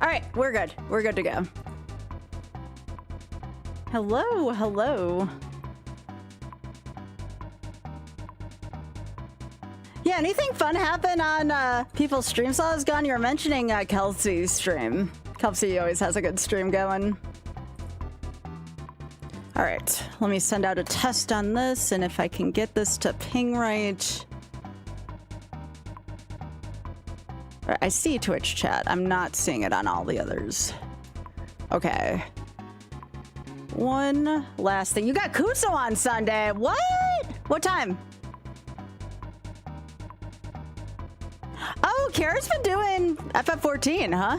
All right, we're good. We're good to go. Hello, hello. Yeah, anything fun happen on people's streams while I was gone? You were mentioning Kelsey's stream. Kelsey always has a good stream going. All right, let me send out a test on this, and if I can get this to ping right. All right, I see Twitch chat. I'm not seeing it on all the others. Okay. One last thing. You got Kuso on Sunday. What? What time? Oh, Kara's been doing FF14, huh?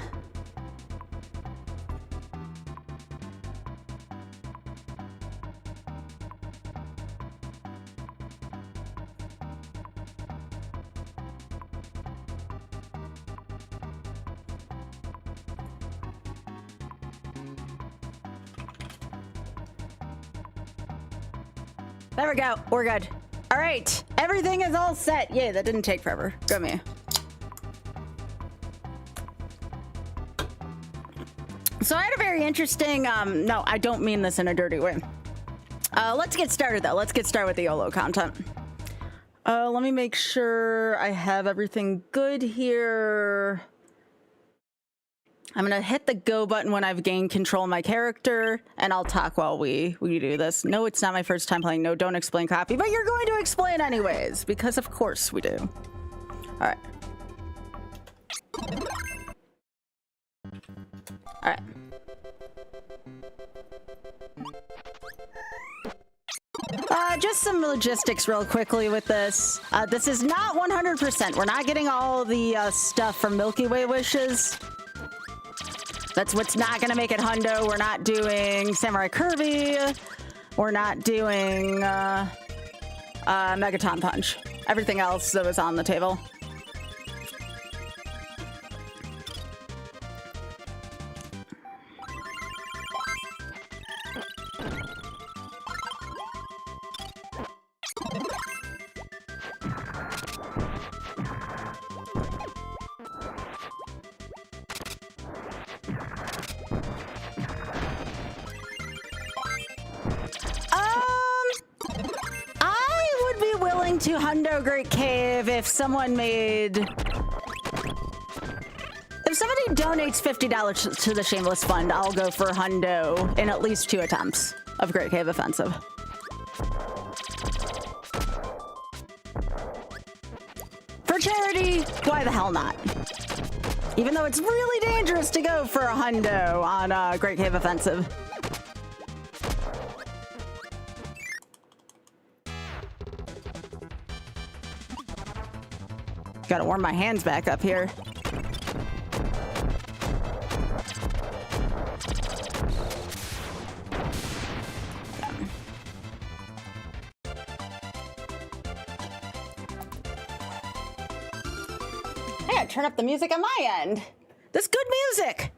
There we go. We're good. All right. Everything is all set. Yay, that didn't take forever. Go me. So I had a very interesting, no, I don't mean this in a dirty way. Let's get started though. Let's get started with the YOLO content. Let me make sure I have everything good here. I'm gonna hit the go button when I've gained control of my character, and I'll talk while we do this. No, it's not my first time playing. No, don't explain copy, but you're going to explain anyways, because of course we do. All right. All right. Just some logistics real quickly with this. This is not 100%. We're not getting all the stuff from Milky Way wishes. That's what's not going to make it hundo. We're not doing Samurai Kirby. We're not doing Megaton Punch. Everything else that was on the table. To Hundo Great Cave if someone made... If somebody donates $50 to the Shameless Fund, I'll go for Hundo in at least 2 attempts of Great Cave Offensive. For charity, why the hell not? Even though it's really dangerous to go for a Hundo on Great Cave Offensive. Gotta warm my hands back up here. I gotta turn up the music on my end. This good music.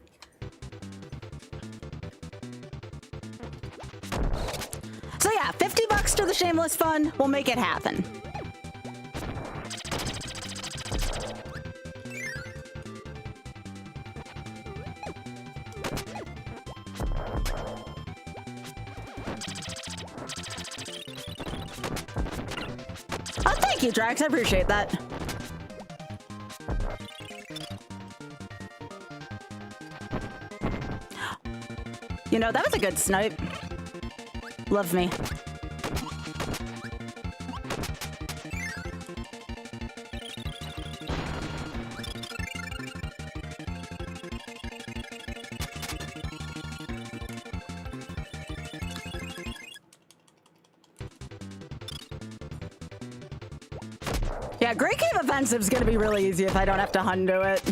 So yeah, $50 to the Shameless Fund. We'll make it happen. Thank you, Drax. I appreciate that. You know, that was a good snipe. Love me. Yeah, Great Cave Offensive is going to be really easy if I don't have to hundo it.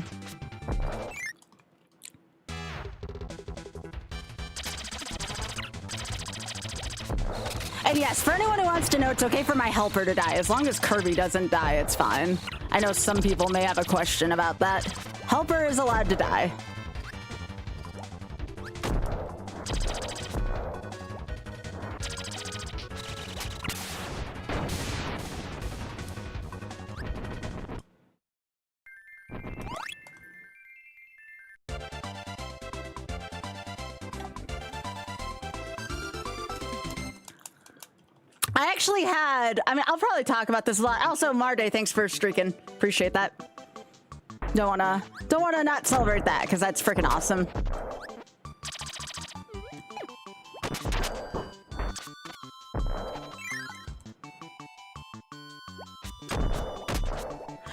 And yes, for anyone who wants to know, it's okay for my helper to die. As long as Kirby doesn't die, it's fine. I know some people may have a question about that. Helper is allowed to die. I actually had, I mean, I'll probably talk about this a lot. Also, Marde, thanks for streaking. Appreciate that. Don't wanna not celebrate that because that's freaking awesome.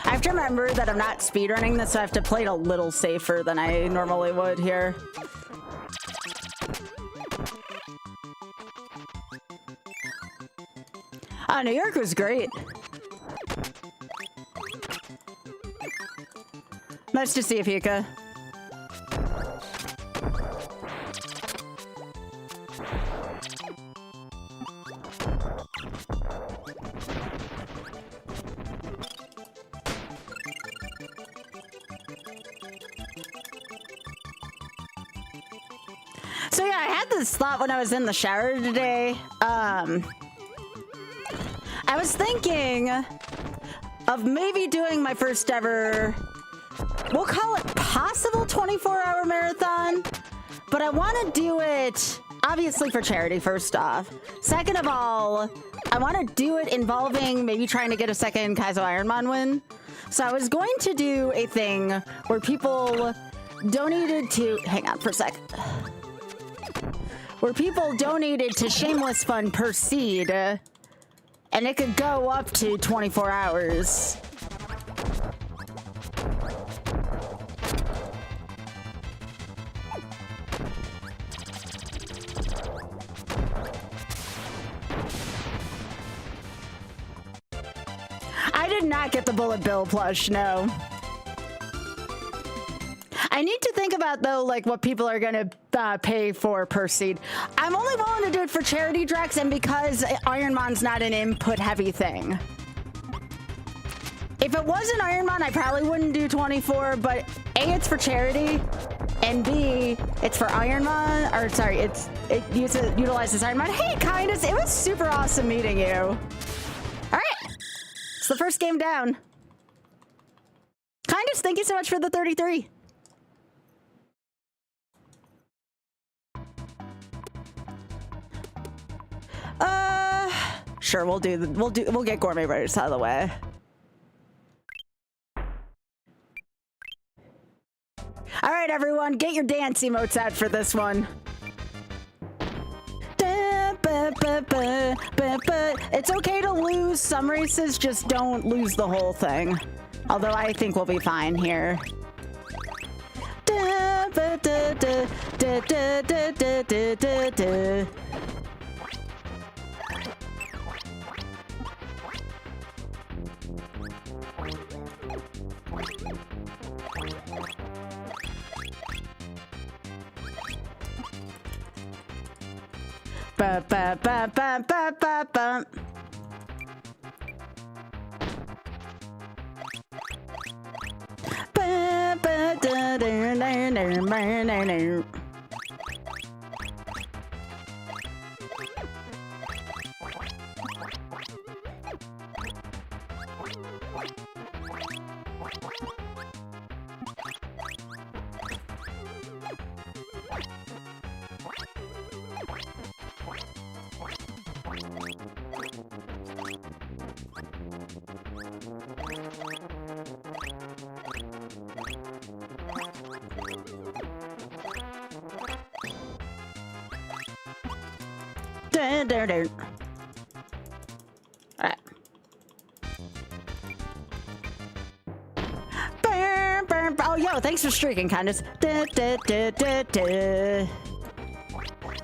I have to remember that I'm not speedrunning this, so I have to play it a little safer than I normally would here. Oh, New York was great. Nice to see you, Pika. So yeah, I had this thought when I was in the shower today. I was thinking of maybe doing my first ever, we'll call it possible 24-hour marathon, but I want to do it obviously for charity, first off. Second of all, I want to do it involving maybe trying to get a second Kaizo Ironman win. So I was going to do a thing where people donated to, hang on for a sec, where people donated to Shameless Fund per seed, and it could go up to 24 hours. I did not get the Bullet Bill plush, no. I need to think about, though, like, what people are gonna pay for per seed. I'm only willing to do it for charity, Drex, and because Ironman's not an input-heavy thing. If it was an Ironman, I probably wouldn't do 24, but A, it's for charity, and B, it's for Ironman, or sorry, it utilizes Ironman. Hey, Kindness, it was super awesome meeting you. All right, it's the first game down. Kindness, thank you so much for the 33. Sure, we'll get Gourmet Brothers out of the way. All right, everyone, get your dance emotes out for this one. It's okay to lose some races, just don't lose the whole thing. Although I think we'll be fine here. Ba ba ba ba ba ba ba. Ba ba da da da da da da. Alright. Oh, yo, thanks for streaking, Kindness.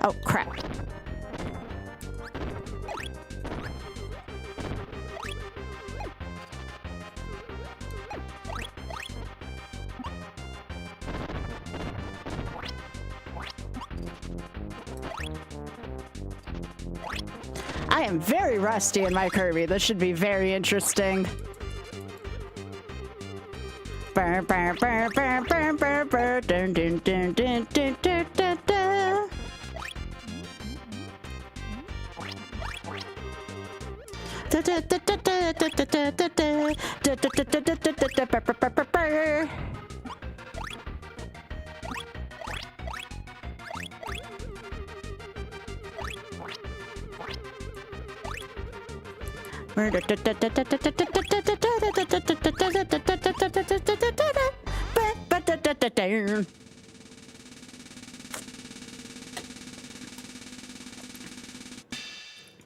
Oh, crap. I am very rusty in my Kirby. This should be very interesting. I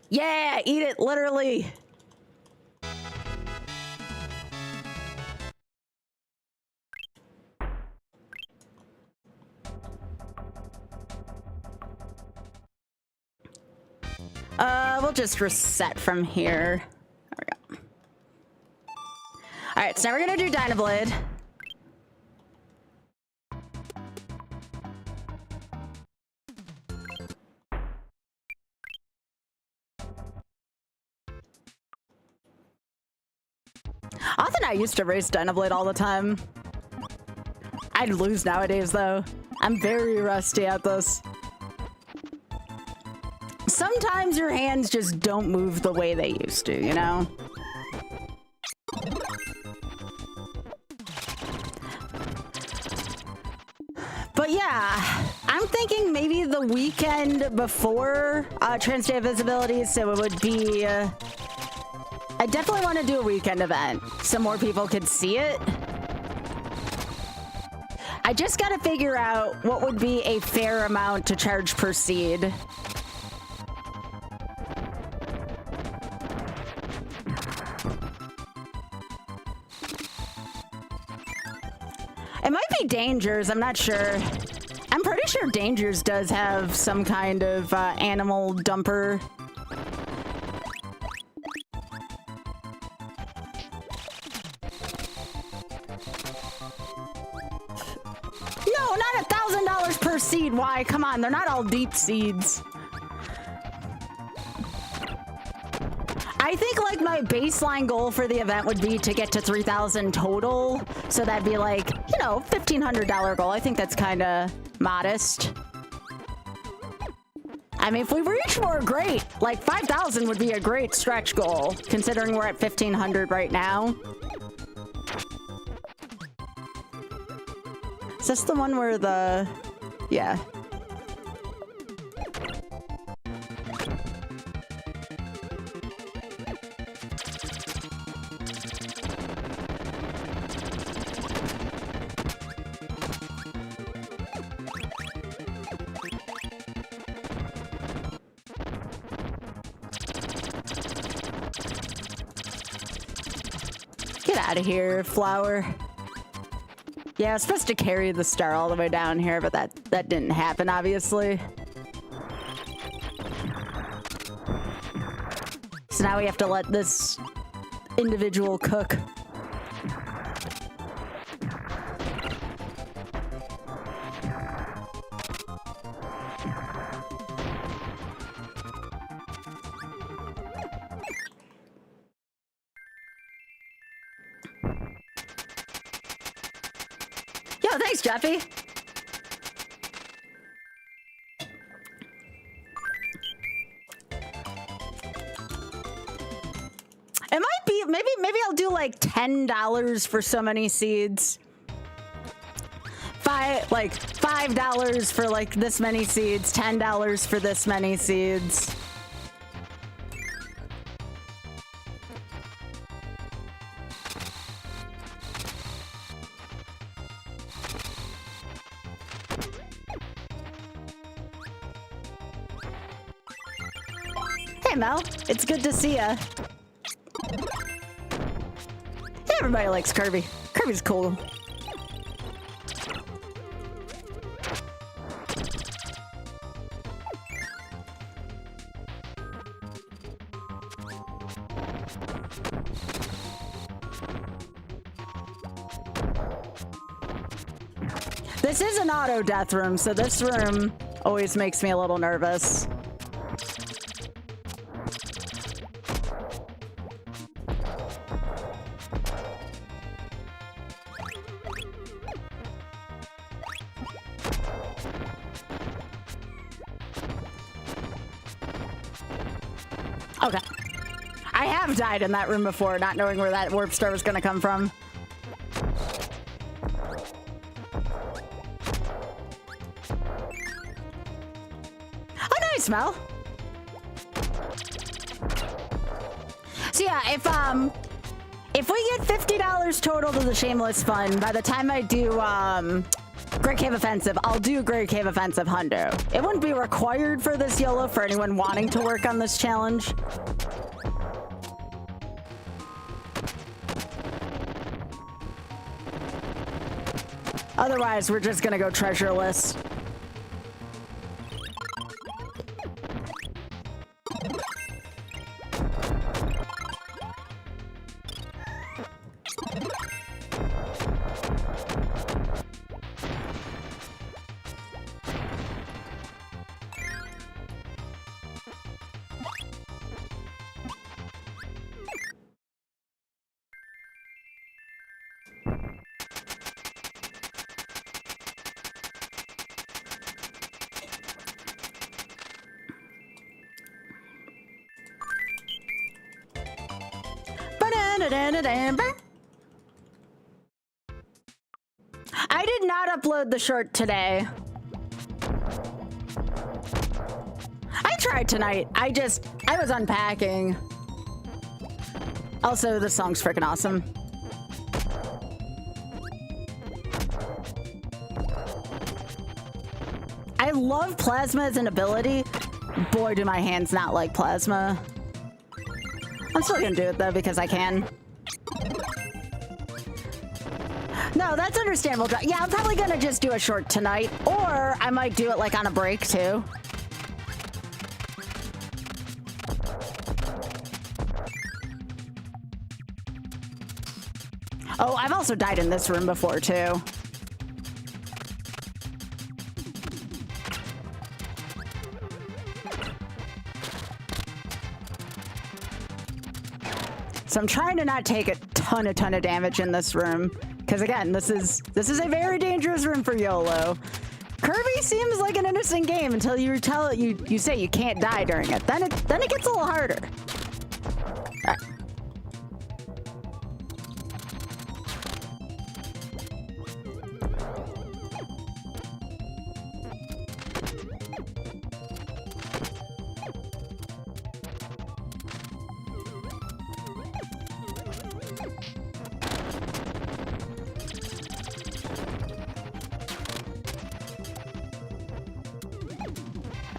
Yeah, eat it literally. We'll just reset from here. There we go. All right, so now we're gonna do Dynablade. Often I used to race Dynablade all the time. I'd lose nowadays though. I'm very rusty at this. Sometimes your hands just don't move the way they used to, you know? But yeah, I'm thinking maybe the weekend before Trans-Day Visibility, so it would be... I definitely want to do a weekend event so more people could see it. I just got to figure out what would be a fair amount to charge per seed. It might be Dangers, I'm not sure. I'm pretty sure Dangers does have some kind of animal dumper. No, not $1,000 per seed. Why? Come on, they're not all deep seeds. I think like my baseline goal for the event would be to get to 3,000 total. So that'd be like, you know, $1,500 goal. I think that's kind of modest. I mean, if we reach more, great. Like 5,000 would be a great stretch goal, considering we're at 1,500 right now. Is this the one where the... Yeah. Get out of here, flower. Yeah, I was supposed to carry the star all the way down here, but that didn't happen, obviously. So now we have to let this individual cook. Yo, thanks, Jeffy. It might be, maybe I'll do like $10 for so many seeds. Like $5 for like this many seeds, $10 for this many seeds. Hey Mel, it's good to see ya. Everybody likes Kirby. Kirby's cool. This is an auto death room, so this room always makes me a little nervous. Okay. I have died in that room before, not knowing where that warp star was going to come from. Oh, nice, Mel. So yeah, if we get $50 total to the Shameless Fund, by the time I do Great Cave Offensive, I'll do Great Cave Offensive Hundo. It wouldn't be required for this YOLO for anyone wanting to work on this challenge. Otherwise, we're just gonna go treasureless. I did not upload the short today. I tried tonight. I was unpacking. Also, the song's freaking awesome. I love Plasma as an ability. Boy, do my hands not like Plasma. I'm still gonna do it though because I can. No, that's understandable. Yeah, I'm probably gonna just do a short tonight, or I might do it like on a break too. Oh, I've also died in this room before too. So I'm trying to not take a ton of damage in this room. Because again, this is a very dangerous room for YOLO. Kirby seems like an innocent game until you say you can't die during it. Then it gets a little harder. All right.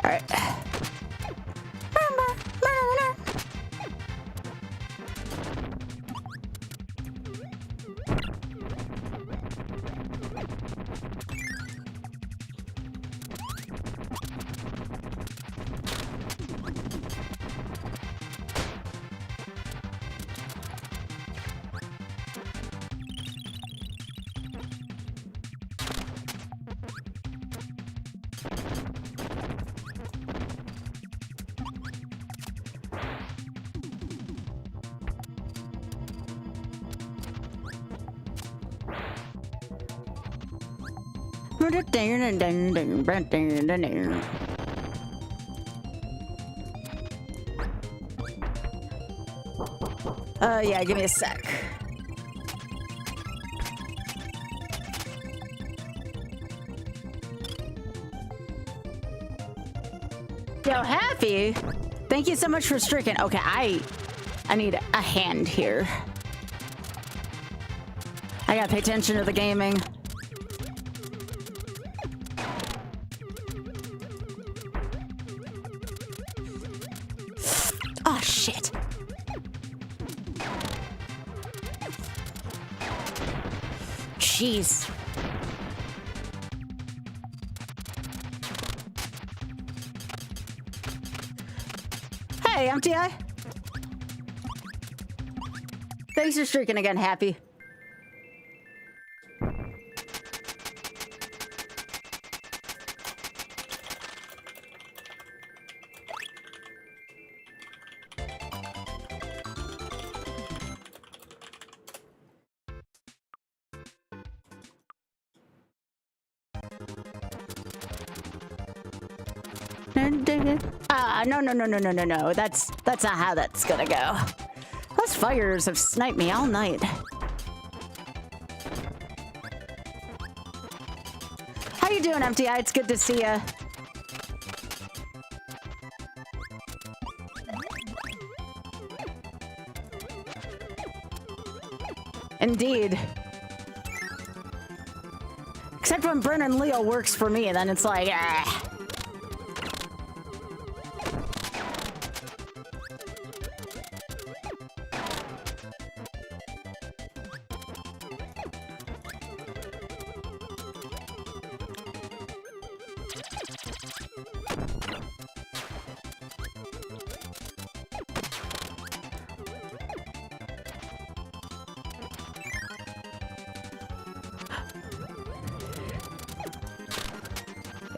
All right. Yeah, give me a sec. Yo, Happy, thank you so much for streaking. Okay, I need a hand here. I gotta pay attention to the gaming. Oh, shit. Jeez. Hey, MTI. Thanks for streaking again, Happy. No. That's not how that's gonna go. Those fires have sniped me all night. How you doing, MTI? It's good to see ya. Indeed. Except when Brennan Leo works for me, and then it's like, ah.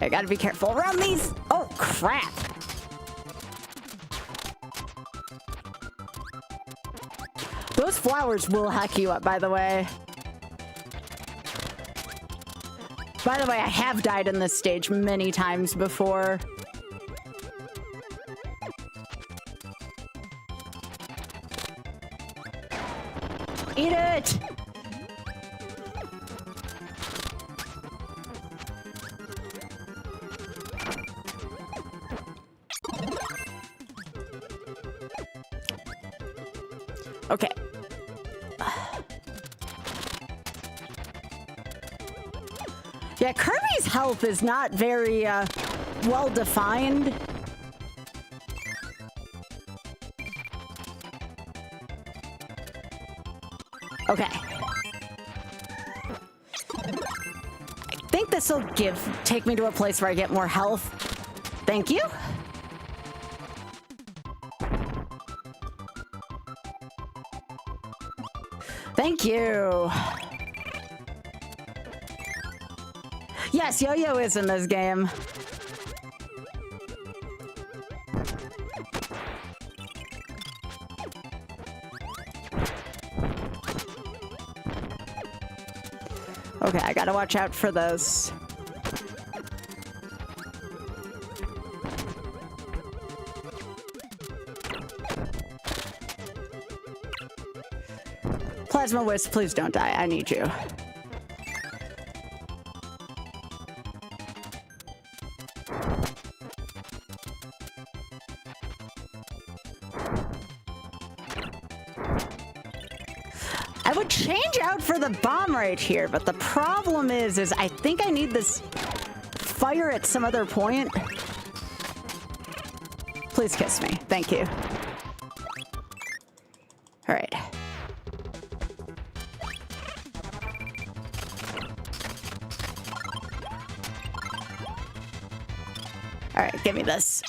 I gotta be careful around these. Oh, crap. Those flowers will hack you up, by the way. By the way, I have died in this stage many times before. Eat it! Okay. Yeah, Kirby's health is not very well defined. Okay. I think this will take me to a place where I get more health. Thank you. Thank you. Yes, Yo-Yo is in this game. Okay, I gotta watch out for those. Plasma Wisp, please don't die. I need you. I would change out for the bomb right here, but the problem is I think I need this fire at some other point. Please kiss me. Thank you. All right. All right, give me this.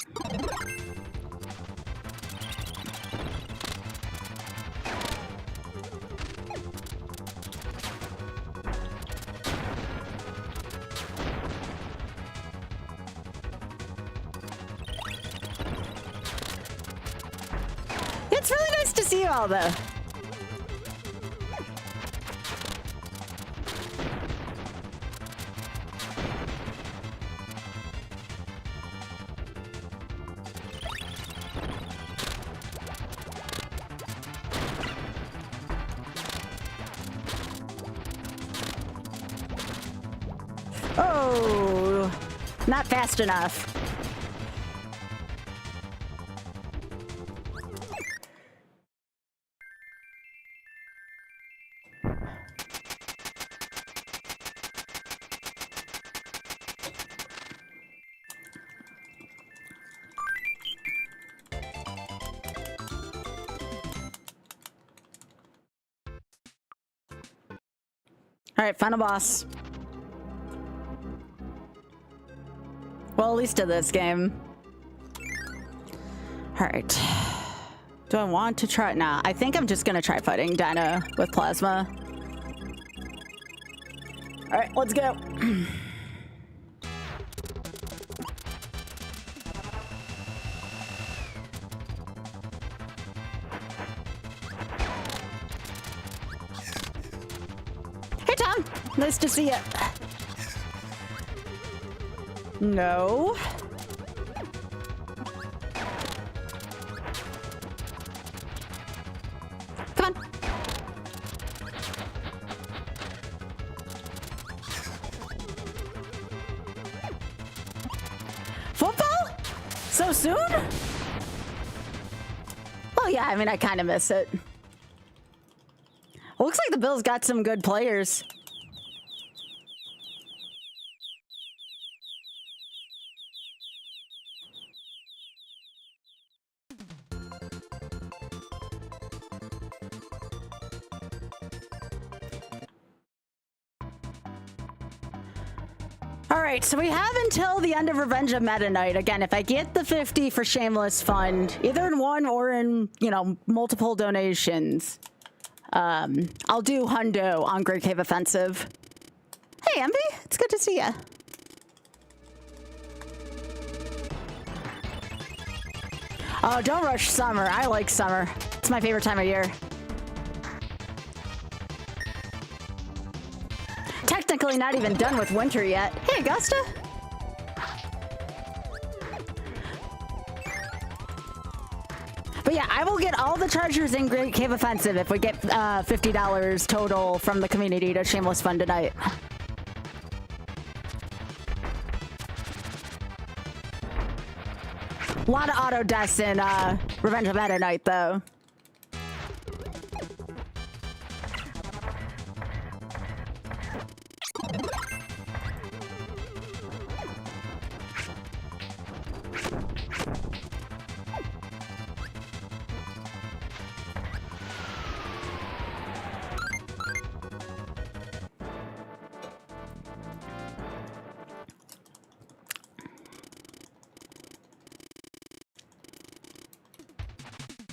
It's really nice to see you all, though. Oh, not fast enough. All right, final boss. Well, at least to this game. All right. Do I want to try? Nah, I think I'm just gonna try fighting Dino with Plasma. All right, let's go. Hey, Tom. Nice to see you. No. Come on. Football? So soon? Oh yeah, I mean, I kind of miss it. Looks like the Bills got some good players. All right, so we have until the end of Revenge of Meta Knight. Again, if I get the 50 for Shameless Fund, either in one or in, you know, multiple donations, I'll do hundo on Great Cave Offensive. Hey, Envy, it's good to see ya. Oh, don't rush summer. I like summer. It's my favorite time of year. Technically not even done with winter yet. Hey, Augusta. But yeah, I will get all the chargers in Great Cave Offensive if we get $50 total from the community to Shameless Fun tonight. A lot of auto deaths in Revenge of Meta Knight, though.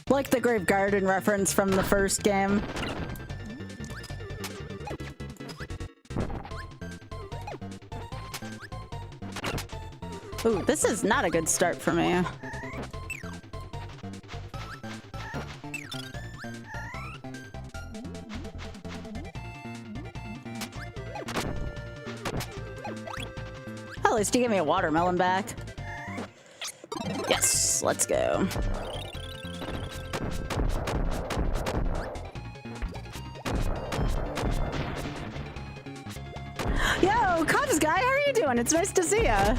Like the Grave Garden reference from the first game. Ooh, this is not a good start for me. At least you give me a watermelon back. Yes, let's go. Yo, Cubs guy, how are you doing? It's nice to see ya.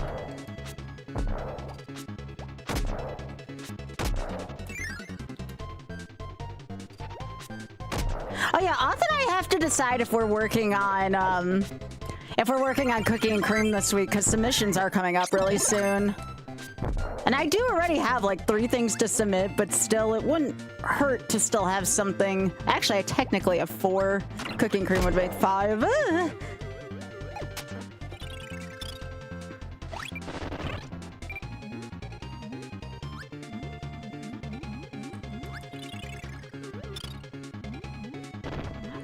Oh yeah, Auth and I have to decide if we're working on cookie and cream this week, because submissions are coming up really soon. And I do already have like 3 things to submit, but still it wouldn't hurt to still have something. Actually, I technically have 4. Cookie and cream would make 5.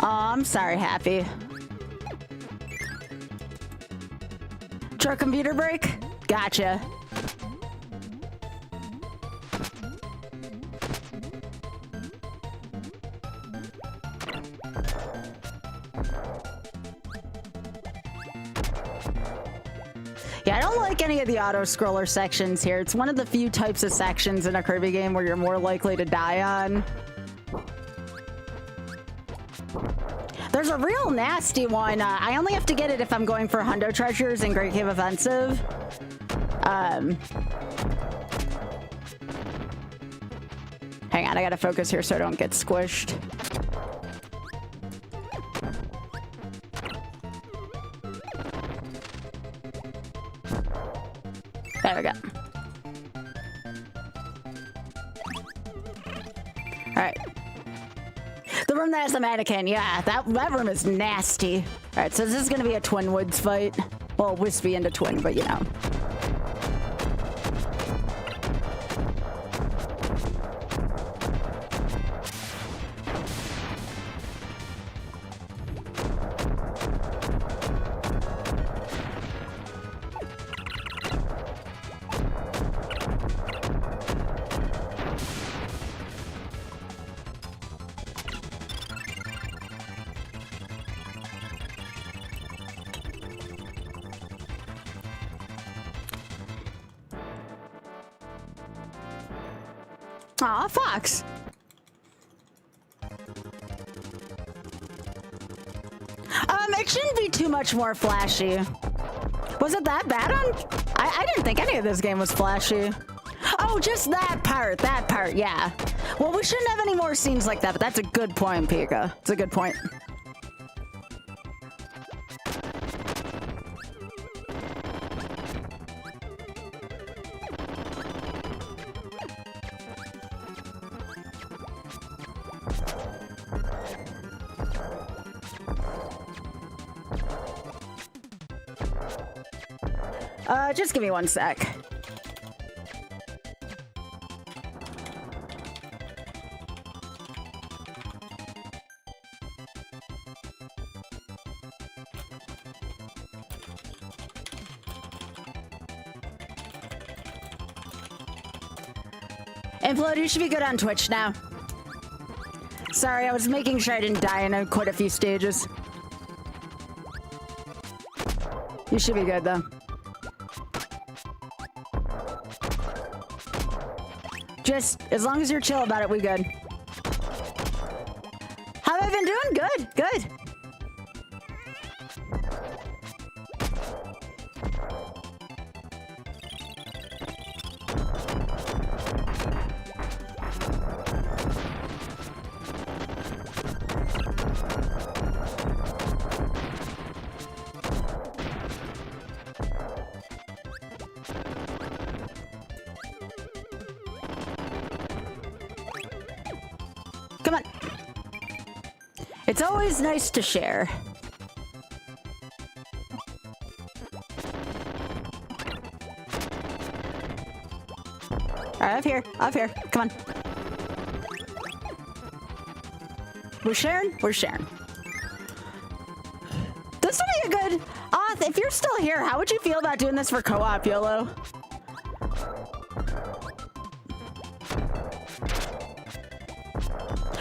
Oh, I'm sorry, Happy. Truck computer break? Gotcha. Yeah, I don't like any of the auto-scroller sections here. It's one of the few types of sections in a Kirby game where you're more likely to die on. There's a real nasty one. I only have to get it if I'm going for hundo treasures in Great Cave Offensive. Hang on, I gotta focus here so I don't get squished. There we go. All right. The room that has the mannequin, yeah, that room is nasty. All right, so this is gonna be a Twin Woods fight. Well, wispy into Twin, but you know. Aw, Fox. It shouldn't be too much more flashy. Was it that bad on? I didn't think any of this game was flashy. Oh, Oh, just that part, yeah. Well, we shouldn't have any more scenes like that, but that's a good point, Pika. It's a good point. Just give me 1 sec. Inflow, you should be good on Twitch now. Sorry, I was making sure I didn't die in quite a few stages. You should be good, though. Just, as long as you're chill about it, we good. How have I been doing? Good, good. Come on. It's always nice to share. All right, up here. Come on. We're sharing. This would be a good... if you're still here, how would you feel about doing this for co-op, YOLO?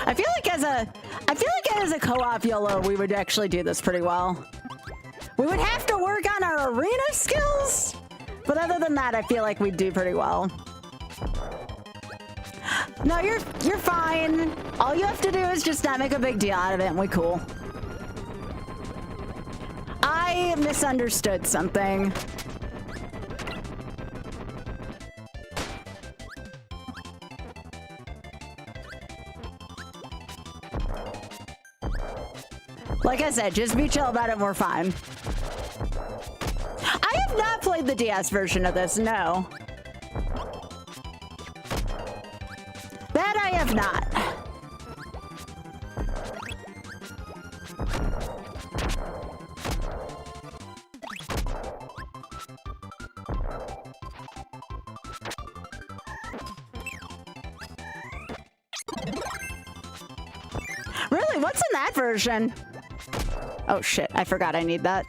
I feel like as a co-op YOLO, we would actually do this pretty well. We would have to work on our arena skills, but other than that, I feel like we'd do pretty well. No, you're fine. All you have to do is just not make a big deal out of it, and we cool. I misunderstood something. Like I said, just be chill about it and we're fine. I have not played the DS version of this, no. That I have not. Really? What's in that version? Oh shit, I forgot I need that.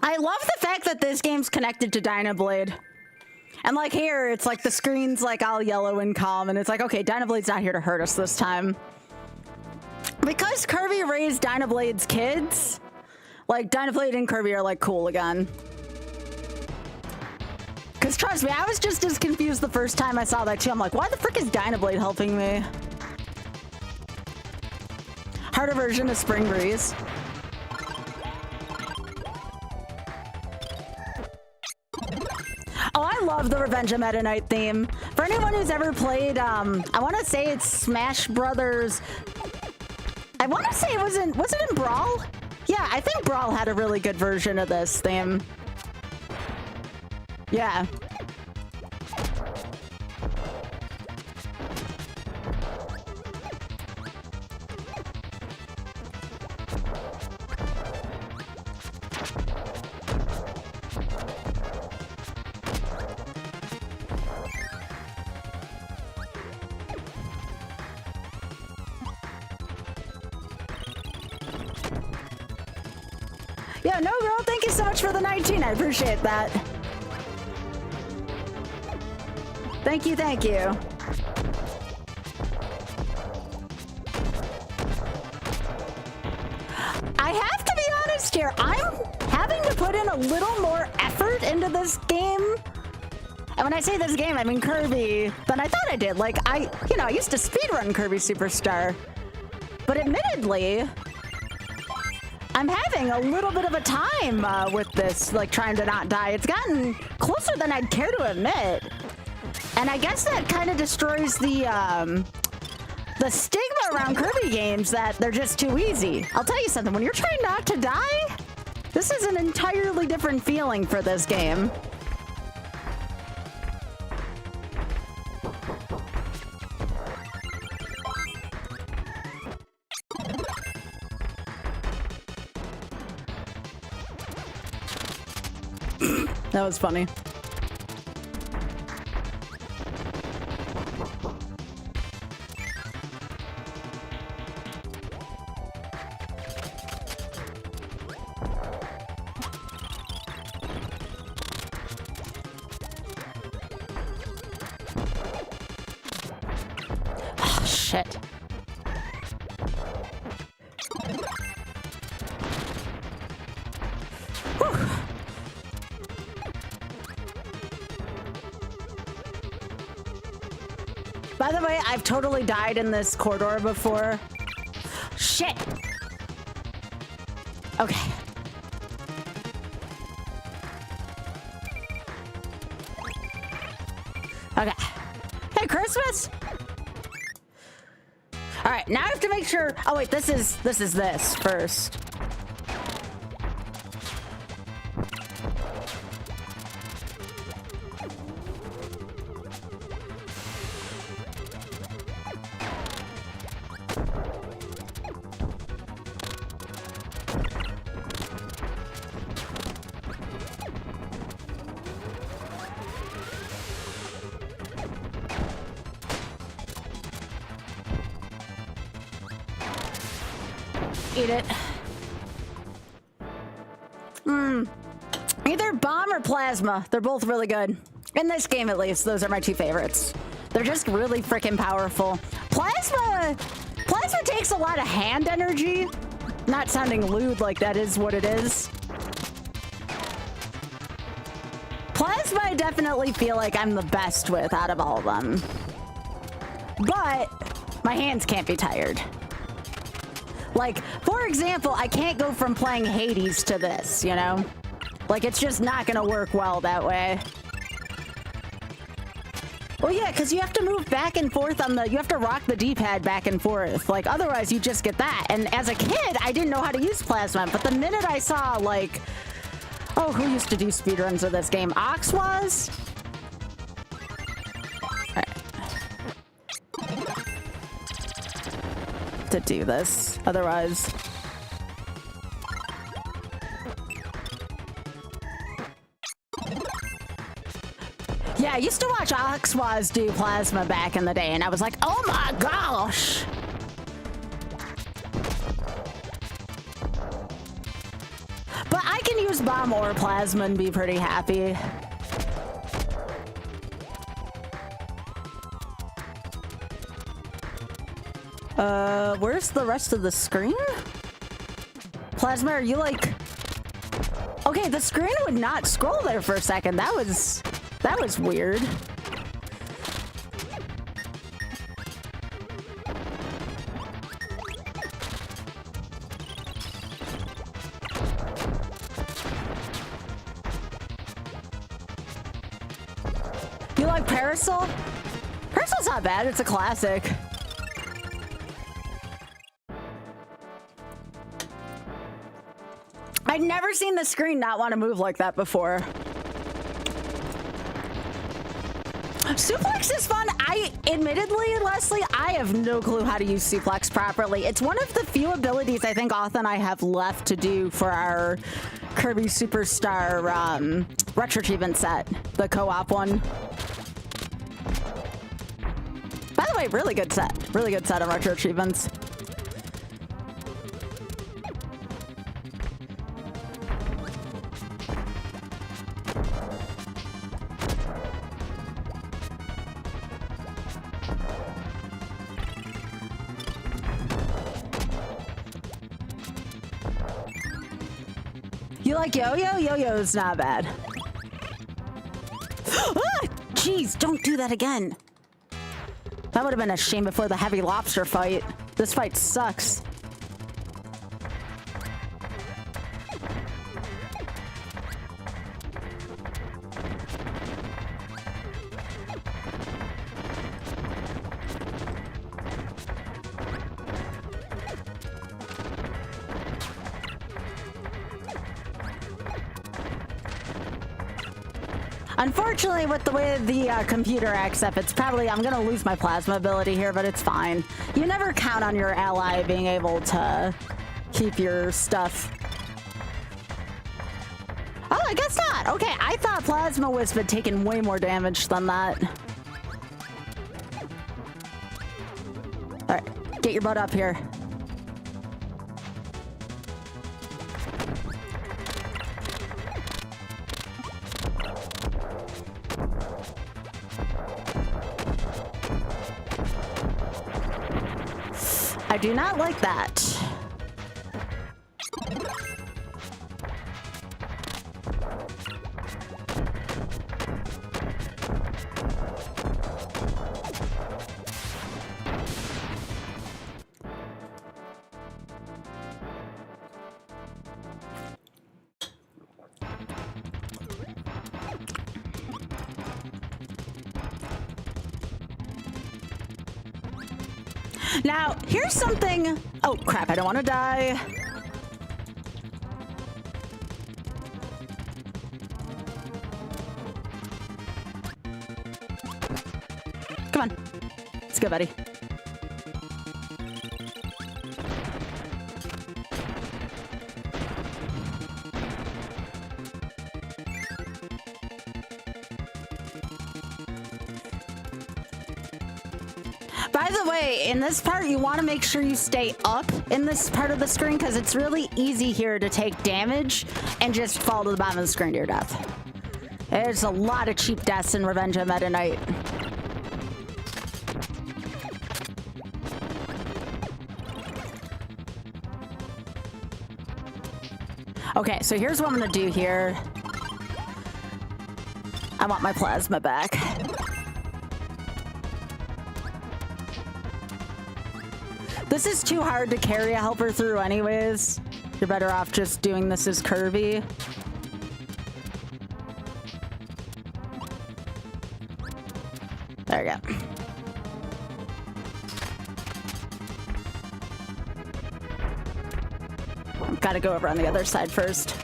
I love the fact that this game's connected to Dynablade. And like here, it's like the screen's like all yellow and calm, and it's like, okay, Dynablade's not here to hurt us this time. Because Kirby raised Dynablade's kids, like, Dynablade and Kirby are, like, cool again. Because, trust me, I was just as confused the first time I saw that, too. I'm like, why the frick is Dynablade helping me? Harder version of Spring Breeze. Oh, I love the Revenge of Meta Knight theme. For anyone who's ever played, I want to say it's Smash Brothers. I want to say was it in Brawl? Yeah, I think Brawl had a really good version of this theme. Yeah. Yeah, no, girl, thank you so much for the 19. I appreciate that. Thank you, thank you. I have to be honest here. I'm having to put in a little more effort into this game. And when I say this game, I mean Kirby. Then I thought I did. Like, I used to speedrun Kirby Superstar. But admittedly, I'm having a little bit of a time with this, like, trying to not die. It's gotten closer than I'd care to admit. And I guess that kind of destroys the stigma around Kirby games that they're just too easy. I'll tell you something, when you're trying not to die, this is an entirely different feeling for this game. That was funny. Oh, shit. By the way, I've totally died in this corridor before. Shit! Okay. Okay. Hey, Christmas! Alright, now I have to make sure... Oh, wait, this is this first. Eat it. Either bomb or plasma. They're both really good. In this game, at least, those are my two favorites. They're just really freaking powerful. Plasma takes a lot of hand energy. Not sounding lewd, like that is what it is. Plasma, I definitely feel like I'm the best with out of all of them. But my hands can't be tired. Like, for example, I can't go from playing Hades to this, you know? Like, it's just not gonna work well that way. Well, yeah, because you have to move back and forth on you have to rock the D-pad back and forth. Like, otherwise you just get that. And as a kid, I didn't know how to use plasma. But the minute I saw, like, oh, who used to do speedruns of this game? Oxwas? To do this, otherwise. Yeah, I used to watch Oxwas do plasma back in the day, and I was like, oh my gosh! But I can use bomb or plasma and be pretty happy. Where's the rest of the screen? Plasma, are you like... Okay, the screen would not scroll there for a second. That was weird. You like Parasol? Parasol's not bad, it's a classic. I'd never seen the screen not want to move like that before. Suplex is fun. Admittedly, Leslie, I have no clue how to use suplex properly. It's one of the few abilities I think Auth and I have left to do for our Kirby Superstar retro treatment set, the co-op one. By the way, really good set of retro achievements. You like Yo-Yo? Yo-Yo's not bad. Ah! jeez, don't do that again. That would have been a shame before the heavy lobster fight. This fight sucks. Unfortunately, with the way the computer acts up, it's probably, I'm gonna lose my plasma ability here, but it's fine. You never count on your ally being able to keep your stuff. Oh, I guess not. Okay, I thought Plasma Wisp had taken way more damage than that. All right, get your butt up here. I do not like that. Now, here's something. Oh, crap, I don't want to die. Come on. Let's go, buddy. By the way, in this part, you want to make sure you stay up in this part of the screen because it's really easy here to take damage and just fall to the bottom of the screen to your death. There's a lot of cheap deaths in Revenge of Meta Knight. Okay, so here's what I'm going to do here. I want my plasma back. This is too hard to carry a helper through anyways. You're better off just doing this as curvy. There we go. Gotta go over on the other side first.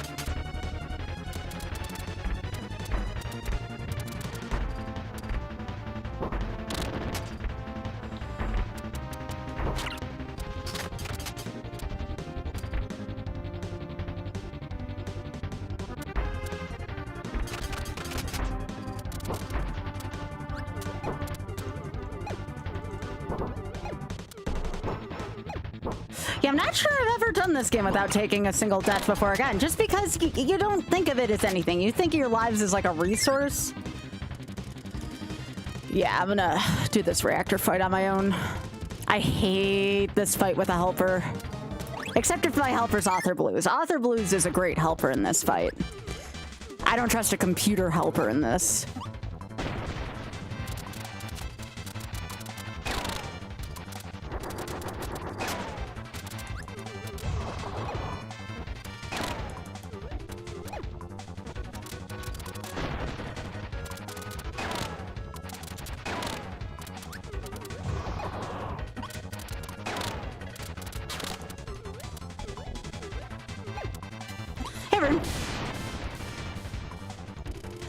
Yeah, I'm not sure I've ever done this game without taking a single death before again, just because you don't think of it as anything. You think of your lives as like a resource. Yeah, I'm gonna do this reactor fight on my own. I hate this fight with a helper. Except if my helper's Author Blues. Author Blues is a great helper in this fight. I don't trust a computer helper in this.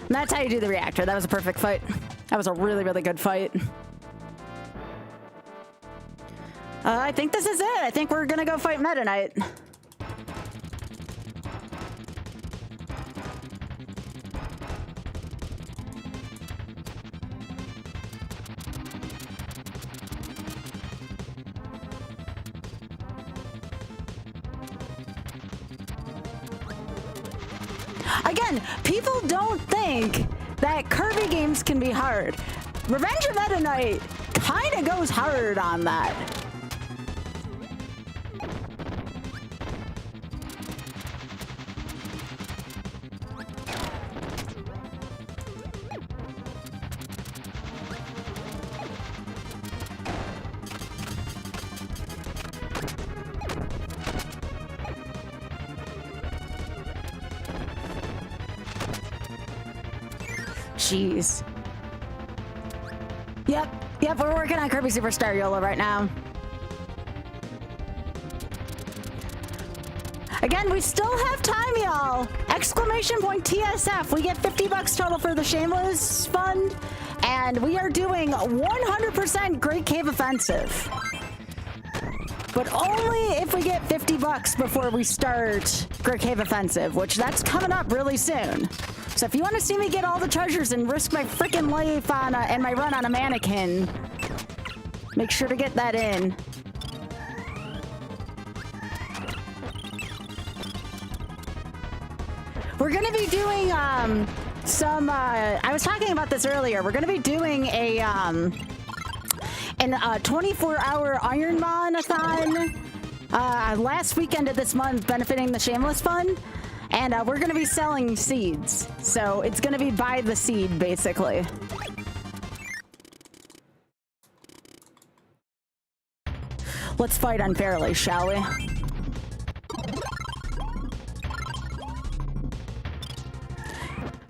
And that's how you do the reactor. That was a perfect fight. That was a really, really good fight. I think this is it. I think we're gonna go fight Meta Knight. Again, people don't think that Kirby games can be hard. Revenge of Meta Knight kind of goes hard on that. jeez. Yep, we're working on Kirby Superstar YOLO right now. Again, we still have time, y'all. Exclamation point TSF. We get 50 bucks total for the Shameless Fund, and we are doing 100% Great Cave Offensive. But only if we get 50 bucks before we start Great Cave Offensive, which that's coming up really soon. So if you want to see me get all the treasures and risk my freaking life on and my run on a mannequin, make sure to get that in. We're going to be doing some, I was talking about this earlier. We're going to be doing a 24-hour Ironman-a-thon last weekend of this month benefiting the Shameless Fund. And we're going to be selling seeds. So it's going to be buy the seed, basically. Let's fight unfairly, shall we?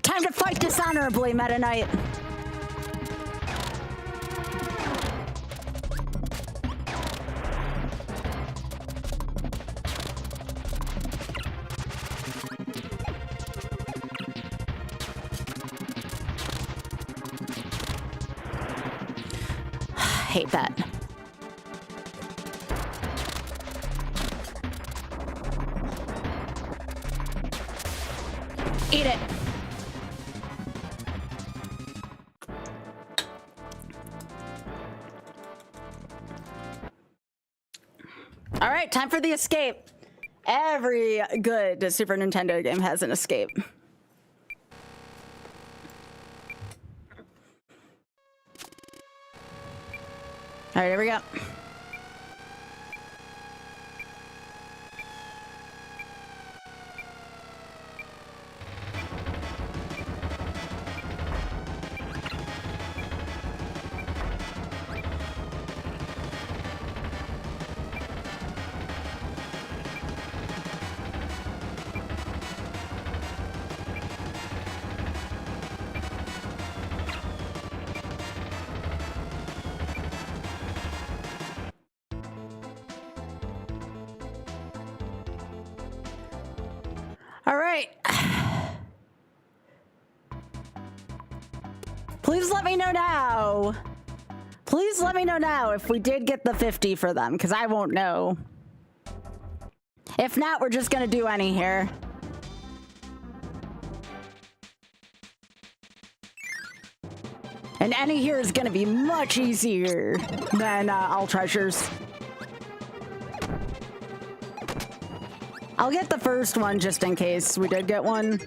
Time to fight dishonorably, Meta Knight. Hate that. Eat it. All right, time for the escape. Every good Super Nintendo game has an escape. All right, here we go. All right. Please let me know now. Please let me know now if we did get the 50 for them, because I won't know. If not, we're just going to do any here. And any here is going to be much easier than all treasures. I'll get the first one just in case we did get one.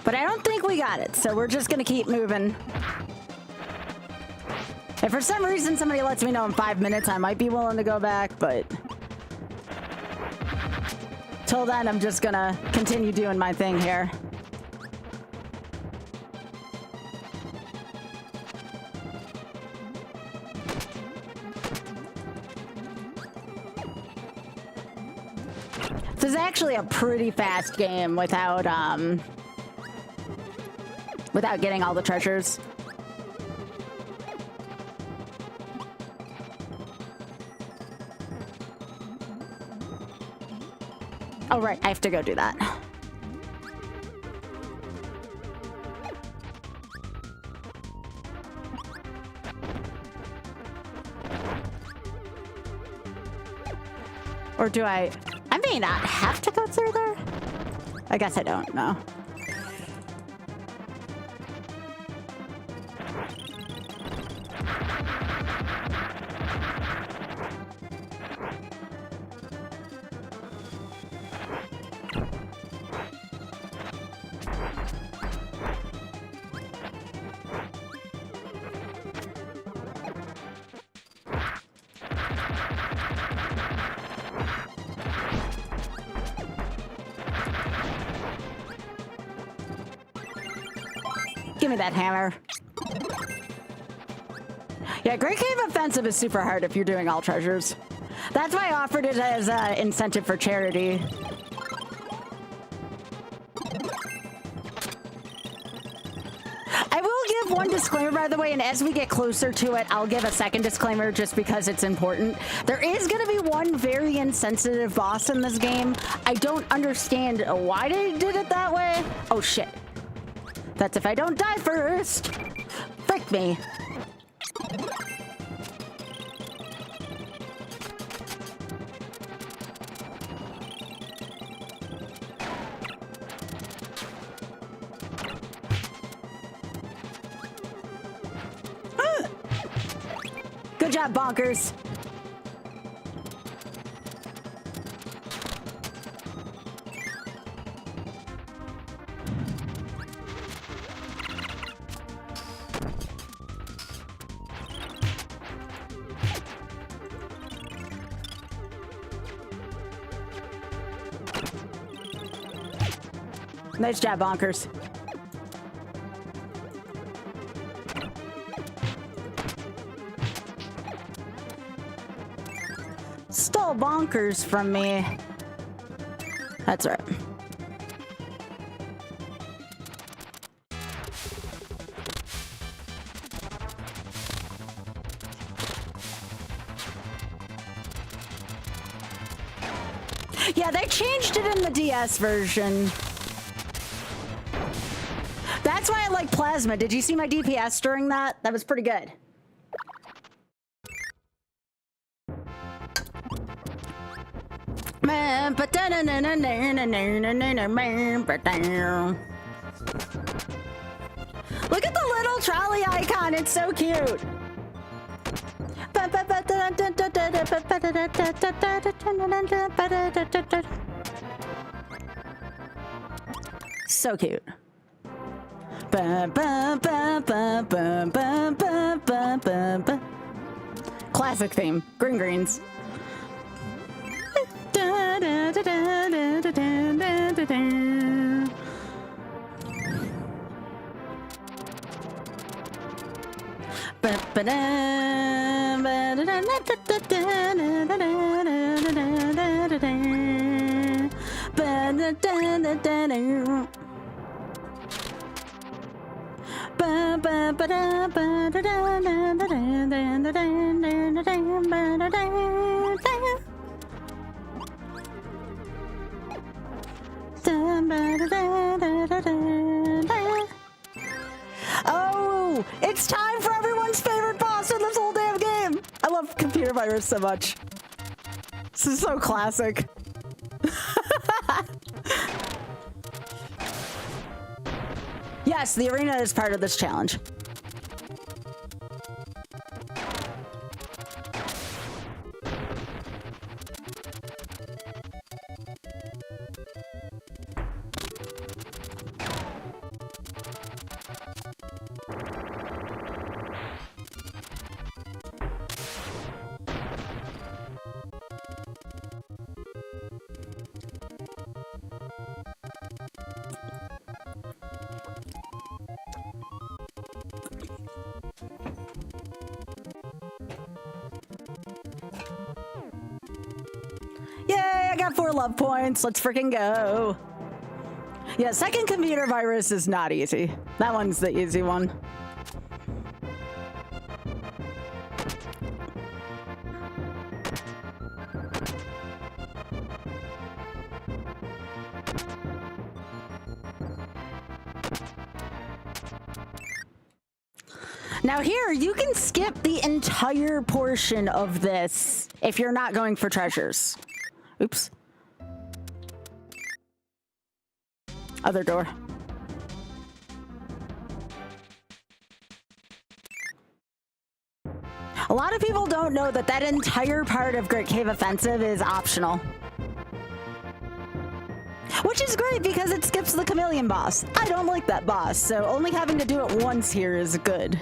But I don't think we got it, so we're just gonna keep moving. If for some reason somebody lets me know in 5 minutes, I might be willing to go back, but till then, I'm just gonna continue doing my thing here. This is actually a pretty fast game without getting all the treasures. Oh, right, I have to go do that. Or do I may not have to go through there? I guess I don't know. Give me that hammer. Yeah, Great Cave Offensive is super hard if you're doing all treasures. That's why I offered it as an incentive for charity. I will give one disclaimer, by the way, and as we get closer to it, I'll give a second disclaimer just because it's important. There is going to be one very insensitive boss in this game. I don't understand why they did it that way. Oh, shit. That's if I don't die first. Frick me. Good job, Bonkers. Nice job, Bonkers. Stole Bonkers from me. That's right. Yeah, they changed it in the DS version. That's why I like Plasma. Did you see my DPS during that? That was pretty good. Look at the little trolley icon. It's so cute. So cute. Classic theme. Green greens. Oh, it's time for everyone's favorite boss in this whole damn game. I love Computer Virus so much. This is so classic. Yes, the arena is part of this challenge. Yay, I got 4 love points. Let's freaking go. Yeah, second Computer Virus is not easy. That one's the easy one. Now here, you can skip the entire portion of this if you're not going for treasures. Oops. Other door. A lot of people don't know that that entire part of Great Cave Offensive is optional. Which is great because it skips the chameleon boss. I don't like that boss, so only having to do it once here is good.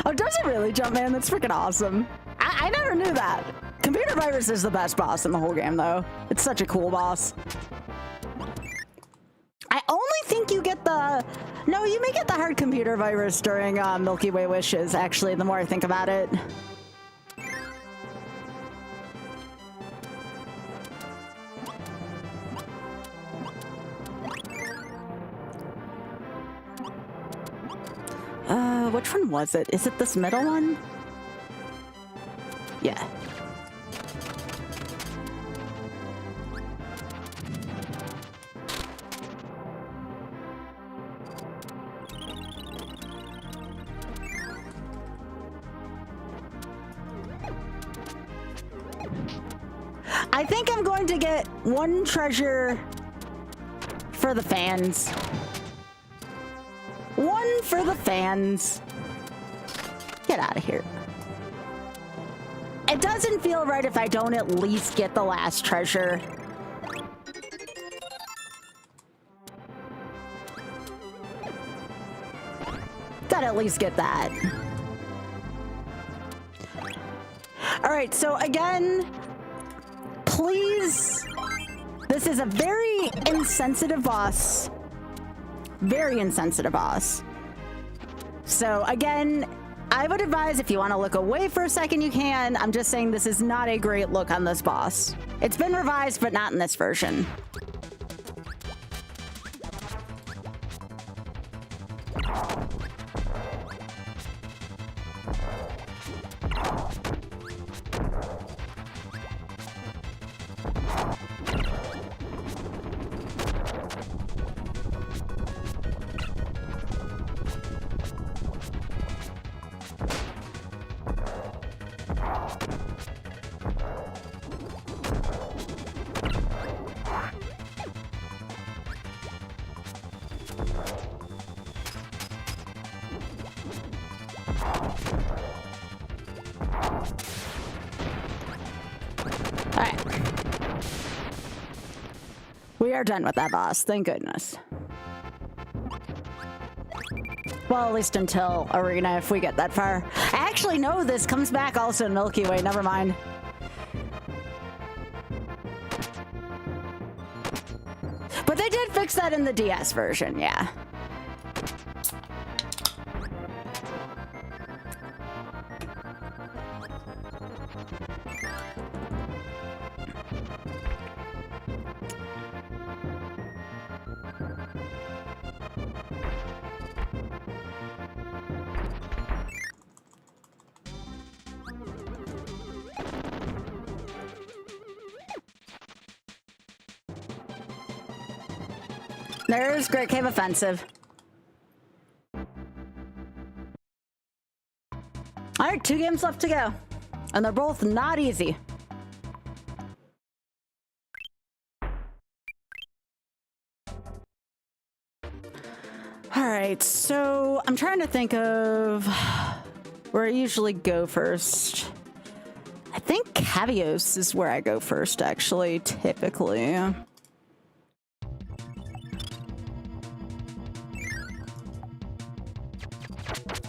Oh, does it really, Jumpman? That's freaking awesome. I never knew that. Computer Virus is the best boss in the whole game, though. It's such a cool boss. I only think think you get the... No, you may get the hard computer virus during Milky Way Wishes, actually, the more I think about it. Which one was it? Is it this middle one? Yeah. I think I'm going to get one treasure for the fans. One for the fans. Get out of here. It doesn't feel right if I don't at least get the last treasure. Gotta at least get that. All right, so again, please, this is a very insensitive boss. Very insensitive boss. So again, I would advise if you want to look away for a second, you can. I'm just saying this is not a great look on this boss. It's been revised, but not in this version. We are done with that boss, thank goodness. Well, at least until Arena, if we get that far. Actually, no, this comes back also in Milky Way, never mind. But they did fix that in the DS version, yeah. There's Great Cave Offensive. All right, 2 games left to go. And they're both not easy. All right, so I'm trying to think of where I usually go first. I think Cavios is where I go first, actually, typically.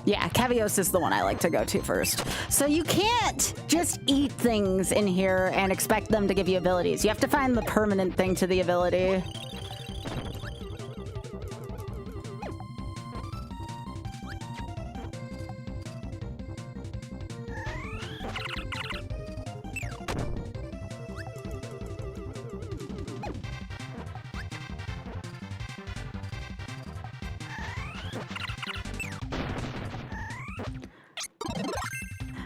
Yeah, Cavios is the one I like to go to first. So you can't just eat things in here and expect them to give you abilities. You have to find the permanent thing to the ability.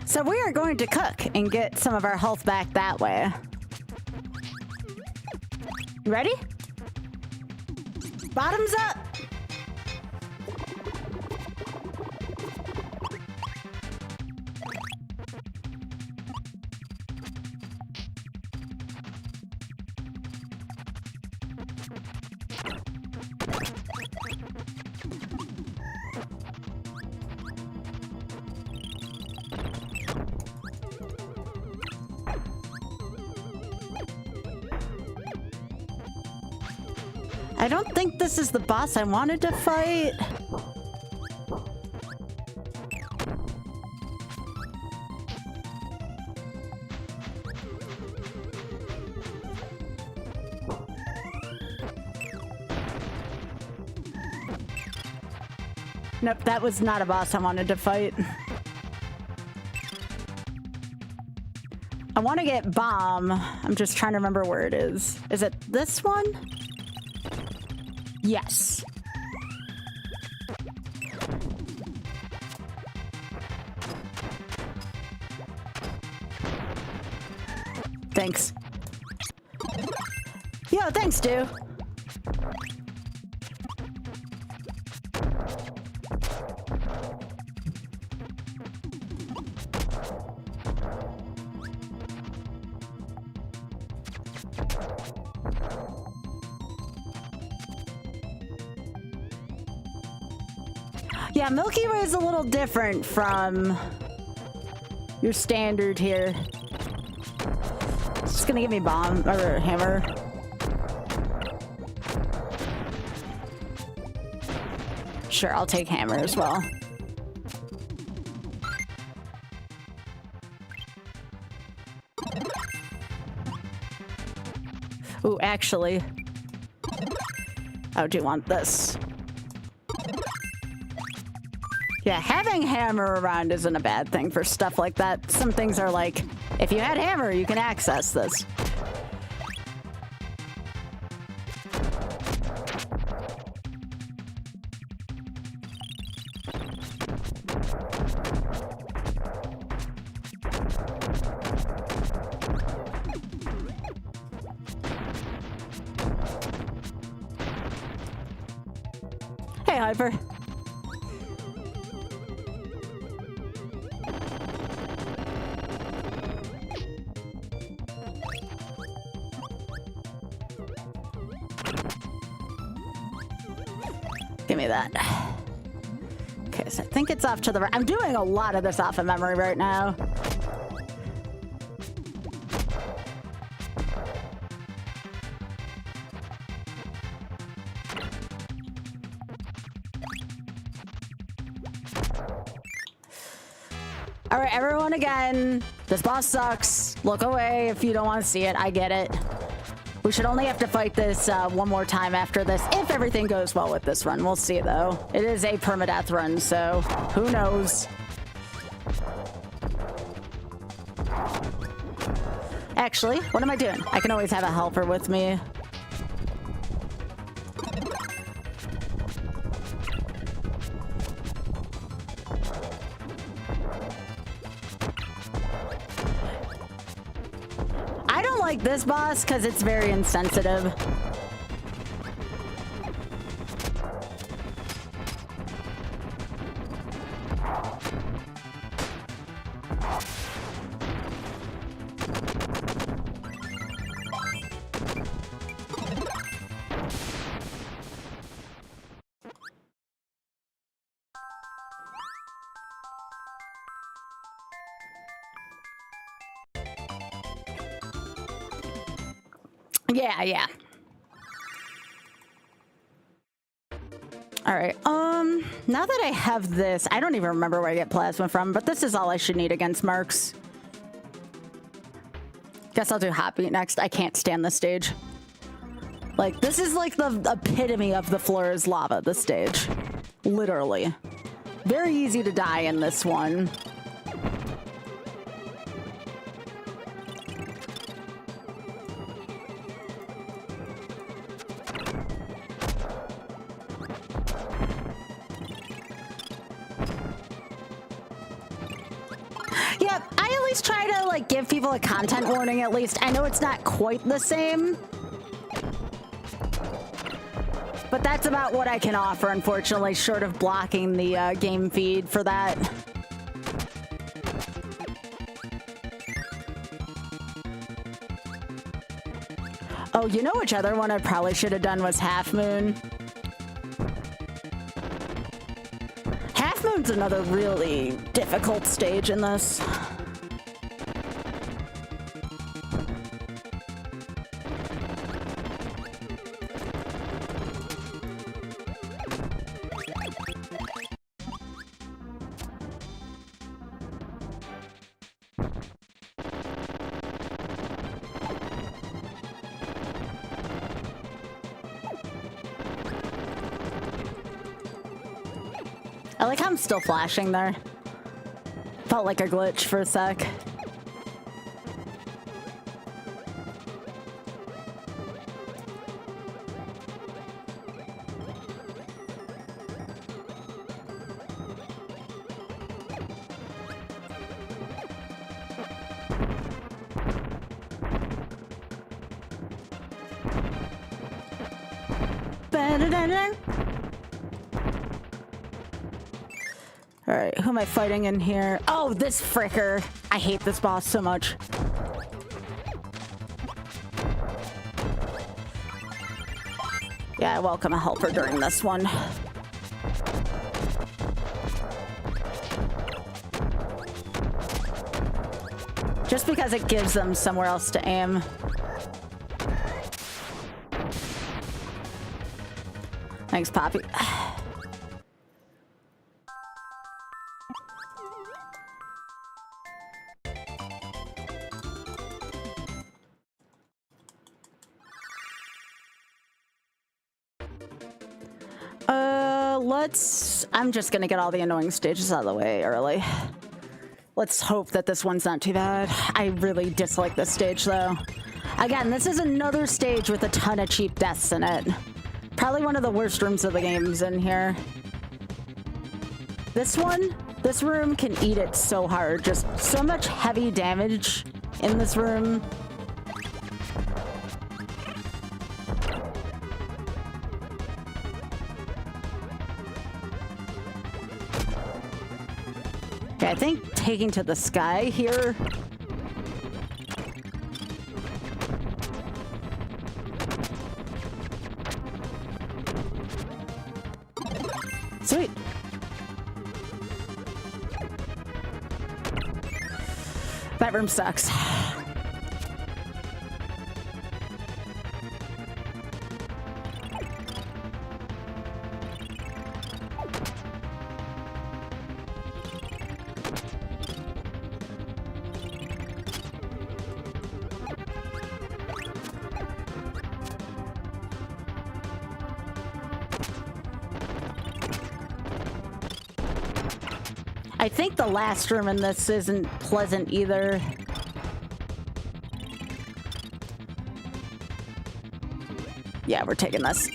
So we are going to cook and get some of our health back that way. Ready? Bottoms up. I don't think this is the boss I wanted to fight. Nope, that was not a boss I wanted to fight. I want to get bomb. I'm just trying to remember where it is. Is it this one? Yes. Thanks. Yo, thanks, dude. Yeah, Milky Way is a little different from your standard here. It's just gonna give me bomb or hammer. Sure, I'll take hammer as well. Ooh, actually, I do want this. Yeah, having hammer around isn't a bad thing for stuff like that. Some things are like, if you had hammer, you can access this. Hey, Hyper. Give me that. Okay, so I think it's off to the right. I'm doing a lot of this off of memory right now. All right, everyone again. This boss sucks. Look away if you don't want to see it. I get it. We should only have to fight this one more time after this, if everything goes well with this run. We'll see, though. It is a permadeath run, so who knows? Actually, what am I doing? I can always have a helper with me. Like this boss because it's very insensitive. Yeah. All right. Now that I have this, I don't even remember where I get plasma from, but this is all I should need against Marks. Guess I'll do Hot Beat next. I can't stand this stage. Like, this is like the epitome of the floor is lava, this stage. Literally. Very easy to die in this one. Try to like give people a content warning at least. I know it's not quite the same, but that's about what I can offer, unfortunately, short of blocking the game feed for that. Oh, you know which other one I probably should have done was Half Moon. Half Moon's another really difficult stage in this. I like how I'm still flashing there. Felt like a glitch for a sec. All right, who am I fighting in here? Oh, this fricker. I hate this boss so much. Yeah, I welcome a helper during this one. Just because it gives them somewhere else to aim. Thanks, Poppy. I'm just gonna get all the annoying stages out of the way early. Let's hope that this one's not too bad. I really dislike this stage, though. Again, this is another stage with a ton of cheap deaths in it. Probably one of the worst rooms of the games in here. This room can eat it so hard. Just so much heavy damage in this room. Okay, I think taking to the sky here. Sweet. That room sucks. I think the last room in this isn't pleasant either. Yeah, we're taking this.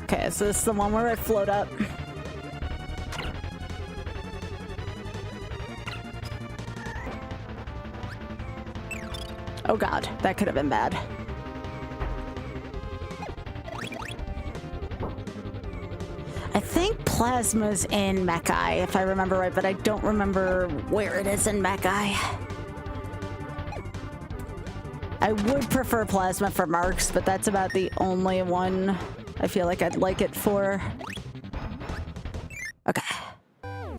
Okay, so this is the one where I float up. Oh god, that could have been bad. I think Plasma's in Mechai, if I remember right, but I don't remember where it is in Mechai. I would prefer Plasma for Marks, but that's about the only one I feel like I'd like it for. Okay.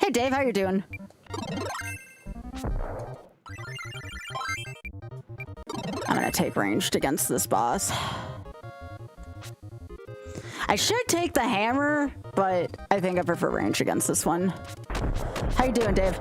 Hey Dave, how you doing? I'm gonna take ranged against this boss. I should take the hammer, but I think I prefer range against this one. How you doing, Dave?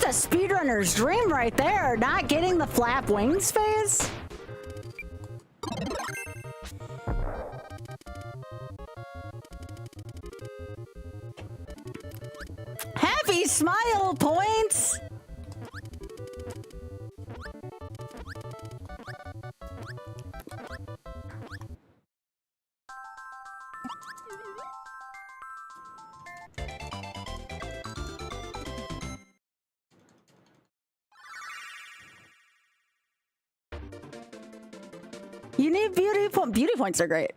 a speedrunner's dream right there, not getting the flap wings phase. Happy smile points. You need beauty points. Beauty points are great.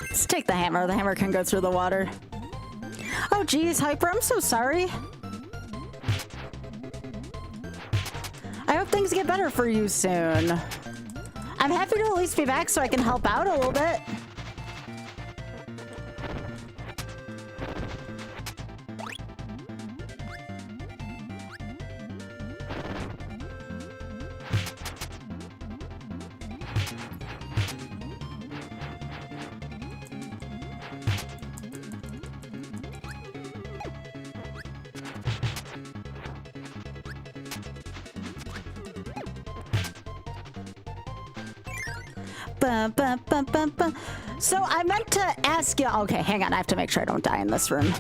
Let's take the hammer. The hammer can go through the water. Oh, geez, Hyper, I'm so sorry. I hope things get better for you soon. I'm happy to at least be back so I can help out a little bit. So I meant to ask you. Okay, hang on. I have to make sure I don't die in this room.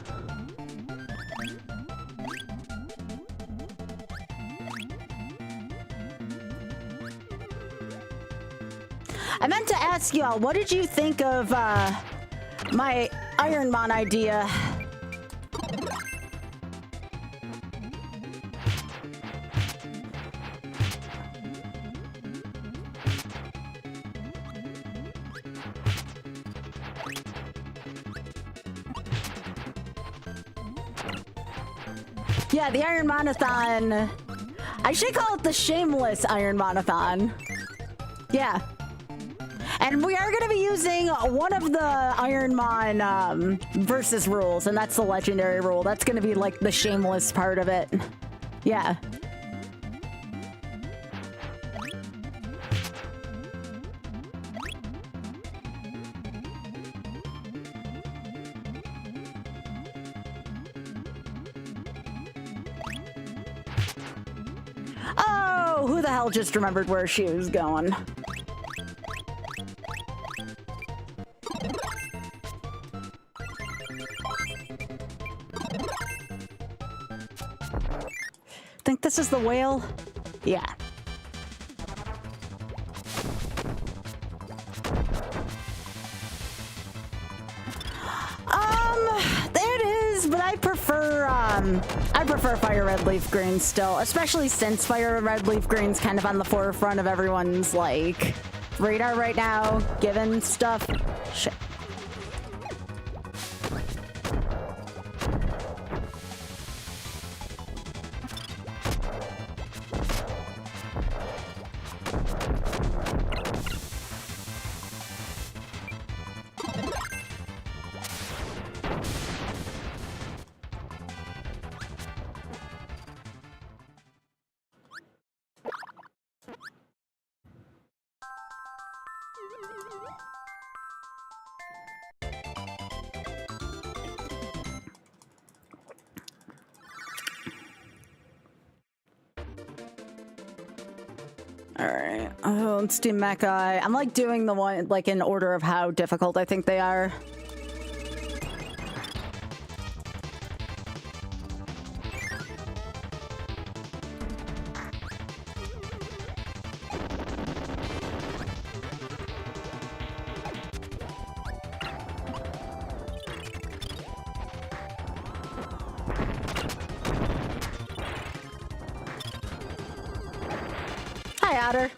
I meant to ask y'all, what did you think of my Ironmon idea? Yeah, the Iron Monathon. I should call it the Shameless Iron Monathon. Yeah. And we are going to be using one of the Ironmon versus rules, and that's the legendary rule. That's going to be like the shameless part of it. Yeah. Oh, who the hell just remembered where she was going? Think this is the whale? Yeah. It is, but I prefer Fire Red Leaf Green still, especially since Fire Red Leaf Green's kind of on the forefront of everyone's, like, radar right now, given stuff. Shit. Alright, let's do Mechai. I'm like doing the one like in order of how difficult I think they are. Hi, Otter.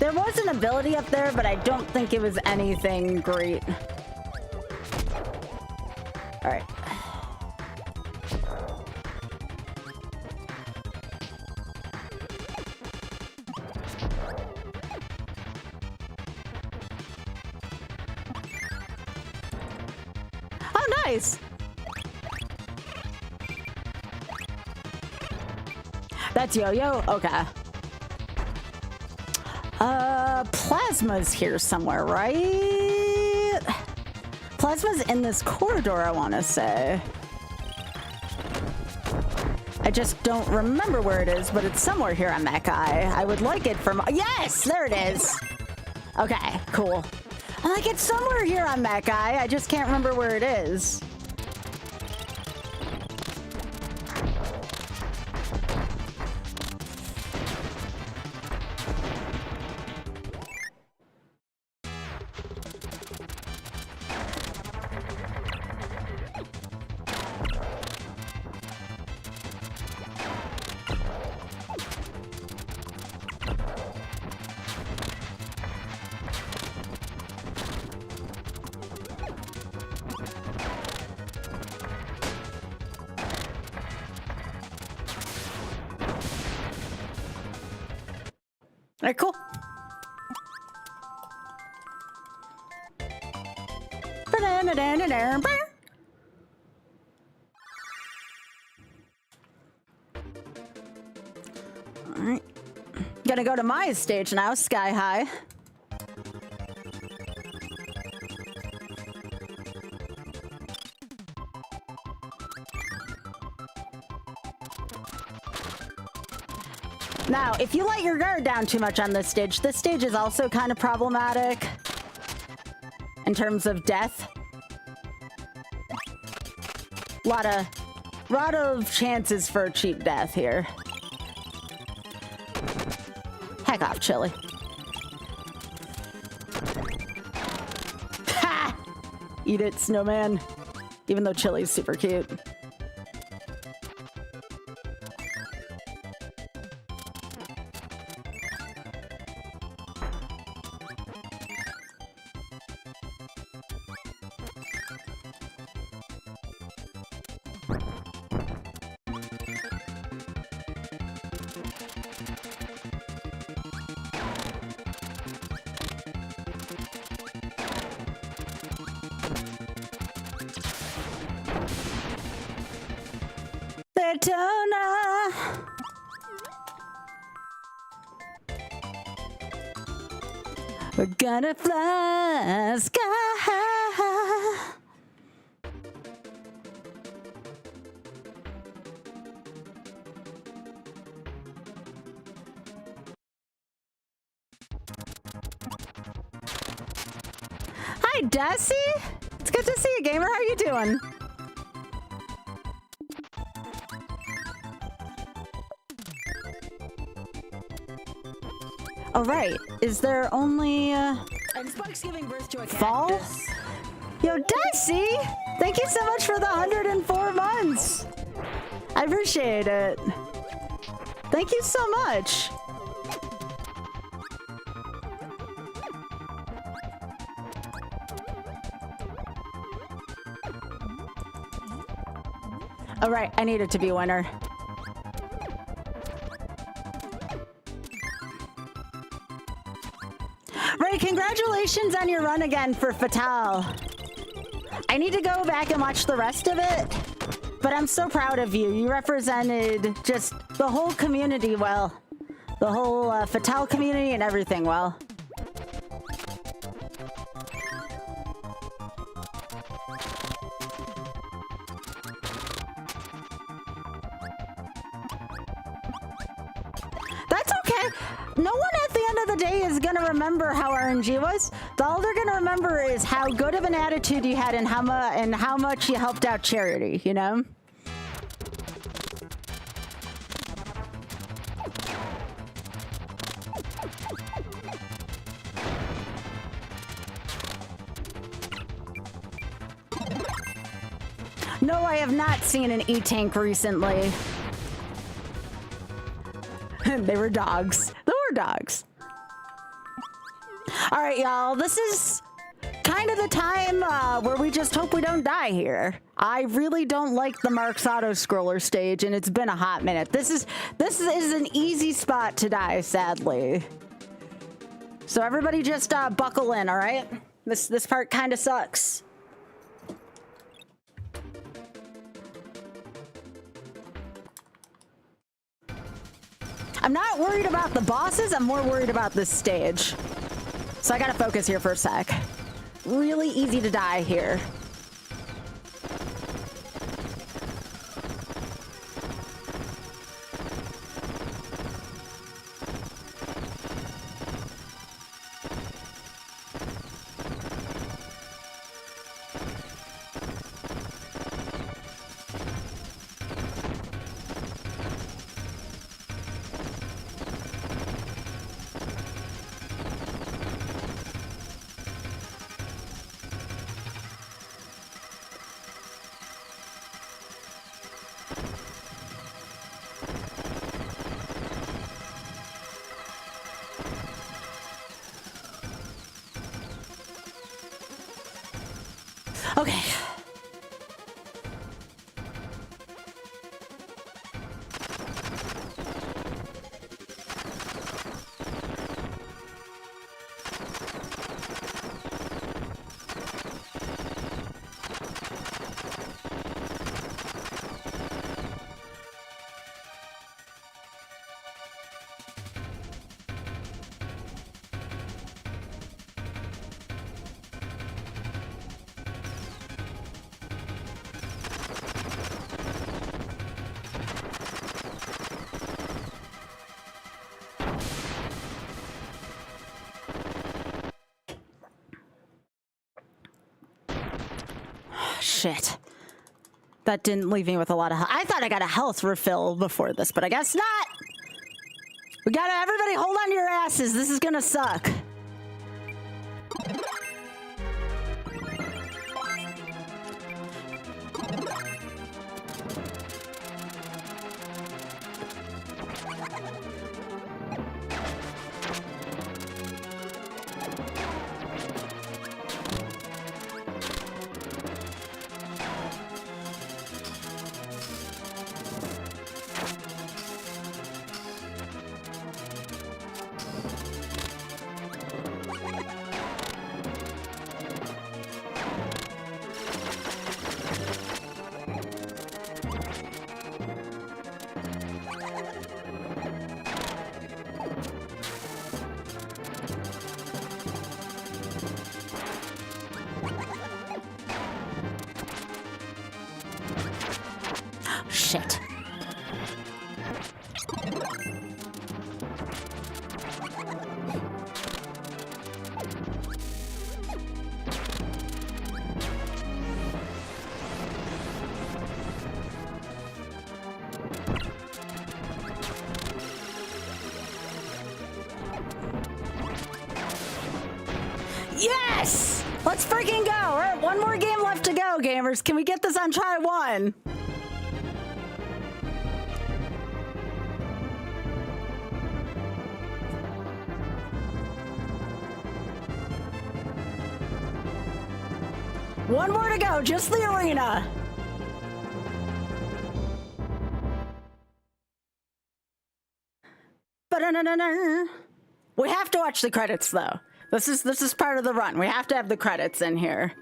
There was an ability up there, but I don't think it was anything great. All right. Oh, nice. That's Yo-Yo? Okay. Plasma's here somewhere, right? Plasma's in this corridor, I want to say. I just don't remember where it is, but it's somewhere here on that guy. I would like it from... Yes! There it is! Okay, cool. I'm like, it's somewhere here on that guy. I just can't remember where it is. All right, cool. All right. Gonna go to my stage now, Sky High. Now, if you let your guard down too much on this stage is also kind of problematic in terms of death. Lot of chances for a cheap death here. Heck off, Chili. Ha! Eat it, snowman. Even though Chili's super cute. Daytona. We're gonna fly sky high. Hi, Desi. It's good to see you, gamer. How you doing? All right. Is there only and Spike's giving birth to a fall? Cactus. Yo, Desi! Thank you so much for the 104 months. I appreciate it. Thank you so much. All right, I need it to be winter. Ray, congratulations on your run again for Fatale. I need to go back and watch the rest of it, but I'm so proud of you. You represented just the whole community well. The whole Fatale community and everything well. That's okay. No one at the end of the day is gonna remember how RNG was. All they're gonna remember is how good of an attitude you had and how much you helped out charity, you know? No, I have not seen an E-Tank recently. They were dogs. They were dogs. All right, y'all, this is kind of the time where we just hope we don't die here. I really don't like the Mark's auto-scroller stage, and it's been a hot minute. This is an easy spot to die, sadly. So everybody just buckle in, all right? This part kind of sucks. I'm not worried about the bosses, I'm more worried about this stage. So I gotta focus here for a sec. Really easy to die here. Okay. Shit. That didn't leave me with a lot of health. I thought I got a health refill before this, but I guess not. We gotta, everybody hold on to your asses. This is gonna suck. Shit. Yes! Let's freaking go! All right, one more game left to go, gamers. Can we get this on try one? One more to go, just the arena. Ba-da-da-da-da. We have to watch the credits though. This is part of the run. We have to have the credits in here.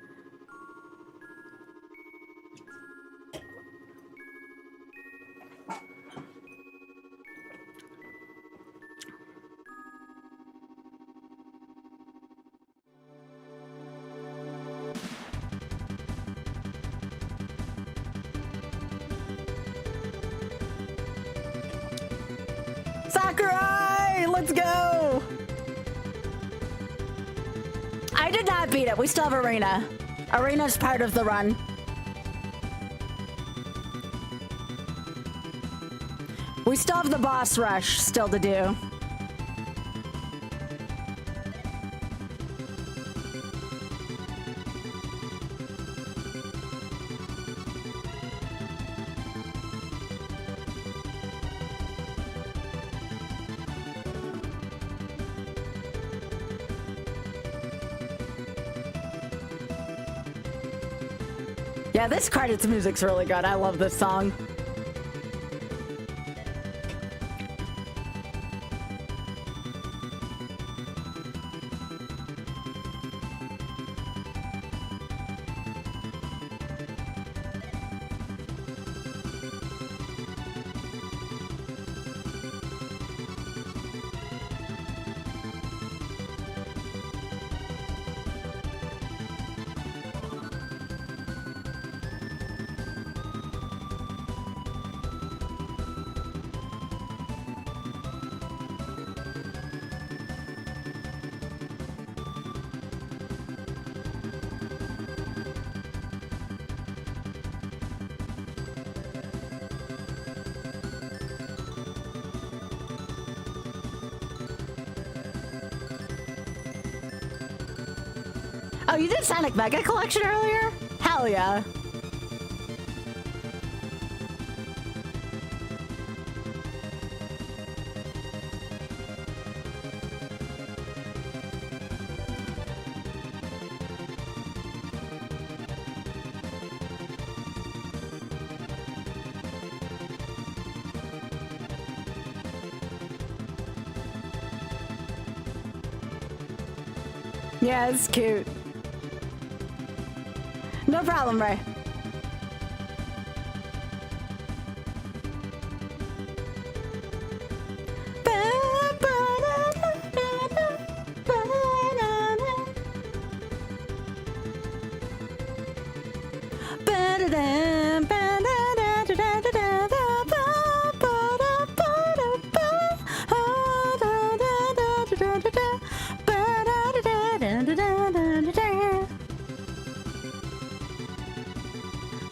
Sakurai! Let's go! I did not beat it. We still have arena. Arena's part of the run. We still have the boss rush still to do. Yeah, this credits music's really good. I love this song. Oh, you did Sonic Mega Collection earlier? Hell yeah. Yeah, it's cute. No problem, Ray.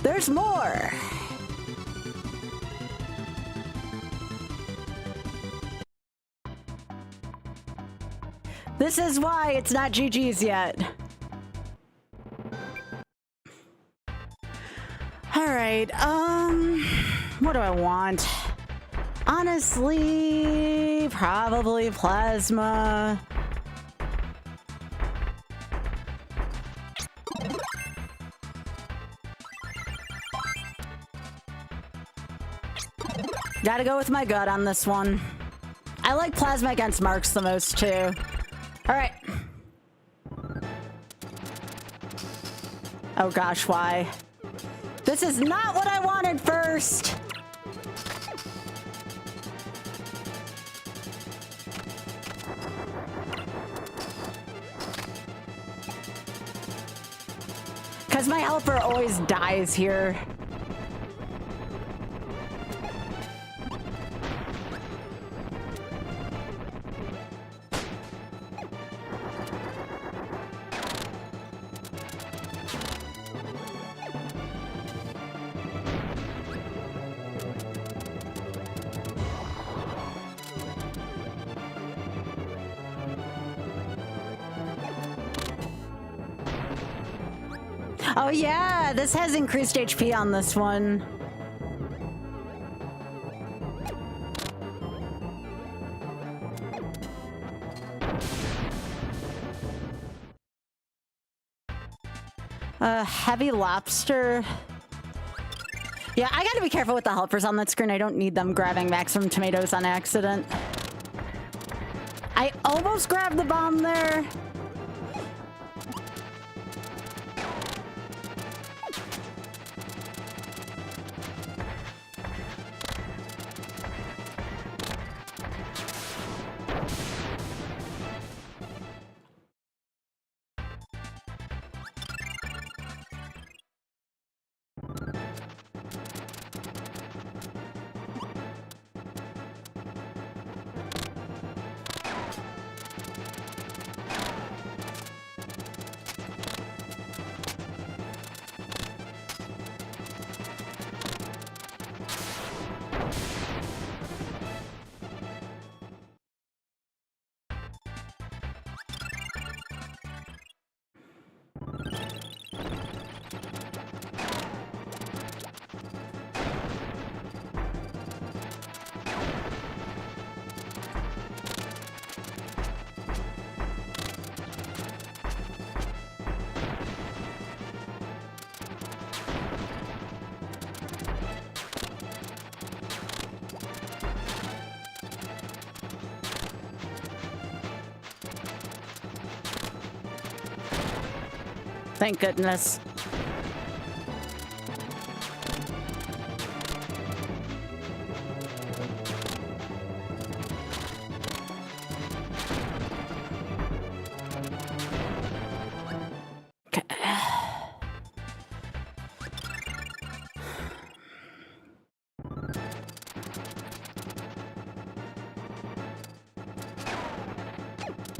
There's more. This is why it's not GG's yet. All right, what do I want? Honestly, probably plasma. Gotta go with my gut on this one. I like plasma against marks the most too. All right. Oh gosh, why? This is not what I wanted first. Because my helper always dies here. Oh yeah, this has increased HP on this one. Heavy lobster. Yeah, I gotta be careful with the helpers on that screen. I don't need them grabbing maximum tomatoes on accident. I almost grabbed the bomb there. Thank goodness.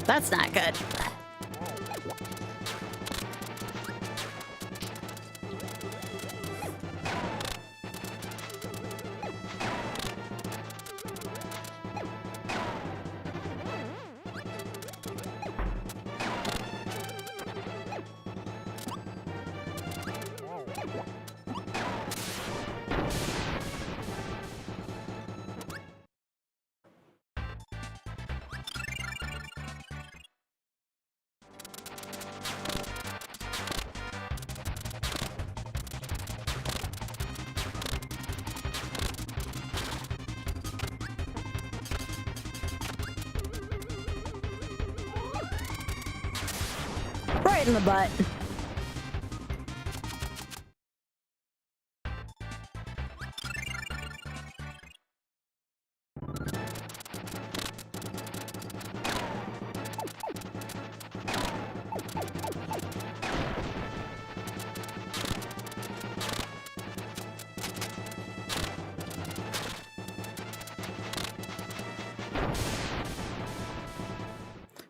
That's not good. Right in the butt.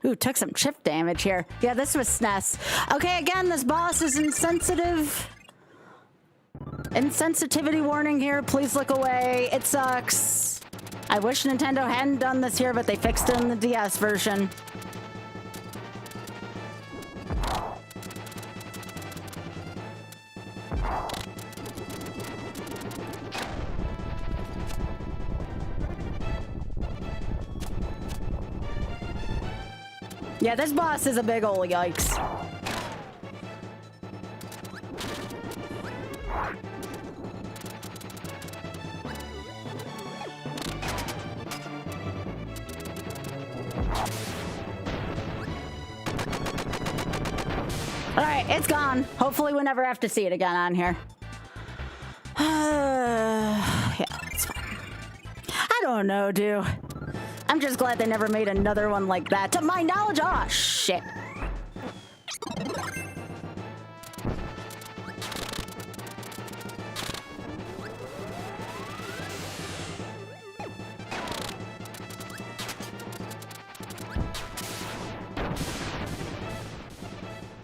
Ooh, took some chip damage here. Yeah, this was SNES. Okay, again, this boss is insensitive. Insensitivity warning here. Please look away. It sucks. I wish Nintendo hadn't done this here, but they fixed it in the DS version. Yeah, this boss is a big ol' yikes. Alright, it's gone. Hopefully we never have to see it again on here. Yeah, it's fine. I don't know, dude. I'm just glad they never made another one like that. To my knowledge, oh shit.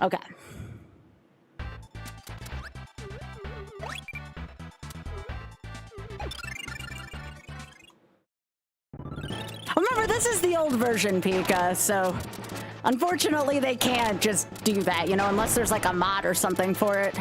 Okay. Remember, this is the old version, Pika, so unfortunately they can't just do that, you know, unless there's like a mod or something for it.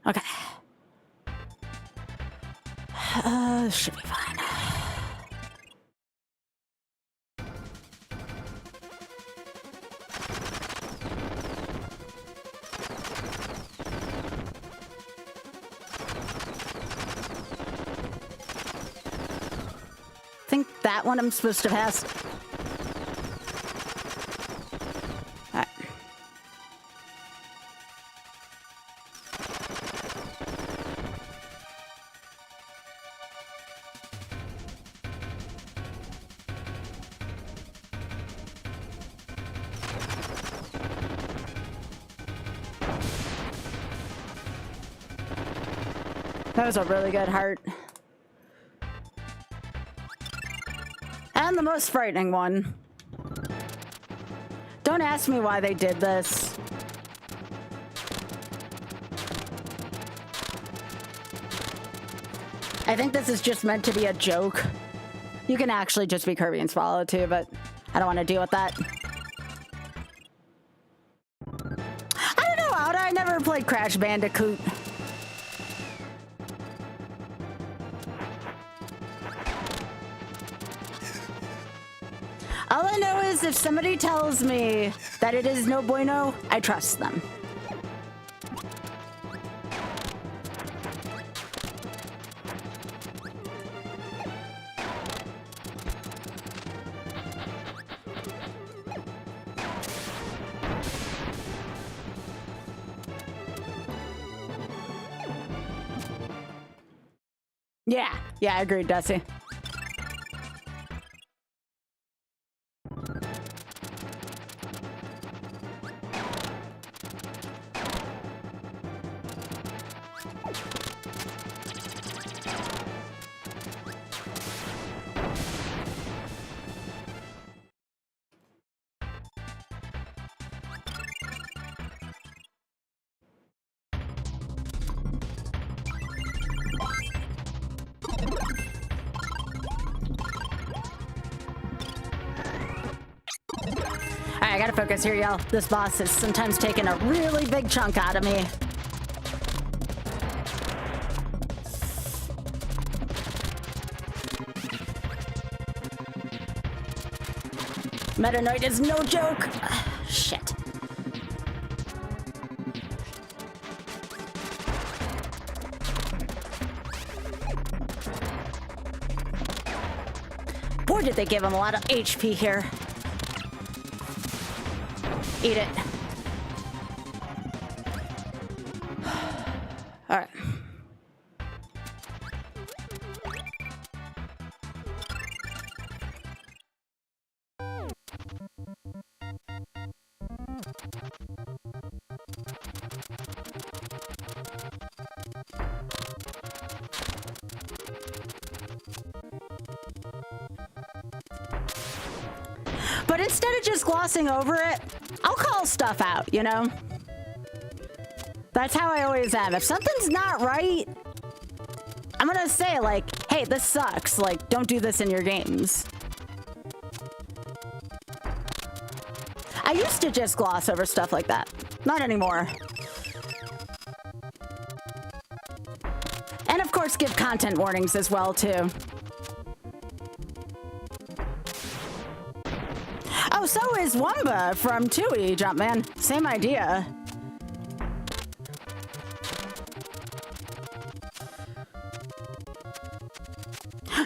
Okay. Should be fine. I think that one I'm supposed to pass. All right. That was a really good heart. And the most frightening one. Don't ask me why they did this. I think this is just meant to be a joke. You can actually just be Kirby and Swallow too, but I don't want to deal with that. never played Crash Bandicoot. All I know is if somebody tells me that it is no bueno, I trust them. Yeah, I agree, Dusty. I gotta focus here, y'all. This boss is sometimes taking a really big chunk out of me. Meta Knight is no joke. Shit. Boy, did they give him a lot of HP here. Eat it. All right. But instead of just glossing over it, I'll call stuff out, you know? That's how I always am. If something's not right, I'm gonna say, like, hey, this sucks. Like, don't do this in your games. I used to just gloss over stuff like that. Not anymore. And of course, give content warnings as well, too. Oh, so is Wumba from Tui, Jumpman. Same idea.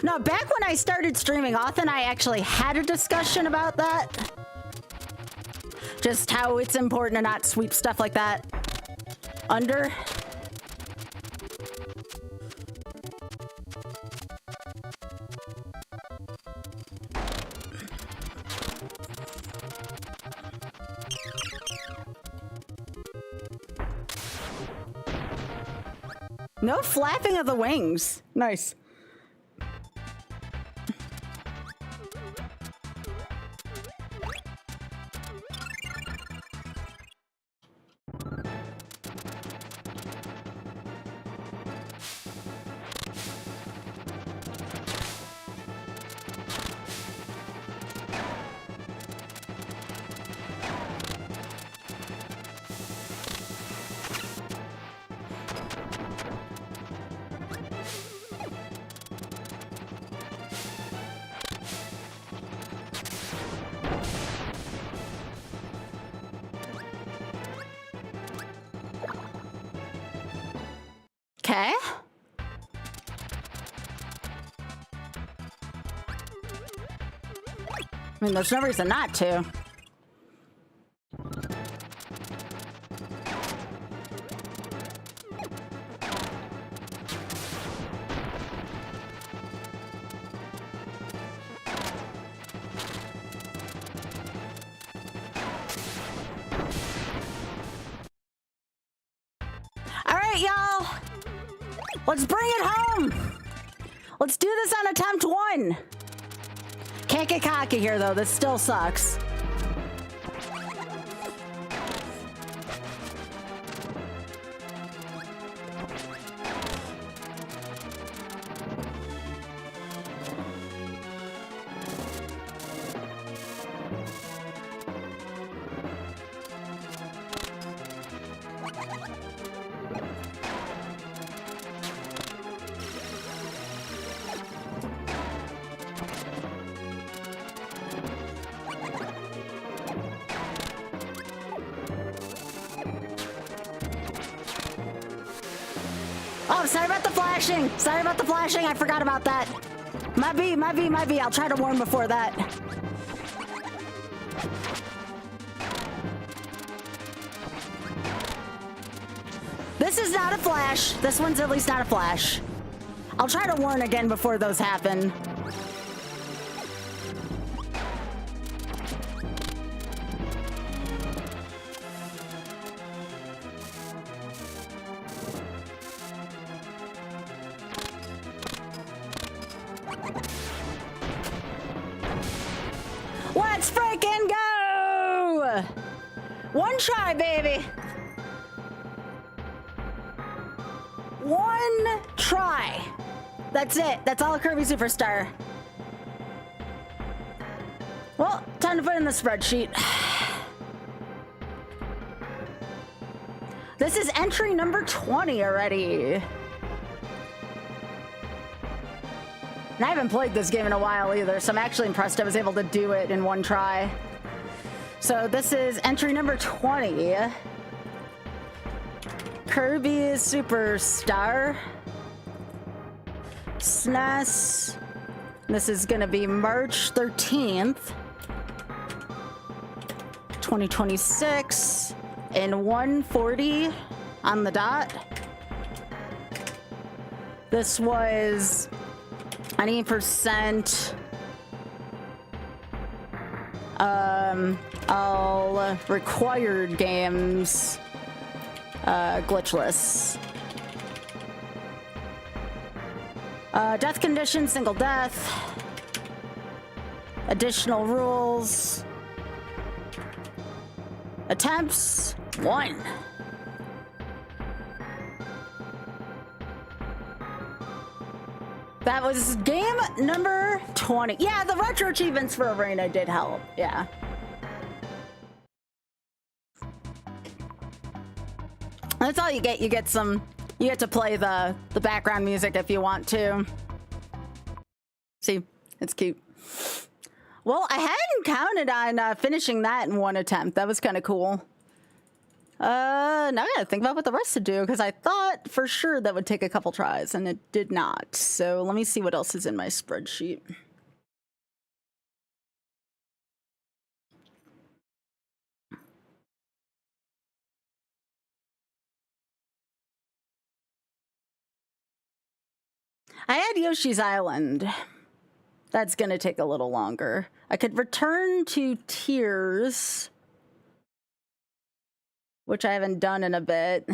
No, back when I started streaming, Auth and I actually had a discussion about that. Just how it's important to not sweep stuff like that under. No flapping of the wings. Nice. Okay. I mean, there's no reason not to. All right, y'all. Let's bring it home. Let's do this on attempt 1. Can't get cocky here, though. This still sucks. Sorry about the flashing. Sorry about the flashing. I forgot about that. Might be. I'll try to warn before that. This is not a flash. This one's at least not a flash. I'll try to warn again before those happen. Let's freaking go! One try, baby. One try. That's it. That's all Kirby Superstar. Well, time to put in the spreadsheet. This is entry number 20 already. And I haven't played this game in a while either, so I'm actually impressed I was able to do it in one try. So this is entry number 20. Kirby Superstar. SNES. This is gonna be March 13th, 2026, in 1:40 on the dot. This was 20% all required games glitchless. Death condition, single death. Additional rules. Attempts, 1. That was game number 20. Yeah, the retro achievements for Arena did help. Yeah. That's all you get. You get to play the background music if you want to. See, it's cute. Well, I hadn't counted on finishing that in one attempt. That was kind of cool. Now I gotta think about what the rest to do, because I thought for sure that would take a couple tries, and it did not. So let me see what else is in my spreadsheet. I had Yoshi's Island. That's gonna take a little longer. I could return to Tears, which I haven't done in a bit.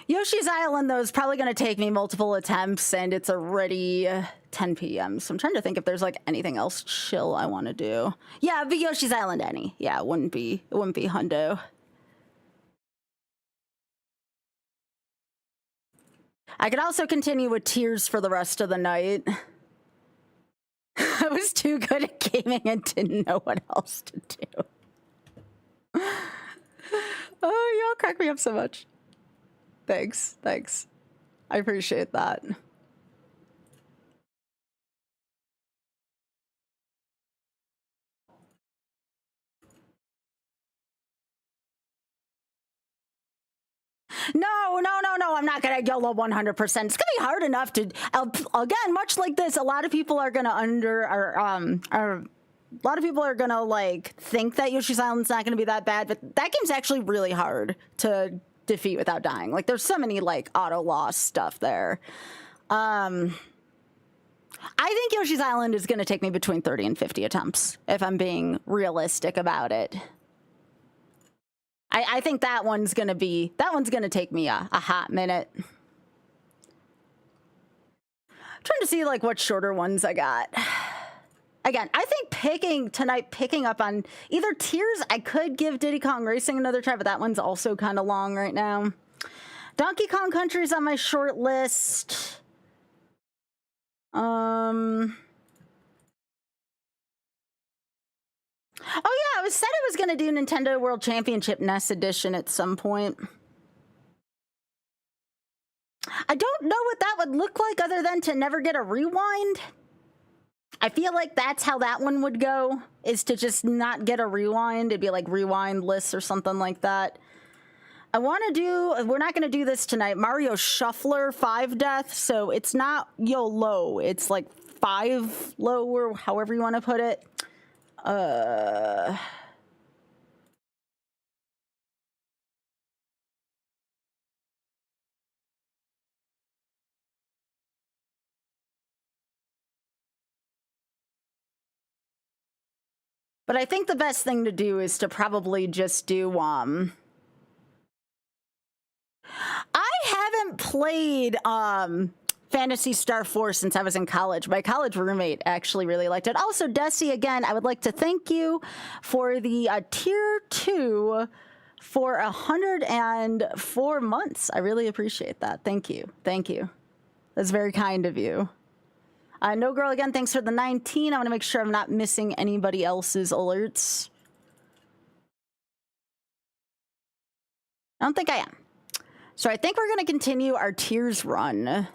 Yoshi's Island, though, is probably going to take me multiple attempts, and it's already 10 p.m. So I'm trying to think if there's like anything else chill I want to do. Yeah, it'd be Yoshi's Island any. Yeah, it wouldn't be Hundo. I could also continue with Tears for the rest of the night. I was too good at gaming and didn't know what else to do. Oh, y'all crack me up so much. Thanks. I appreciate that. No, I'm not gonna YOLO 100%. It's gonna be hard enough to, again, much like this, a lot of people are gonna a lot of people are gonna like think that Yoshi's Island's not gonna be that bad, but that game's actually really hard to defeat without dying. Like, there's so many like auto loss stuff there. I think Yoshi's Island is gonna take me between 30 and 50 attempts, if I'm being realistic about it. I think that one's gonna take me a hot minute. I'm trying to see like what shorter ones I got. Again, I think picking up on either Tears. I could give Diddy Kong Racing another try, but that one's also kind of long right now. Donkey Kong Country's on my short list. Oh yeah, I said I was gonna do Nintendo World Championship NES Edition at some point. I don't know what that would look like other than to never get a rewind. I feel like that's how that one would go, is to just not get a rewind. It'd be like rewind lists or something like that. I want to do, we're not going to do this tonight, Mario Shuffler 5 death, so it's not YOLO, it's like 5 low or however you want to put it. But I think the best thing to do is to probably just do, I haven't played, Phantasy Star 4 since I was in college. My college roommate actually really liked it. Also, Desi, again, I would like to thank you for the tier 2 for 104 months. I really appreciate that. Thank you. Thank you. That's very kind of you. No Girl, again, thanks for the 19. I want to make sure I'm not missing anybody else's alerts. I don't think I am. So I think we're going to continue our tiers run.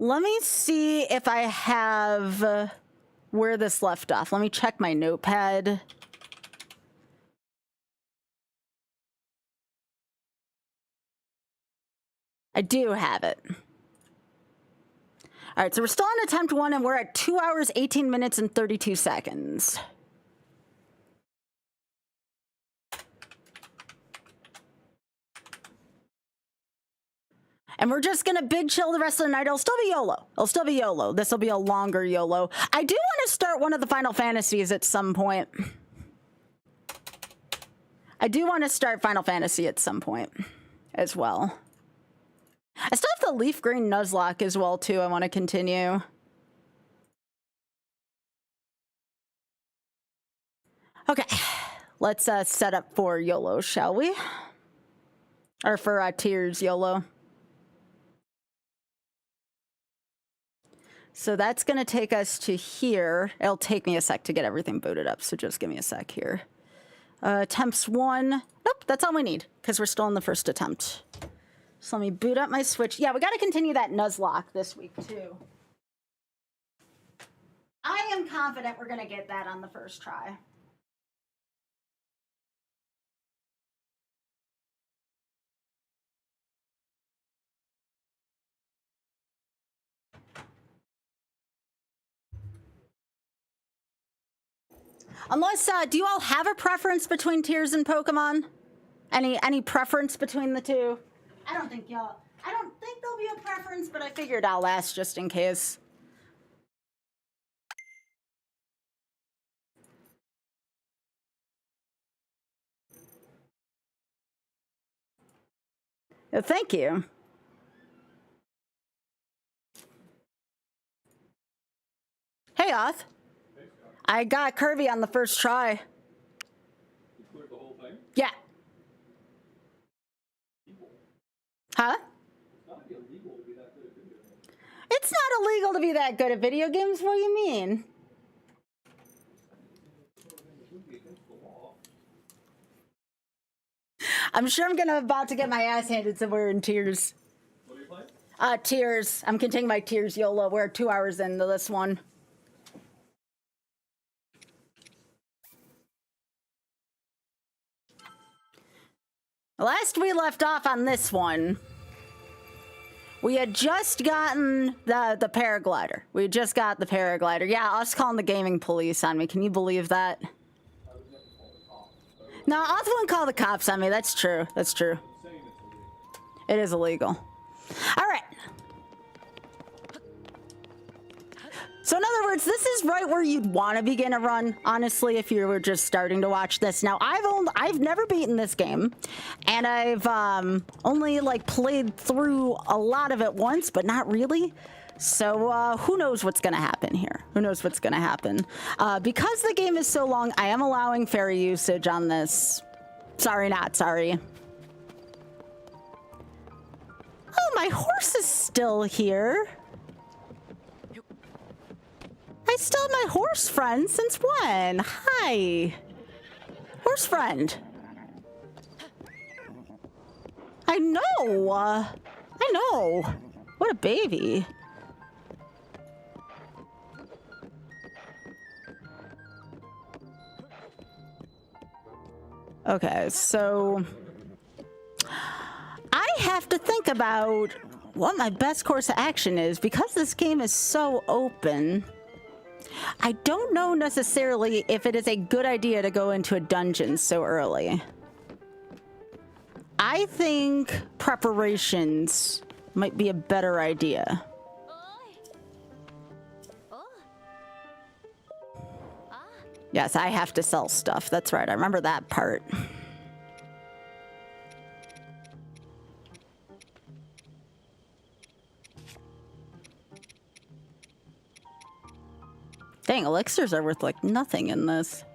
Let me see if I have where this left off. Let me check my notepad. I do have it. All right, so we're still on attempt 1, and we're at 2 hours, 18 minutes, and 32 seconds. And we're just gonna big chill the rest of the night. It'll still be YOLO. It'll still be YOLO. This will be a longer YOLO. I do want to start one of the Final Fantasies at some point. I do want to start Final Fantasy at some point as well. I still have the Leaf Green Nuzlocke as well, too. I want to continue. Okay, let's set up for YOLO, shall we? Or for tiers YOLO. So that's going to take us to here. It'll take me a sec to get everything booted up, so just give me a sec here. Attempts 1. Nope, that's all we need, because we're still in the first attempt. So let me boot up my Switch. Yeah, we got to continue that Nuzlocke this week, too. I am confident we're going to get that on the first try. Unless, do you all have a preference between tiers and Pokemon? Any preference between the two? I don't think there'll be a preference, but I figured I'll ask just in case. Thank you. Hey, Oth. I got Kirby on the first try. You cleared the whole thing? Yeah. Huh? It's not illegal to be that good at video games. It's not illegal to be that good at video games? What do you mean? I'm sure I'm about to get my ass handed somewhere in Tears. What are you playing? Tears. I'm continuing my Tears YOLO. We're 2 hours into this one. Last we left off on this one, we had just gotten the paraglider. We just got the paraglider. Yeah, us calling the gaming police on me. Can you believe that? No, I wouldn't call the cops on me. That's true. That's true. It is illegal. All right. So in other words, this is right where you'd want to begin a run, honestly, if you were just starting to watch this. Now, I've never beaten this game, and I've only like played through a lot of it once, but not really. So who knows what's going to happen here? Who knows what's going to happen? Because the game is so long, I am allowing fairy usage on this. Sorry, not sorry. Oh, my horse is still here. still my horse friend. Since when? Hi. Horse friend. I know. I know. What a baby. Okay, so I have to think about what my best course of action is because this game is so open. I don't know necessarily if it is a good idea to go into a dungeon so early. I think preparations might be a better idea. Yes, I have to sell stuff. That's right. I remember that part. Dang, elixirs are worth like nothing in this.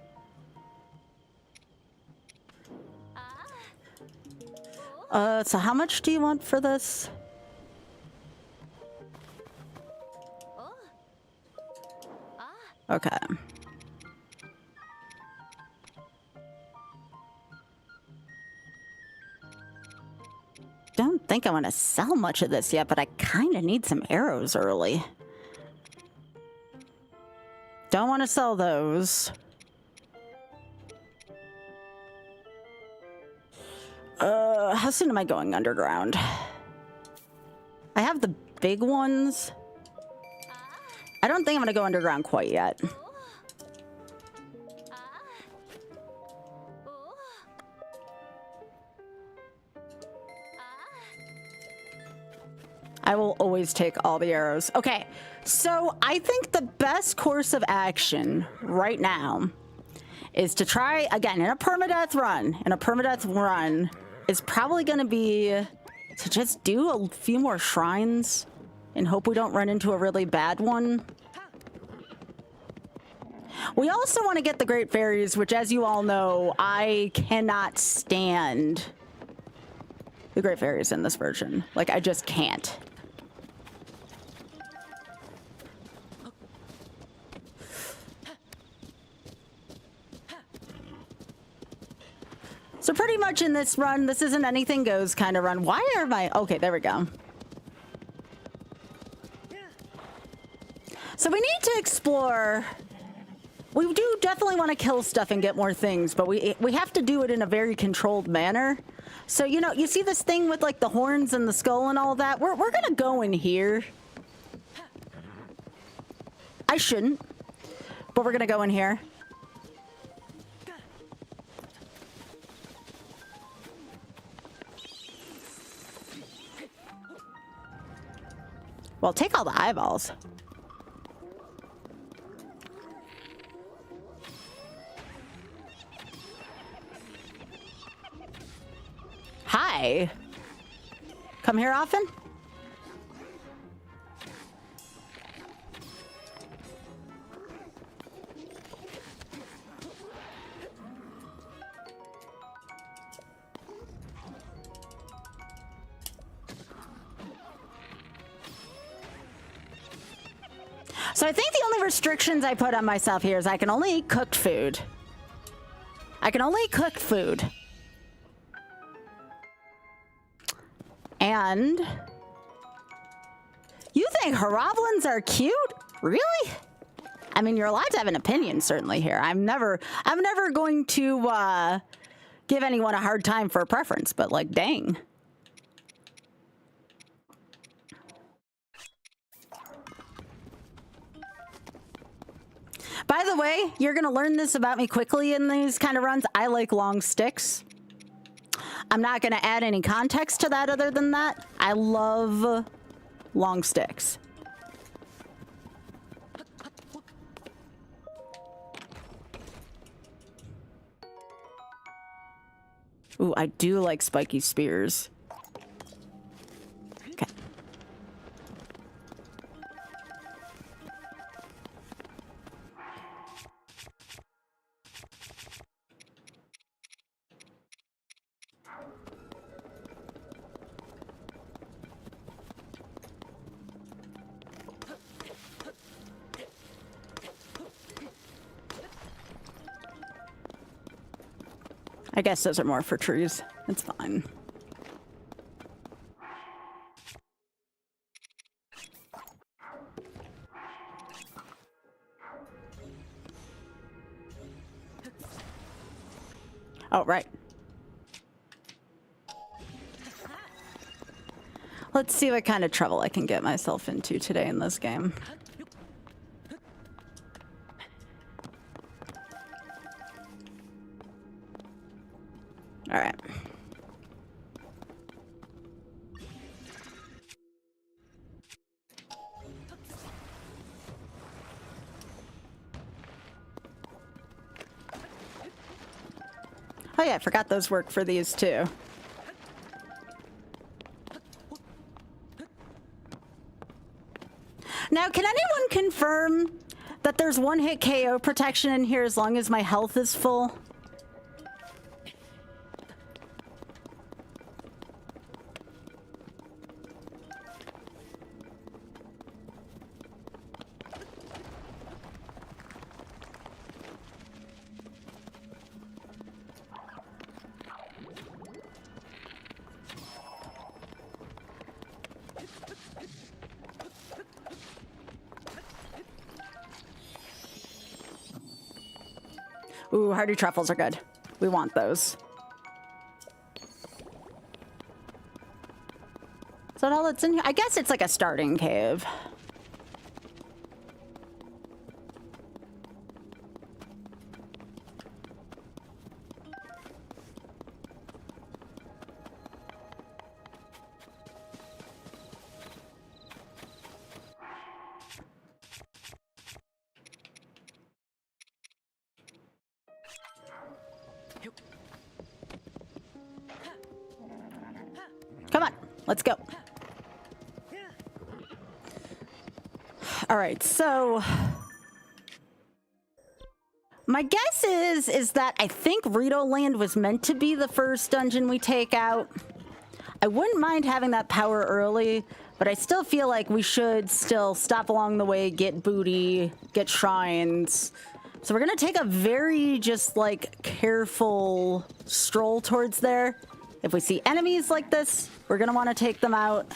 So how much do you want for this? Okay. Don't think I want to sell much of this yet, but I kind of need some arrows early. Don't want to sell those. How soon am I going underground? I have the big ones. I don't think I'm going to go underground quite yet. I will always take all the arrows. Okay, so I think the best course of action right now is to try, again, in a permadeath run, is probably going to be to just do a few more shrines and hope we don't run into a really bad one. We also want to get the Great Fairies, which, as you all know, I cannot stand the Great Fairies in this version. Like, I just can't. So pretty much in this run, this isn't anything goes kind of run. Why are my... Okay, there we go. So we need to explore. We do definitely want to kill stuff and get more things, but we have to do it in a very controlled manner. So, you know, you see this thing with like the horns and the skull and all that? We're going to go in here. I shouldn't, but we're going to go in here. Well, take all the eyeballs. Hi. Come here often? So I think the only restrictions I put on myself here is I can only eat cooked food. I can only eat cooked food. And you think Horoblins are cute? Really? I mean, you're allowed to have an opinion, certainly here. I'm never going to give anyone a hard time for a preference, but like, dang. By the way, you're going to learn this about me quickly in these kind of runs. I like long sticks. I'm not going to add any context to that other than that. I love long sticks. Ooh, I do like spiky spears. Okay. I guess those are more for trees. It's fine. Oh, right. Let's see what kind of trouble I can get myself into today in this game. All right. Oh yeah, I forgot those work for these too. Now, can anyone confirm that there's one-hit KO protection in here as long as my health is full? Ooh, hardy truffles are good. We want those. Is that all that's in here? I guess it's like a starting cave. Come on, let's go. All right, so my guess is that I think Rito Land was meant to be the first dungeon we take out. I wouldn't mind having that power early, but I still feel like we should still stop along the way, get booty, get shrines. So we're gonna take a very just like careful stroll towards there. If we see enemies like this, we're gonna want to take them out.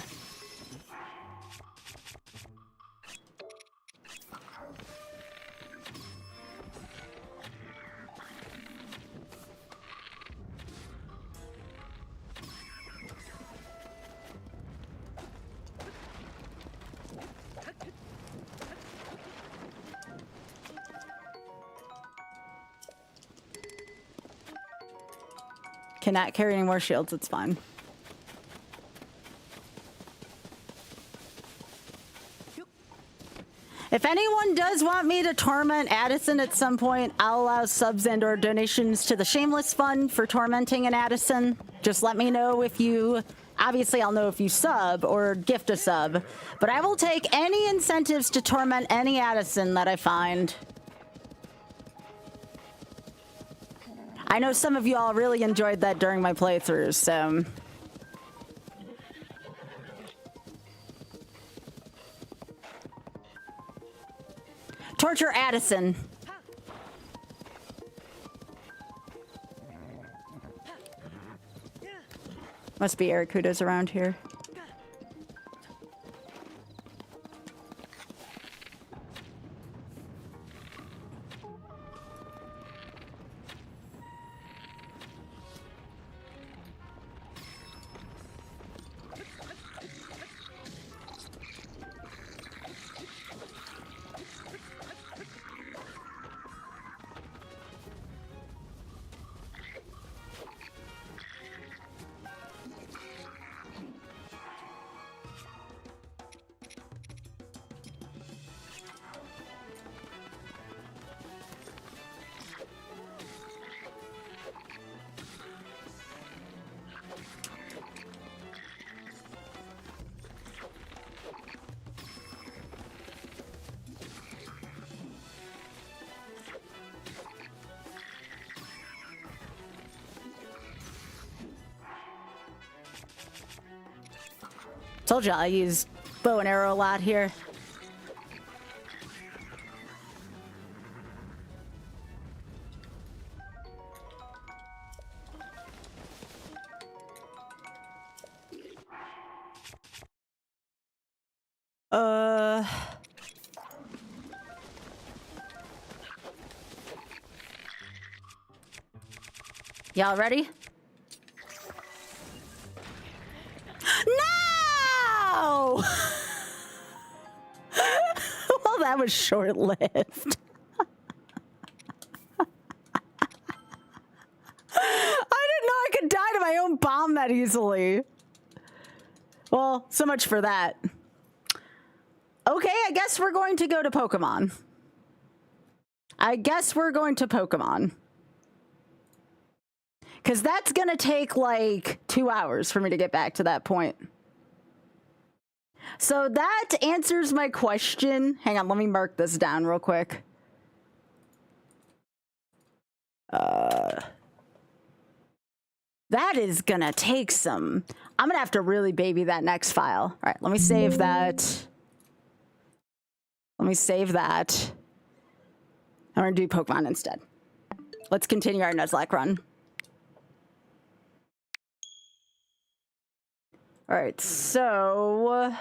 Cannot carry any more shields, it's fine. If anyone does want me to torment Addison at some point, I'll allow subs and or donations to the Shameless Fund for tormenting an Addison. Just let me know if you... Obviously, I'll know if you sub or gift a sub. But I will take any incentives to torment any Addison that I find. I know some of you all really enjoyed that during my playthroughs, so... Torture Addison. Must be Aracudas around here. Told you I use bow and arrow a lot here. Y'all ready? No! Well, that was short-lived. I didn't know I could die to my own bomb that easily. Well, so much for that. Okay, I guess we're going to go to Pokemon. Because that's going to take like 2 hours for me to get back to that point. So that answers my question. Hang on, let me mark this down real quick. That is going to take some... I'm going to have to really baby that next file. All right, let me save that. I'm going to do Pokemon instead. Let's continue our Nuzlocke run. All right, so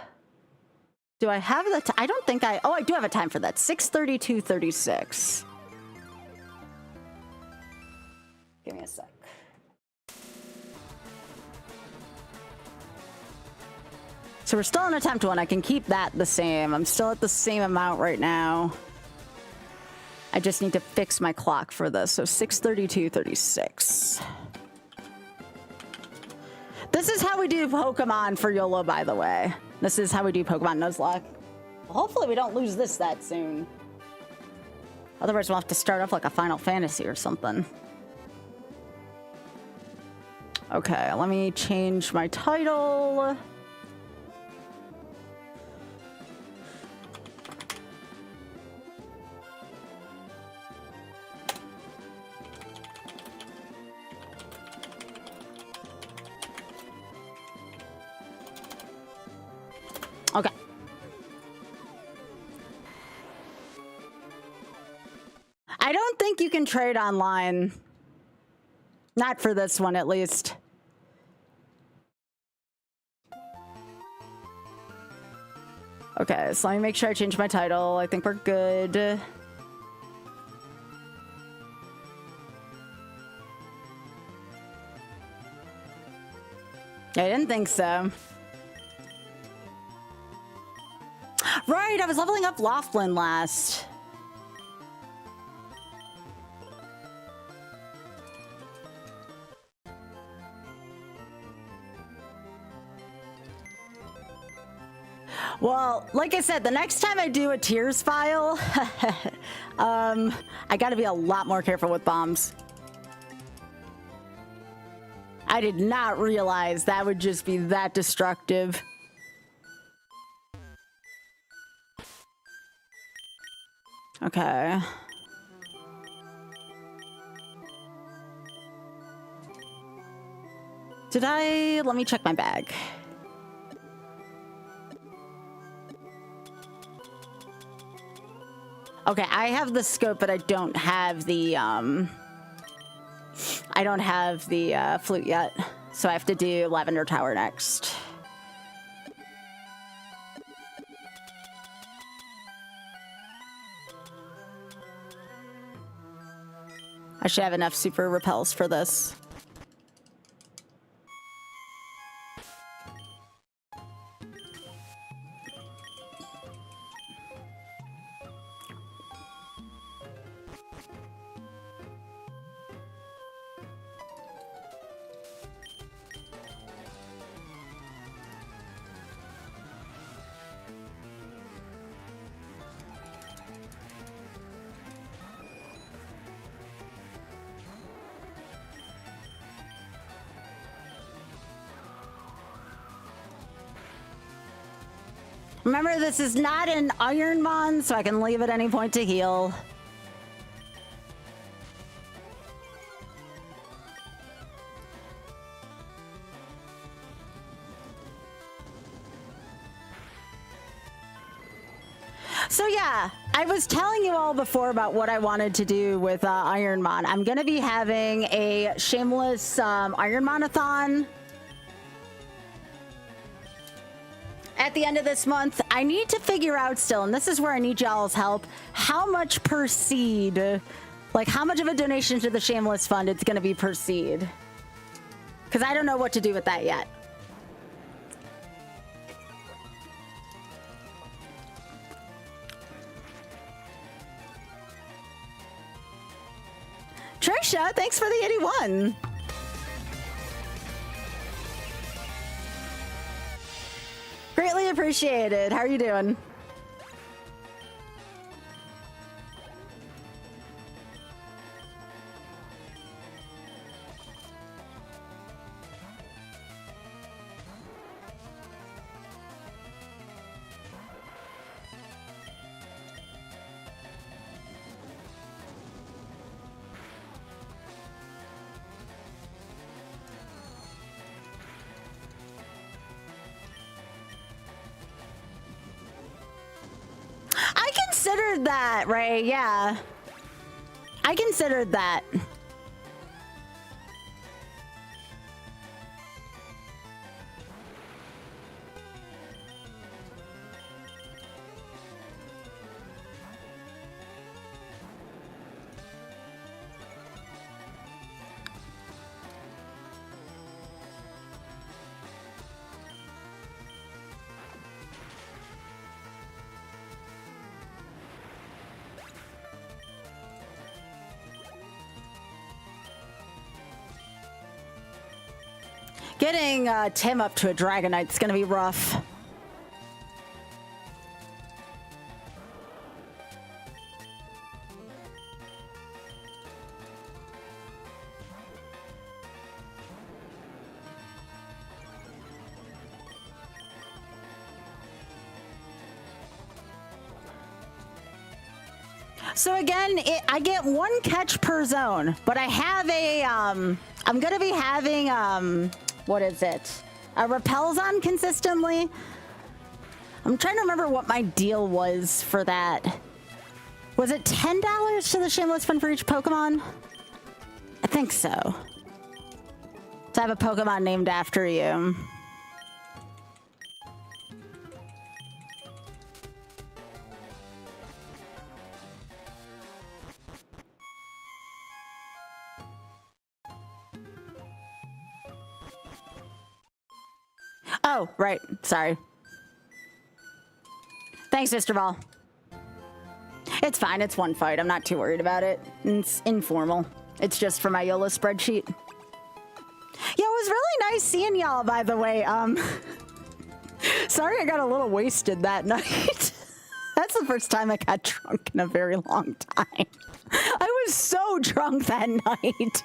do I have the I don't think I... Oh, I do have a time for that. 6:32:36. Give me a sec. So we're still in attempt 1. I can keep that the same. I'm still at the same amount right now. I just need to fix my clock for this. So 6:32:36. This is how we do Pokemon for YOLO, by the way. This is how we do Pokemon Nuzlocke. Hopefully we don't lose this that soon. Otherwise we'll have to start off like a Final Fantasy or something. Okay, let me change my title. Okay. I don't think you can trade online. Not for this one, at least. Okay, so let me make sure I change my title. I think we're good. I didn't think so. Right, I was leveling up Laughlin last. Well, like I said, the next time I do a tiers file, I gotta be a lot more careful with bombs. I did not realize that would just be that destructive. Okay. Let me check my bag. Okay, I have the scope, but I don't have the, flute yet. So I have to do Lavender Tower next. I should have enough super repels for this. Remember, this is not an Ironmon, so I can leave at any point to heal. So yeah, I was telling you all before about what I wanted to do with Ironmon. I'm going to be having a shameless Ironmon-a-thon. at the end of this month, I need to figure out still, and this is where I need y'all's help, how much per seed, like how much of a donation to the Shameless Fund it's going to be per seed. Because I don't know what to do with that yet. Trisha, thanks for the 81. Greatly appreciated. How are you doing? I considered that, right? Yeah. I considered that. Getting Tim up to a Dragonite's gonna be rough. So again, I get one catch per zone, but I have a, I'm gonna be having, what is it? Repels on consistently. I'm trying to remember what my deal was for that. Was it $10 to the Shameless Fund for each Pokemon? I think so. To have a Pokemon named after you. Oh, right. Sorry. Thanks, Mr. Ball. It's fine. It's one fight. I'm not too worried about it. It's informal. It's just for my YOLO spreadsheet. Yeah, it was really nice seeing y'all, by the way. Sorry I got a little wasted that night. That's the first time I got drunk in a very long time. I was so drunk that night.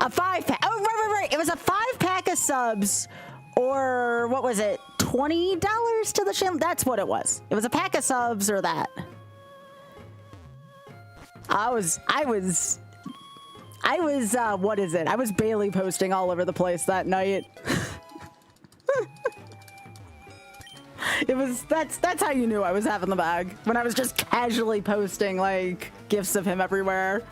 A 5-pack. Oh, right. It was a 5-pack of subs, or what was it? $20 to the Sham. That's what it was. It was a pack of subs or that. I was. What is it? I was Bailey posting all over the place that night. That's how you knew I was having the bag, when I was just casually posting like gifs of him everywhere.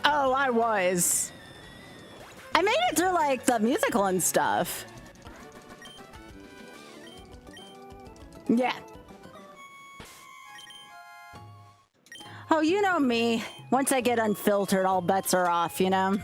Oh, I was. I made it through like the musical and stuff. Yeah. Oh, you know me. Once I get unfiltered, all bets are off, you know?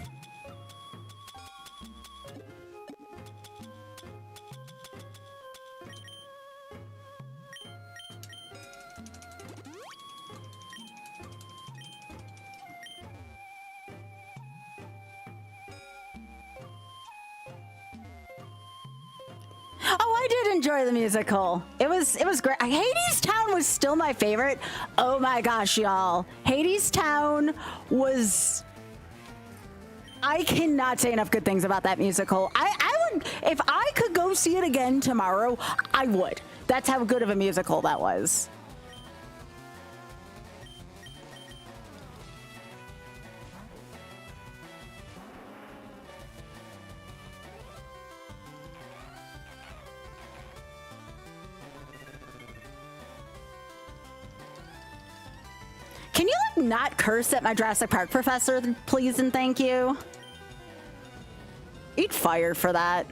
Oh, I did enjoy the musical. It was great. Hades Town was still my favorite. Oh my gosh, y'all. Hades Town was... I cannot say enough good things about that musical. I if I could go see it again tomorrow, I would. That's how good of a musical that was. Can you like not curse at my Jurassic Park professor, please and thank you? Eat fire for that.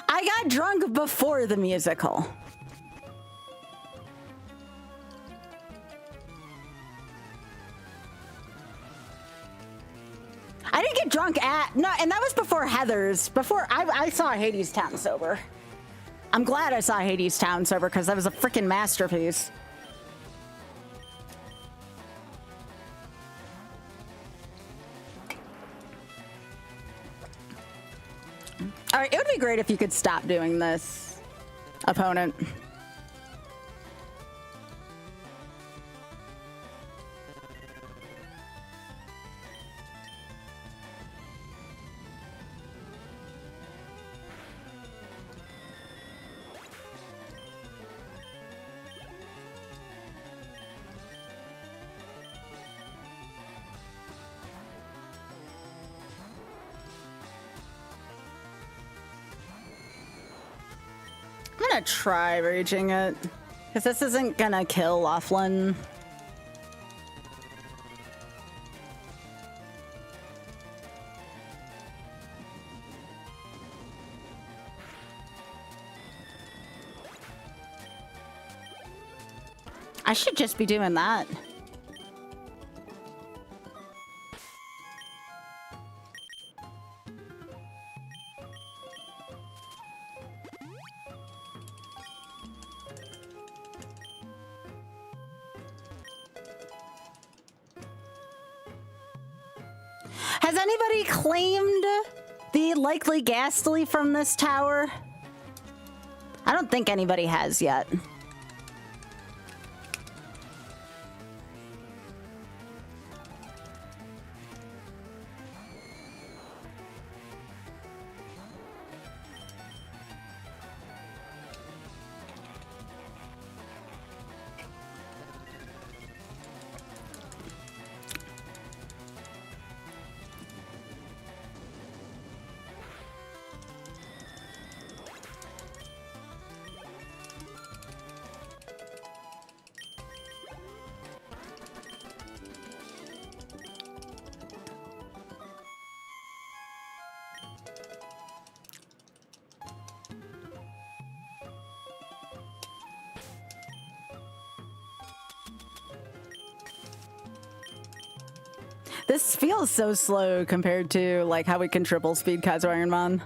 I got drunk before the musical. I didn't get drunk at, no, and that was before Heather's, before I saw Hades Town sober. I'm glad I saw Hades Town sober because that was a freaking masterpiece. All right, it would be great if you could stop doing this, opponent. I'm gonna try raging it, because this isn't gonna kill Laughlin. I should just be doing that. Has anybody claimed the likely ghastly from this tower? I don't think anybody has yet. This feels so slow compared to like how we can triple speed Kaizo Ironman.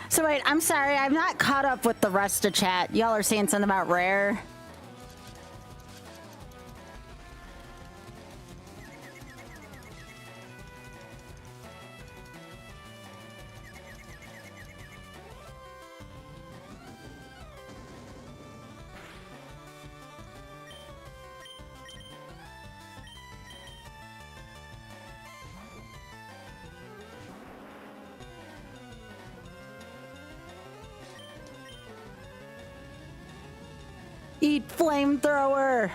So wait, I'm sorry, I'm not caught up with the rest of chat. Y'all are saying something about rare. Eat flamethrower!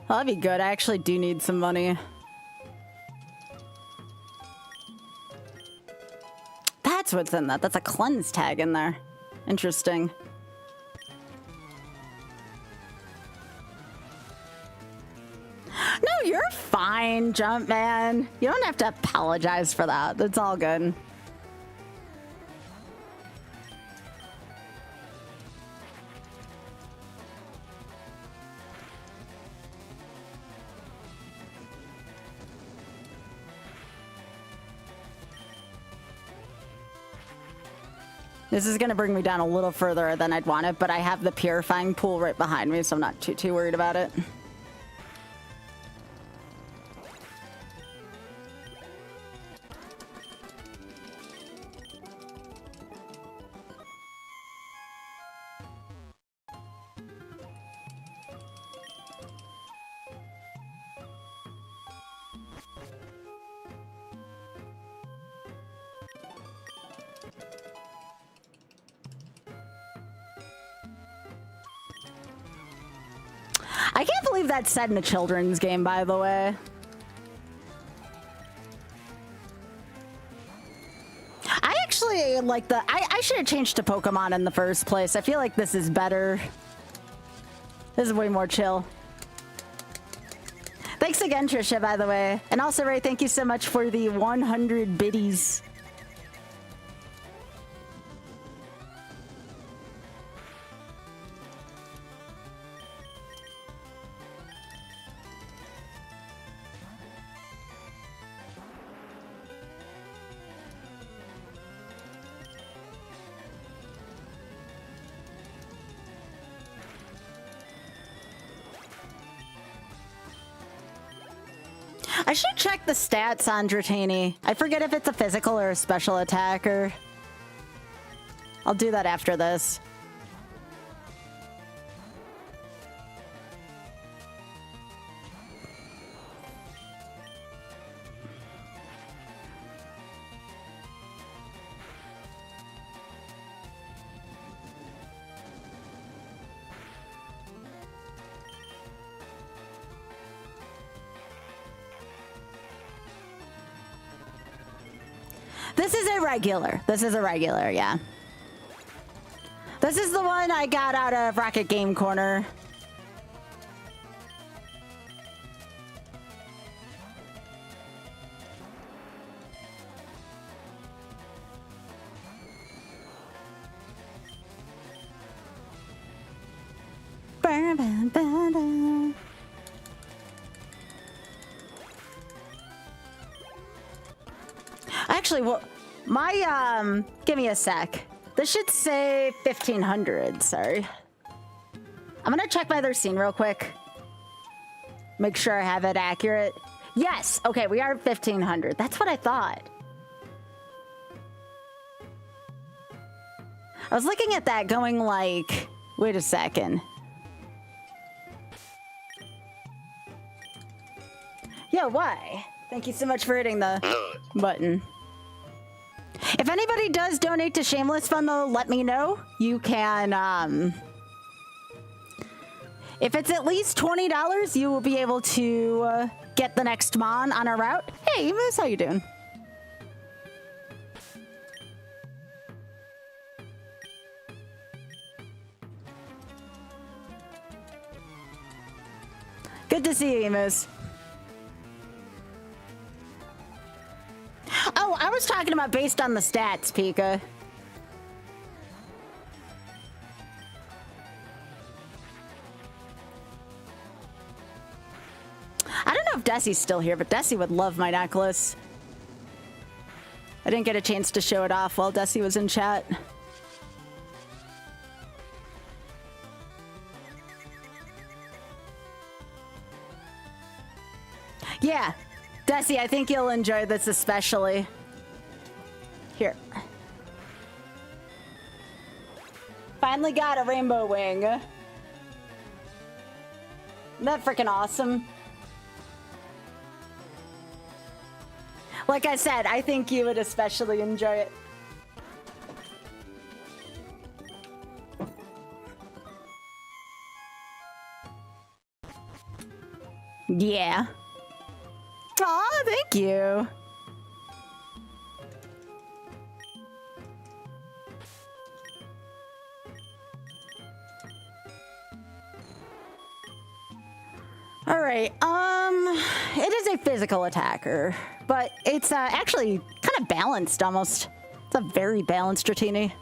Well, that'd be good. I actually do need some money. That's what's in that. That's a cleanse tag in there. Interesting. No, you're fine, Jumpman. You don't have to apologize for that. It's all good. This is going to bring me down a little further than I'd want it, but I have the purifying pool right behind me, so I'm not too worried about it. I can't believe that's set in a children's game, by the way. I actually like the... I should have changed to Pokemon in the first place. I feel like this is better. This is way more chill. Thanks again, Trisha, by the way. And also, Ray, thank you so much for the 100 biddies. I should check the stats on Dratini. I forget if it's a physical or a special attacker. I'll do that after this. This is a regular. This is a regular, yeah. This is the one I got out of Rocket Game Corner. Actually, well, my, give me a sec. This should say 1500, sorry. I'm gonna check my other scene real quick. Make sure I have it accurate. Yes, okay, we are 1500. That's what I thought. I was looking at that going like, wait a second. Yeah, why? Thank you so much for hitting the button. If anybody does donate to Shameless Fun, though, let me know. You can, if it's at least $20, you will be able to get the next Mon on our route. Hey, Moose, how you doing? Good to see you, Emus. Oh, I was talking about based on the stats, Pika. I don't know if Desi's still here, but Desi would love my necklace. I didn't get a chance to show it off while Desi was in chat. Yeah, Desi, I think you'll enjoy this especially. Here. Finally got a rainbow wing. Isn't that freaking awesome? Like I said, I think you would especially enjoy it. Yeah. Aw, thank you. All right, it is a physical attacker, but it's actually kind of balanced almost. It's a very balanced Dratini.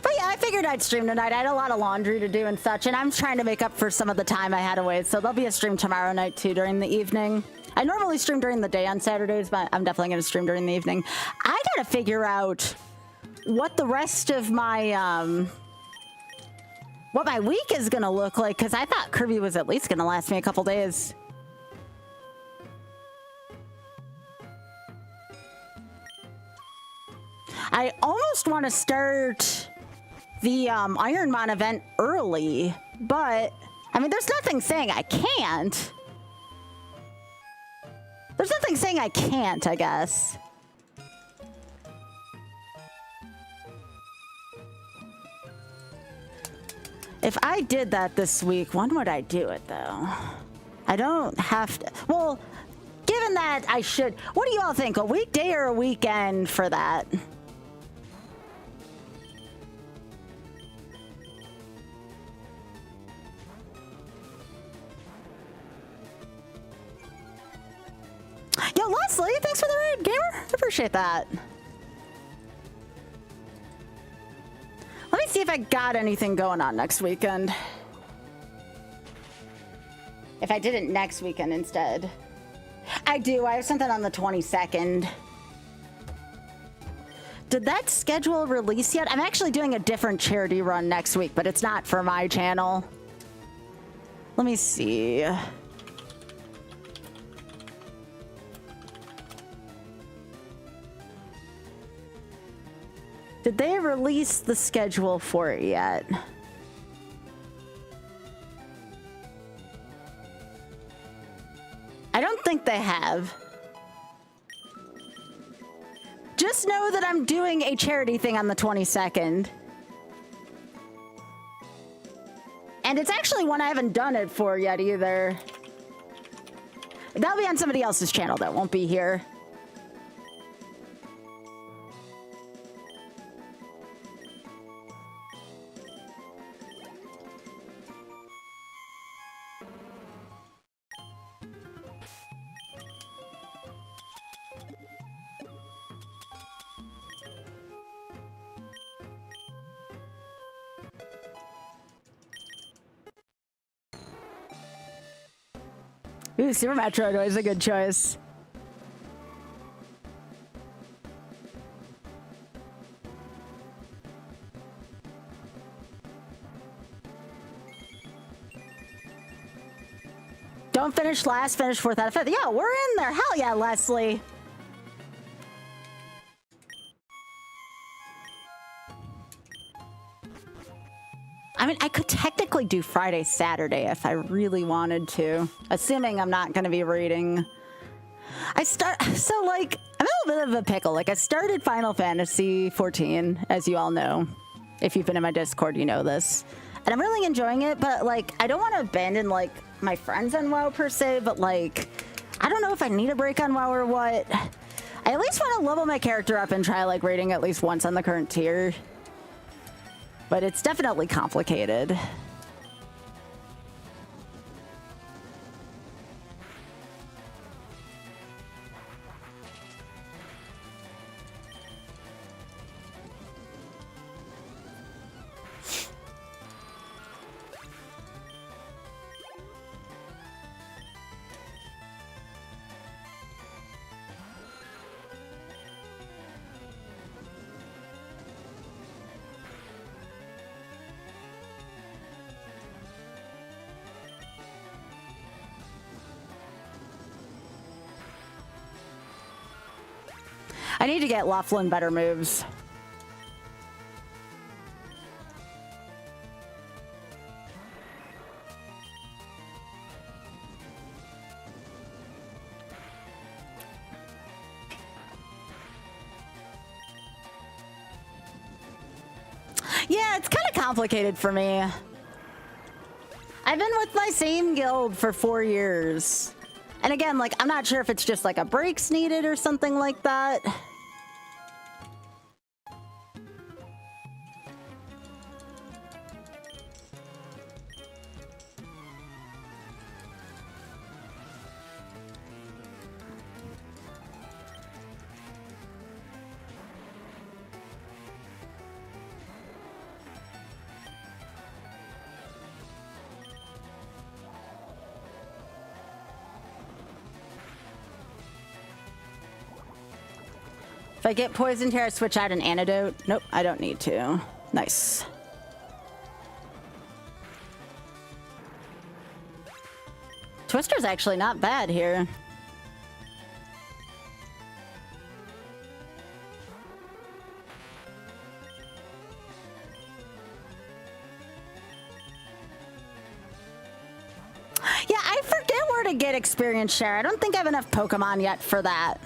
But yeah, I figured I'd stream tonight. I had a lot of laundry to do and such, and I'm trying to make up for some of the time I had to wait. So there'll be a stream tomorrow night too during the evening. I normally stream during the day on Saturdays, but I'm definitely going to stream during the evening. I got to figure out what the rest of my what my week is going to look like, because I thought Kirby was at least going to last me a couple days. I almost want to start the Ironmon event early, but I mean, there's nothing saying I can't. There's nothing saying I can't, I guess. If I did that this week, when would I do it, though? I don't have to. Well, given that I should. What do you all think? A weekday or a weekend for that? Yo, Leslie, thanks for the raid, gamer. I appreciate that. Let me see if I got anything going on next weekend. If I did it next weekend instead. I do. I have something on the 22nd. Did that schedule release yet? I'm actually doing a different charity run next week, but it's not for my channel. Let me see. Did they release the schedule for it yet? I don't think they have. Just know that I'm doing a charity thing on the 22nd. And it's actually one I haven't done it for yet either. That'll be on somebody else's channel that won't be here. Ooh, Super Metroid is a good choice. Don't finish last, finish fourth out of fifth. Yeah, we're in there. Hell yeah, Leslie. I mean, I could technically do Friday, Saturday if I really wanted to, assuming I'm not going to be reading. So like, I'm in a little bit of a pickle. Like, I started Final Fantasy 14, as you all know. If you've been in my Discord, you know this. And I'm really enjoying it, but like, I don't want to abandon like my friends on WoW per se, but like, I don't know if I need a break on WoW or what. I at least want to level my character up and try like raiding at least once on the current tier. But it's definitely complicated. I need to get Laughlin better moves. Yeah, it's kind of complicated for me. I've been with my same guild for 4 years. And again, like, I'm not sure if it's just like a breaks needed or something like that. If I get poisoned here, I switch out an antidote. Nope, I don't need to. Nice. Twister's actually not bad here. Yeah, I forget where to get experience share. I don't think I have enough Pokemon yet for that.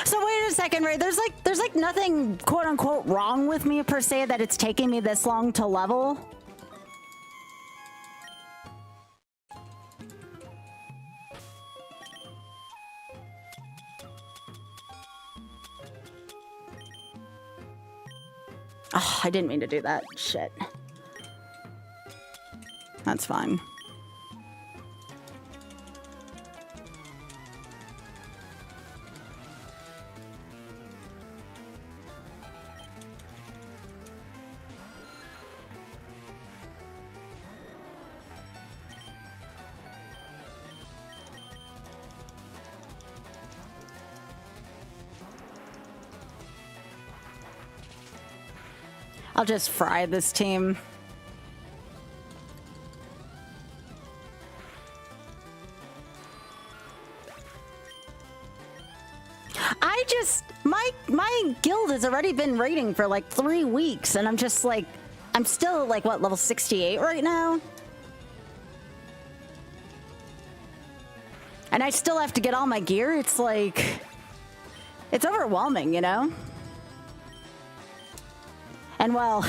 So wait a second, Ray. There's like nothing quote unquote wrong with me per se that it's taking me this long to level. Oh, I didn't mean to do that. Shit. That's fine. I'll just fry this team. My guild has already been raiding for like 3 weeks, and I'm just like, I'm still like, what, level 68 right now? And I still have to get all my gear. It's like, it's overwhelming, you know? And well,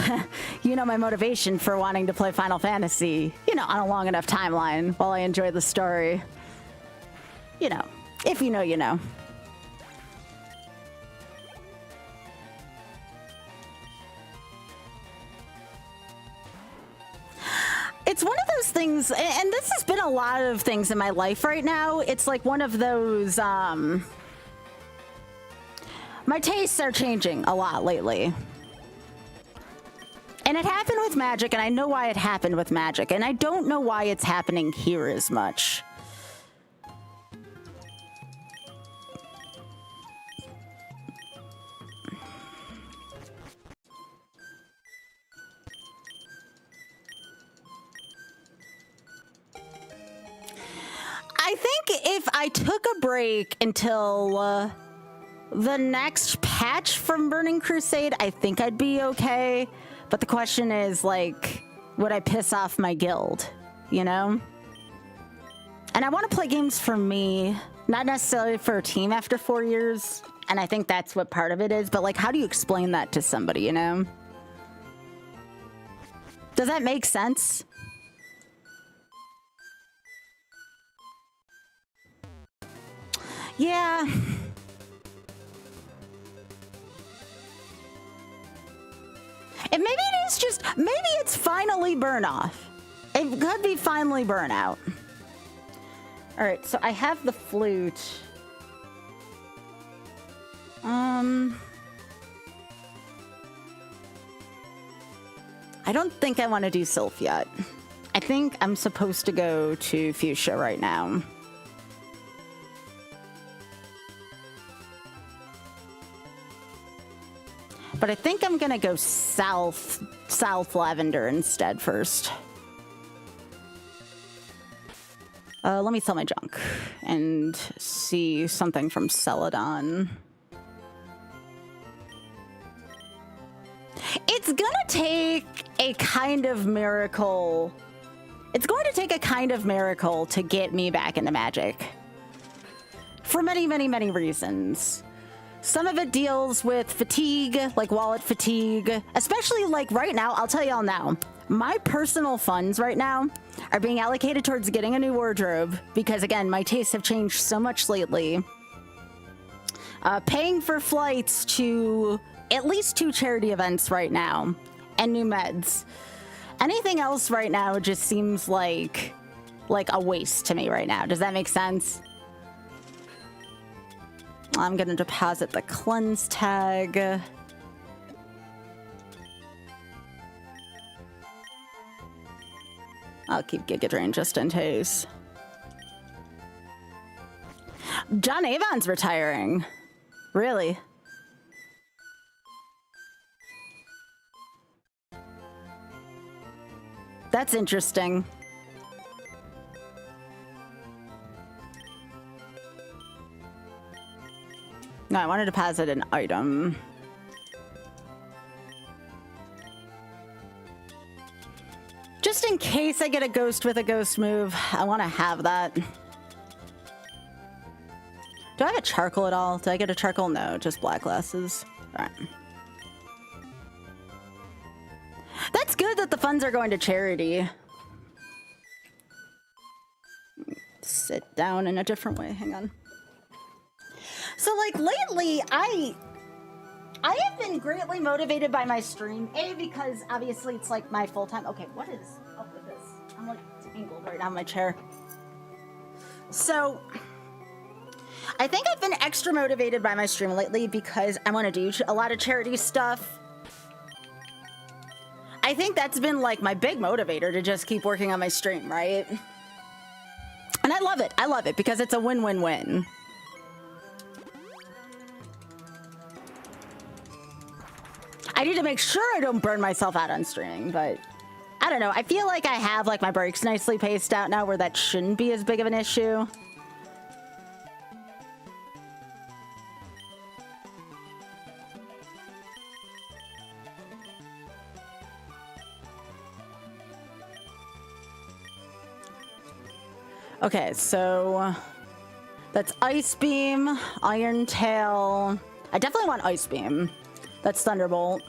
you know my motivation for wanting to play Final Fantasy, you know, on a long enough timeline while I enjoy the story. You know, if you know, you know. It's one of those things, and this has been a lot of things in my life right now. It's like one of those, my tastes are changing a lot lately. And it happened with Magic, and I know why it happened with Magic, and I don't know why it's happening here as much. I think if I took a break until the next patch from Burning Crusade, I think I'd be okay. But the question is, like, would I piss off my guild, you know? And I want to play games for me, not necessarily for a team after 4 years. And I think that's what part of it is. But, like, how do you explain that to somebody, you know? Does that make sense? Yeah. And maybe it is just, maybe it's finally burn off. It could be finally burnout. All right, so I have the flute. I don't think I want to do Sylph yet. I think I'm supposed to go to Fuchsia right now. But I think I'm gonna go south Lavender instead first. Let me sell my junk and see something from Celadon. It's gonna take a kind of miracle. It's going to take a kind of miracle to get me back into Magic. For many, many, many reasons. Some of it deals with fatigue, like wallet fatigue, especially like right now. I'll tell y'all now, my personal funds right now are being allocated towards getting a new wardrobe because, again, my tastes have changed so much lately. Paying for flights to at least 2 charity events right now and new meds. Anything else right now just seems like like a waste to me right now. Does that make sense? I'm gonna deposit the cleanse tag. I'll keep Giga Drain just in case. John Avon's retiring. Really? That's interesting. No, I want to deposit an item. Just in case I get a ghost with a ghost move, I want to have that. Do I have a charcoal at all? Did I get a charcoal? No, just black glasses. All right. That's good that the funds are going to charity. Sit down in a different way. Hang on. So, like, lately, I have been greatly motivated by my stream. A, because obviously it's like my full-time... Okay, what is up with this? I'm like tangled right now in my chair. So, I think I've been extra motivated by my stream lately because I want to do a lot of charity stuff. I think that's been like my big motivator to just keep working on my stream, right? And I love it. I love it because it's a win-win-win. I need to make sure I don't burn myself out on streaming, but I don't know. I feel like I have like my breaks nicely paced out now where that shouldn't be as big of an issue. Okay, so that's Ice Beam, Iron Tail. I definitely want Ice Beam. That's Thunderbolt.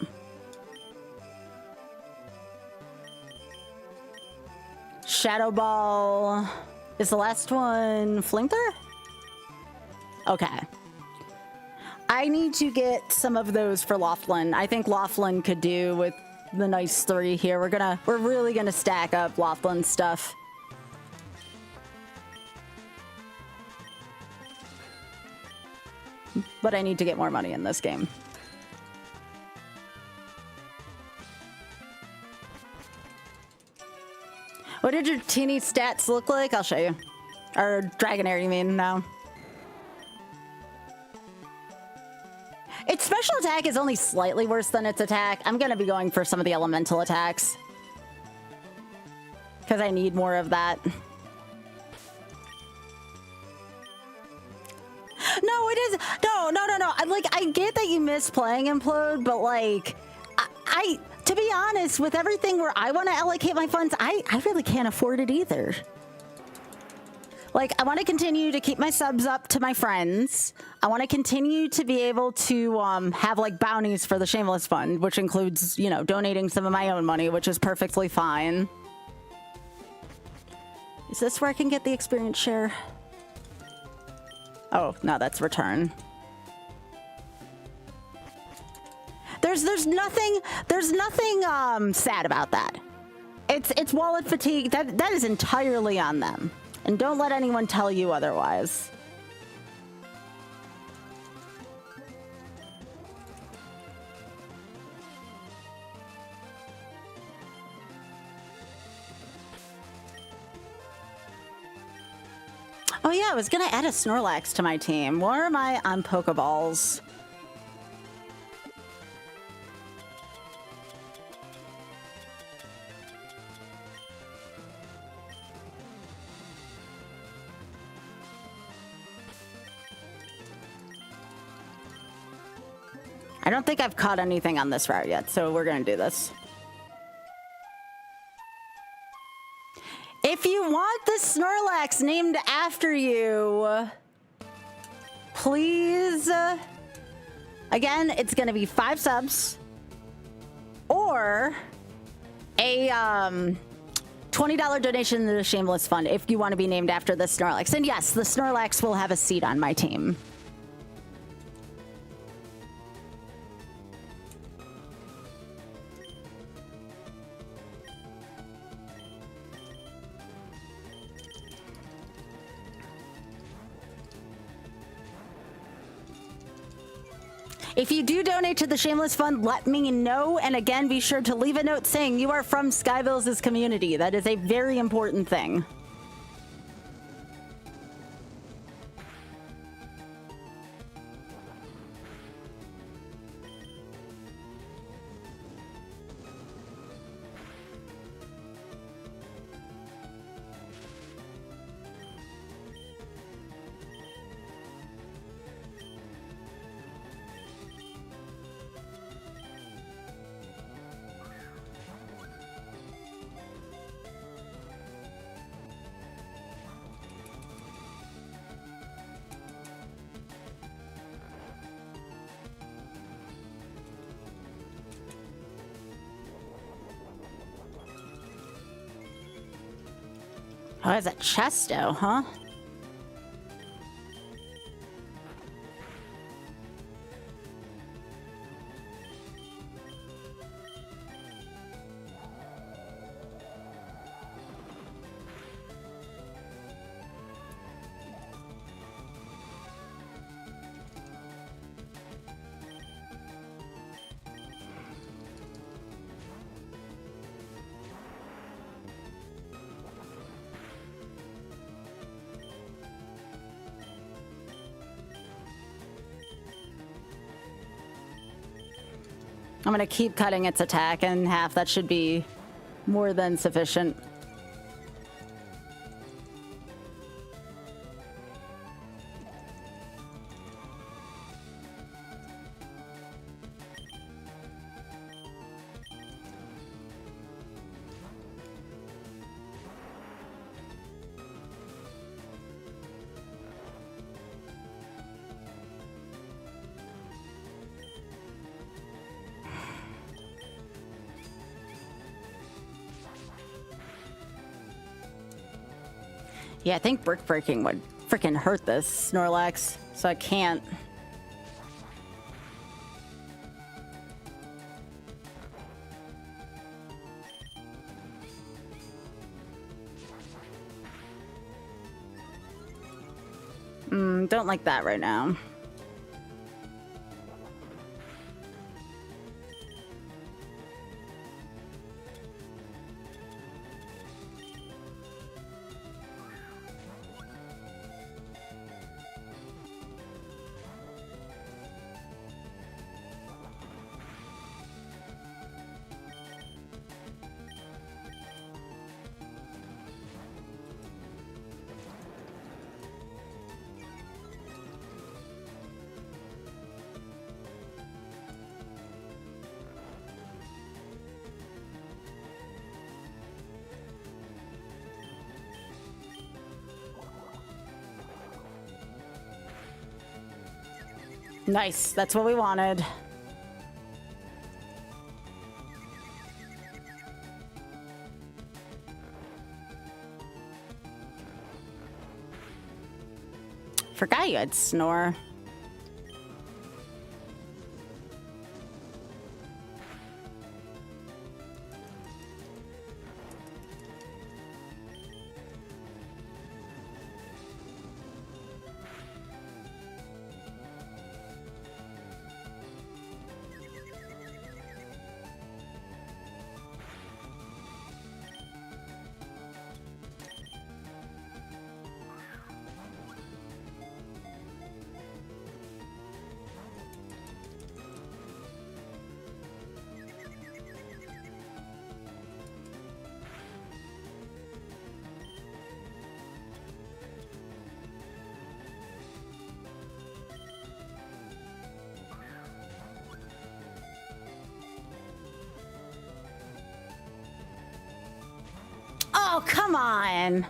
Shadow Ball. Is the last one Flinker? Okay. I need to get some of those for Laughlin. I think Laughlin could do with the nice 3 here. We're really gonna stack up Laughlin stuff. But I need to get more money in this game. What did your teeny stats look like? I'll show you. Or Dragonair, you mean, no. Its special attack is only slightly worse than its attack. I'm gonna be going for some of the elemental attacks. Because I need more of that. No, it is. No. I get that you miss playing Implode, but like, I to be honest, with everything where I want to allocate my funds, I really can't afford it either. Like, I want to continue to keep my subs up to my friends. I want to continue to be able to have like bounties for the Shameless Fund, which includes, you know, donating some of my own money, which is perfectly fine. Is this where I can get the experience share? Oh, no, that's return. There's nothing sad about that. It's wallet fatigue. That is entirely on them. And don't let anyone tell you otherwise. Oh yeah, I was gonna add a Snorlax to my team. Where am I on Pokeballs? I don't think I've caught anything on this route yet, so we're gonna do this. If you want the Snorlax named after you, please, again, it's gonna be 5 subs or a $20 donation to the Shameless Fund if you want to be named after the Snorlax. And yes, the Snorlax will have a seat on my team. If you do donate to the Shameless Fund, let me know. And again, be sure to leave a note saying you are from Skybilz' community. That is a very important thing. Oh, it's a chesto, huh? I'm gonna keep cutting its attack in half. That should be more than sufficient. Yeah, I think brick breaking would freaking hurt this Snorlax, so I can't. Don't like that right now. Nice, that's what we wanted. Forgot you had Snore. Oh, come on.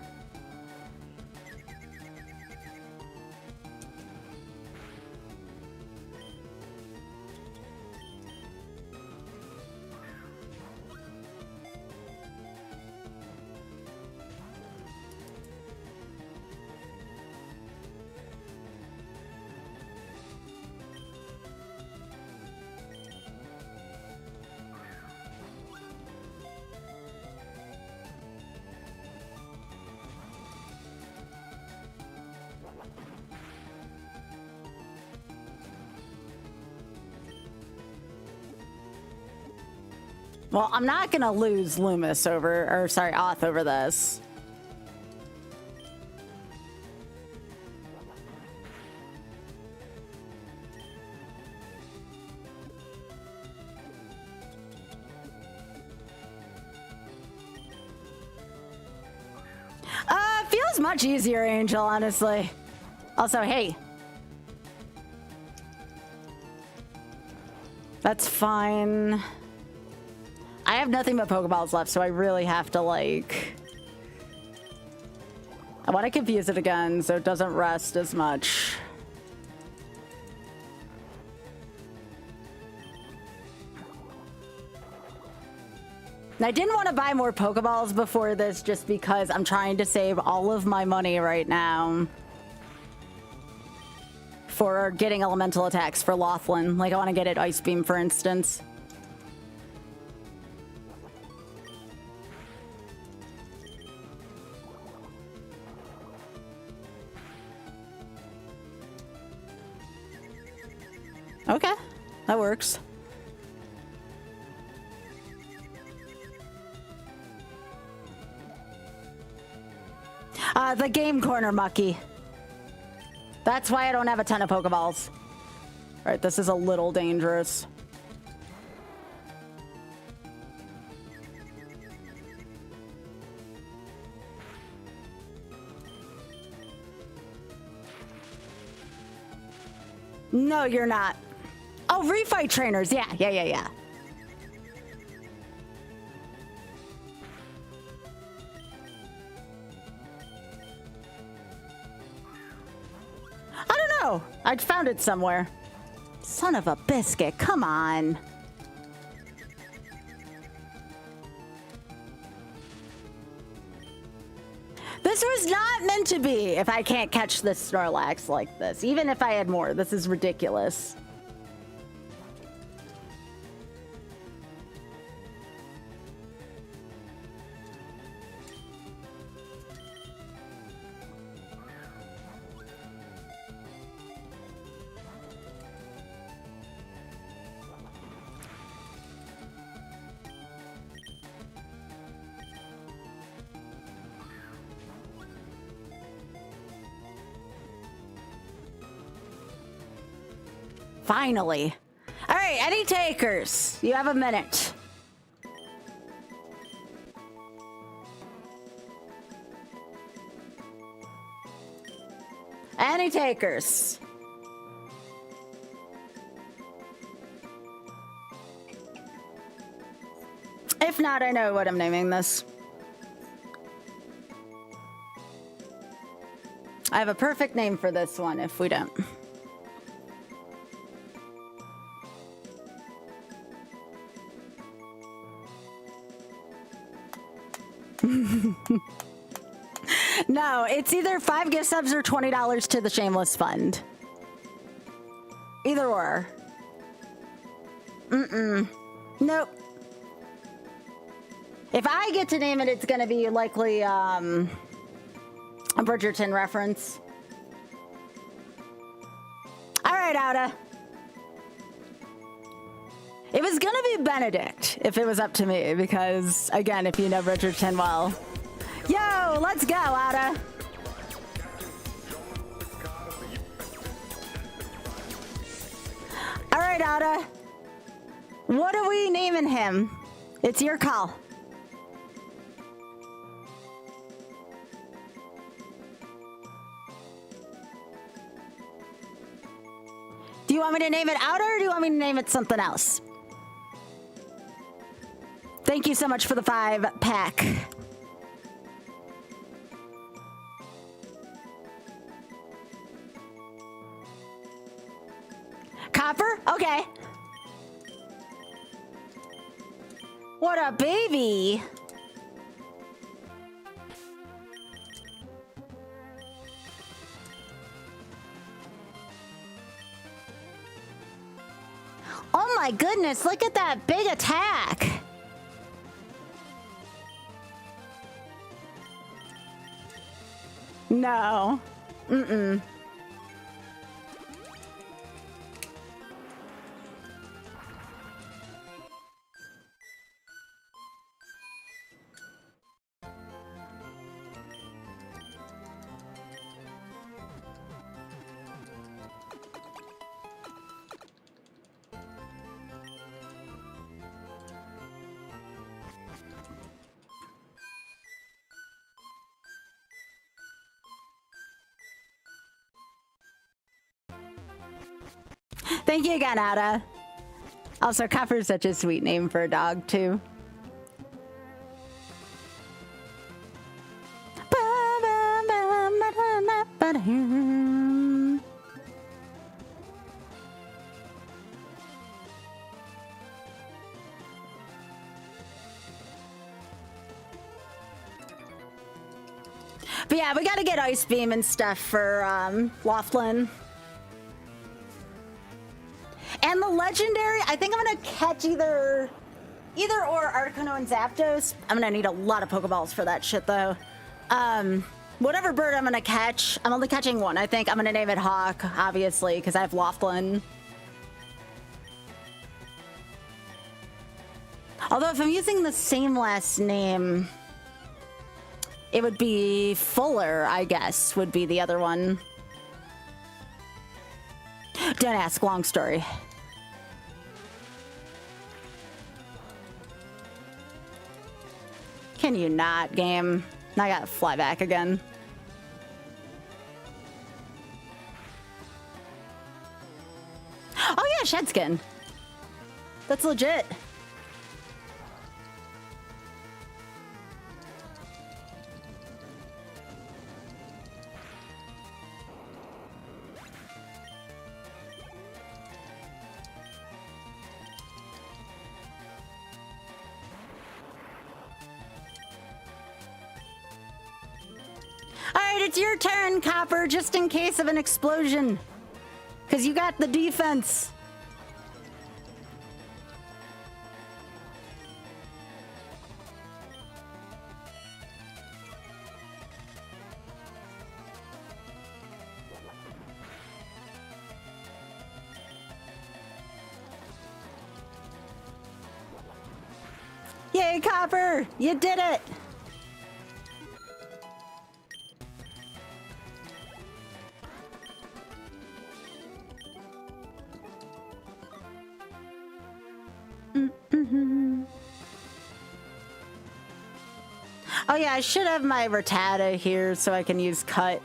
Well, I'm not gonna lose Loomis over, or sorry, Oth over this. Feels much easier, Angel, honestly. Also, hey. That's fine. I have nothing but Pokeballs left, so I really have to, like... I want to confuse it again so it doesn't rest as much. And I didn't want to buy more Pokeballs before this just because I'm trying to save all of my money right now for getting elemental attacks for Laughlin. Like, I want to get it Ice Beam, for instance. Okay, that works. The game corner, Mucky. That's why I don't have a ton of Pokeballs. All right, this is a little dangerous. No, you're not. Oh, refight trainers. Yeah. I don't know. I found it somewhere. Son of a biscuit. Come on. This was not meant to be if I can't catch this Snorlax like this. Even if I had more, this is ridiculous. Finally. All right, any takers? You have a minute. Any takers? If not, I know what I'm naming this. I have a perfect name for this one if we don't. No, it's either 5 gift subs or $20 to the Shameless Fund. Either or. Nope. If I get to name it, it's gonna be likely a Bridgerton reference. All right, Outa. It was gonna be Benedict if it was up to me, because again, if you know Bridgerton well. Yo, let's go, Outa. All right, Outa. What are we naming him? It's your call. Do you want me to name it Outa, or do you want me to name it something else? Thank you so much for the 5-pack. Copper? Okay. What a baby. Oh my goodness, look at that big attack. No. Thank you again, Ada. Also, Copper's such a sweet name for a dog, too. But yeah, we gotta get Ice Beam and stuff for Laughlin. And the legendary, I think I'm gonna catch either or Articuno and Zapdos. I'm gonna need a lot of Pokeballs for that shit though. Whatever bird I'm gonna catch, I'm only catching one. I think I'm gonna name it Hawk, obviously, because I have Laughlin. Although if I'm using the same last name, it would be Fuller, I guess, would be the other one. Don't ask, long story. Can you not, game? Now I gotta fly back again. Oh yeah, shed skin. That's legit. Alright, it's your turn, Copper, just in case of an explosion. Because you got the defense. Yay, Copper! You did it! Oh yeah, I should have my Rattata here so I can use Cut.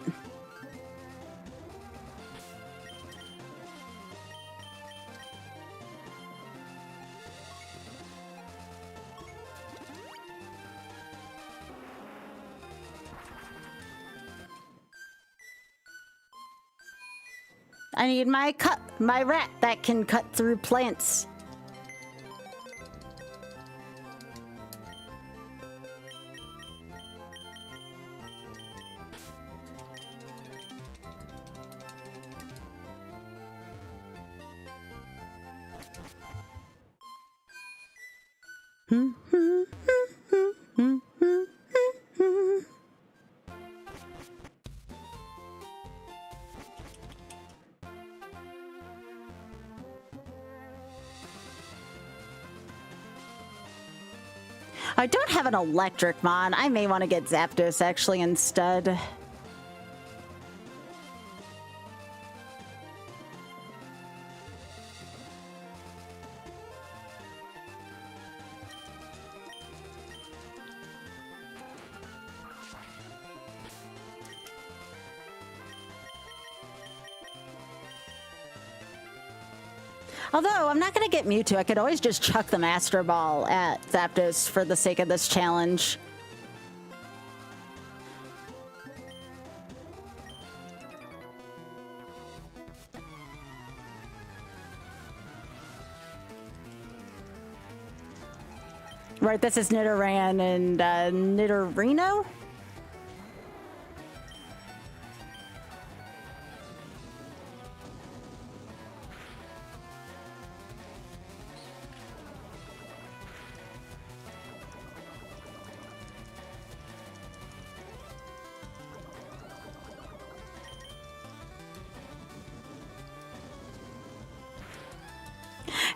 I need my rat that can cut through plants. I don't have an electric mon. I may want to get Zapdos actually instead. Although, I'm not going to get Mewtwo. I could always just chuck the Master Ball at Zapdos for the sake of this challenge. Right, this is Nidoran and Nidorino?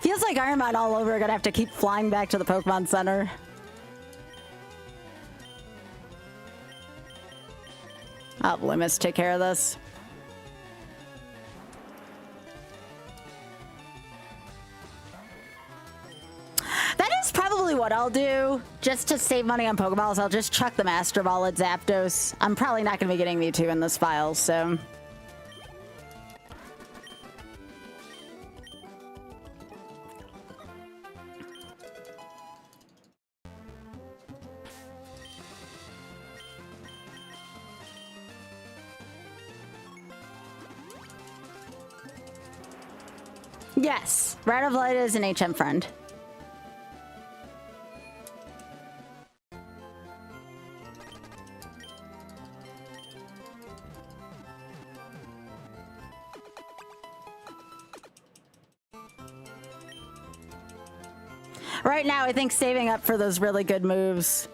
Feels like Ironmon all over. Gonna have to keep flying back to the Pokemon Center. I'll have Loomis take care of this. That is probably what I'll do. Just to save money on Pokeballs, I'll just chuck the Master Ball at Zapdos. I'm probably not gonna be getting Mewtwo in this file, so... Yes, Rat of Light is an HM friend. Right now, I think saving up for those really good moves.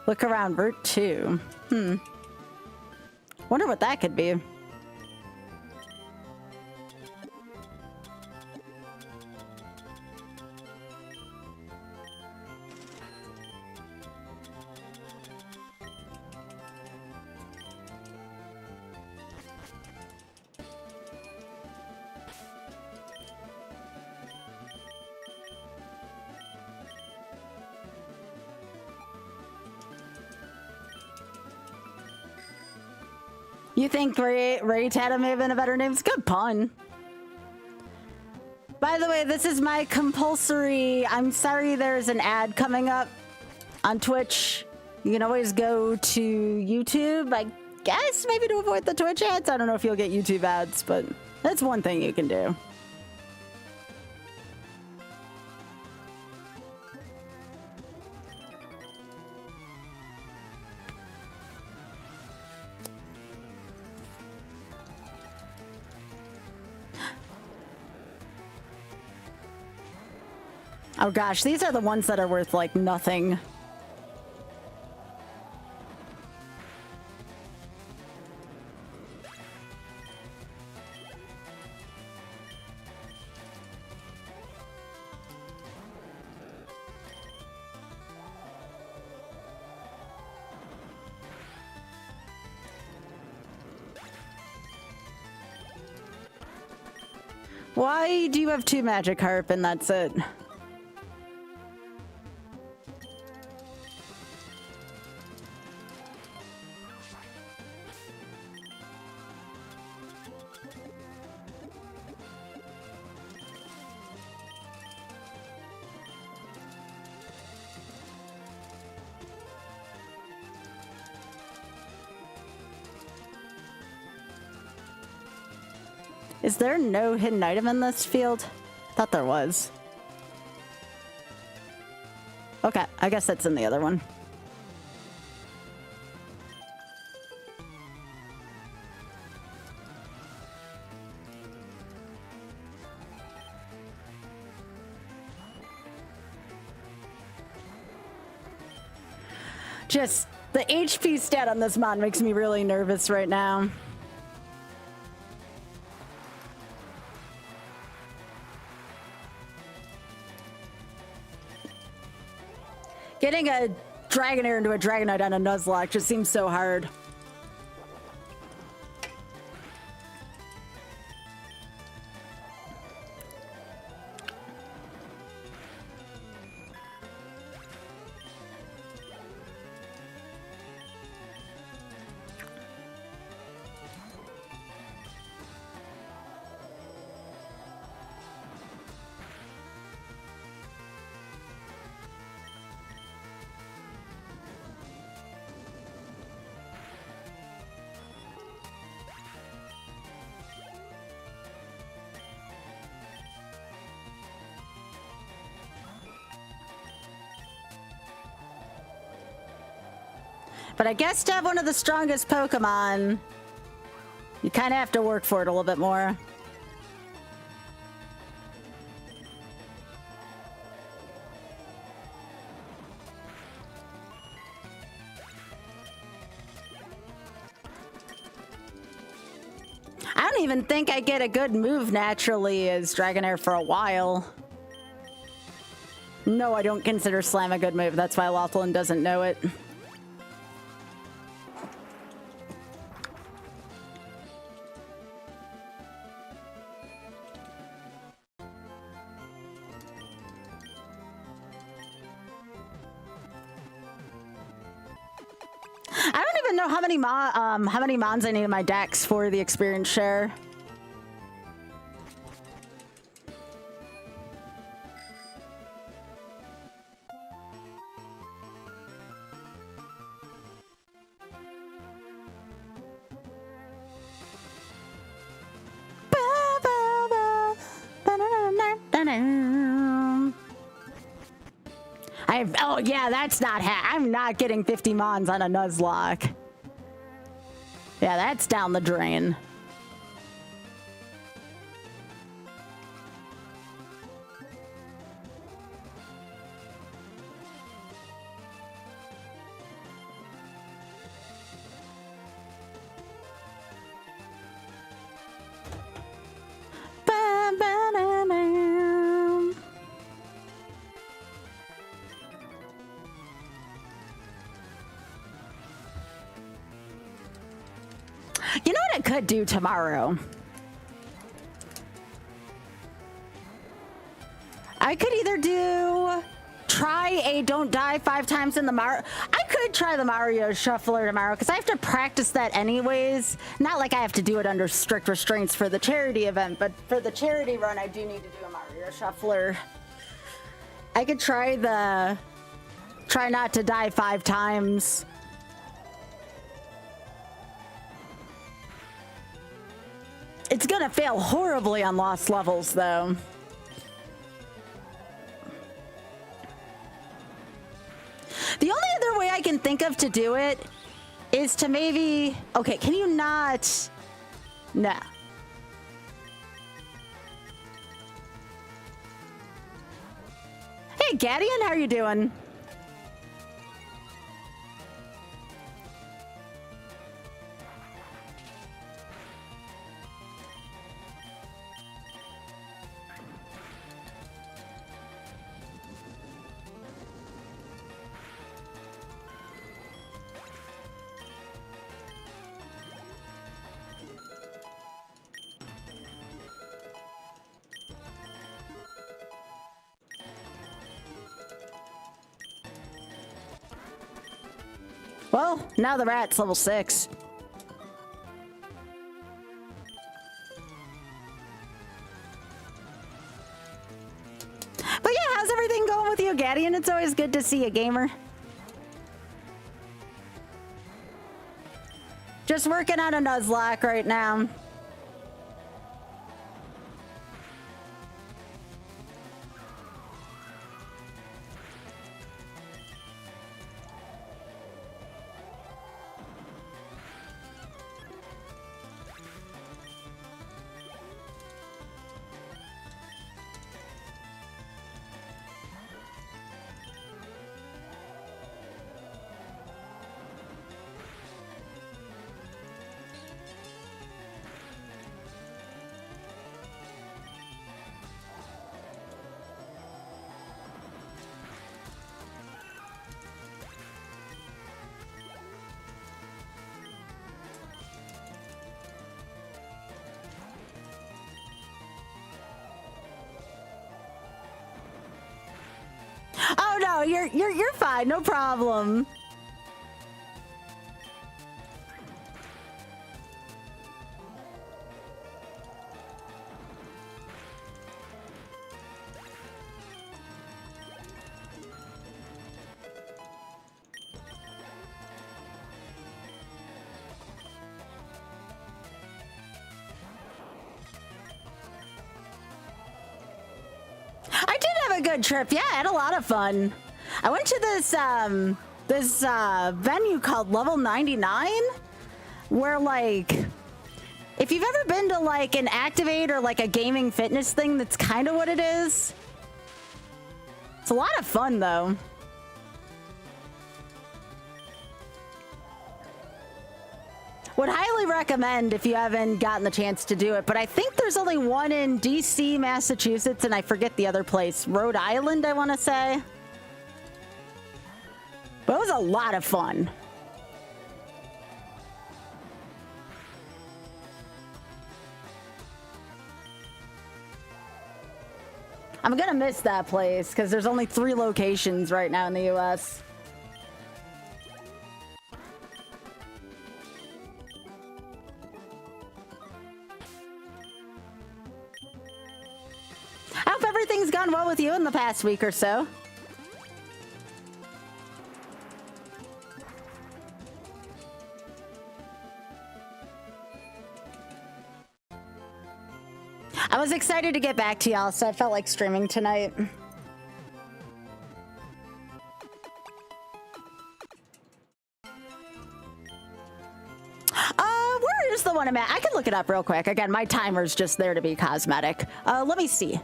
Look around Route 2. Wonder what that could be. You think Ray Tata may have been a better name? It's a good pun. By the way, this is my compulsory... I'm sorry there's an ad coming up on Twitch. You can always go to YouTube, I guess, maybe to avoid the Twitch ads. I don't know if you'll get YouTube ads, but that's one thing you can do. Oh gosh, these are the ones that are worth like nothing. Why do you have 2 magic harp and that's it? Is there no hidden item in this field? Thought there was. Okay, I guess that's in the other one. Just the HP stat on this mod makes me really nervous right now. Getting a Dragonair into a Dragonite on a Nuzlocke just seems so hard. But I guess to have one of the strongest Pokemon, you kind of have to work for it a little bit more. I don't even think I get a good move naturally as Dragonair for a while. No, I don't consider Slam a good move. That's why Lothland doesn't know it. I don't even know how many mons I need in my decks for the experience share. Oh yeah, that's not I'm not getting 50 mons on a Nuzlocke. Yeah, that's down the drain. You know what I could do tomorrow? I could either try a don't die 5 times in the Mario. I could try the Mario Shuffler tomorrow because I have to practice that anyways. Not like I have to do it under strict restraints for the charity event, but for the charity run, I do need to do a Mario Shuffler. I could try not to die 5 times. It's gonna fail horribly on lost levels, though. The only other way I can think of to do it is to maybe... Okay, can you not... No. Hey, Gadian, how are you doing? Well, now the rat's level 6. But yeah, how's everything going with you, Gadian? It's always good to see a gamer. Just working on a Nuzlocke right now. Oh no, you're fine, no problem. I did have a good trip. Yeah, I had a lot of fun. I went to this venue called Level 99 where, like, if you've ever been to like an Activate or like a gaming fitness thing, that's kind of what it is. It's a lot of fun though. Would highly recommend if you haven't gotten the chance to do it, but I think there's only one in DC, Massachusetts, and I forget the other place. Rhode Island, I want to say. But it was a lot of fun. I'm gonna miss that place because there's only 3 locations right now in the US. I hope everything's gone well with you in the past week or so. I was excited to get back to y'all, so I felt like streaming tonight. is the one I'm at? I can look it up real quick. Again, my timer's just there to be cosmetic. Let me see.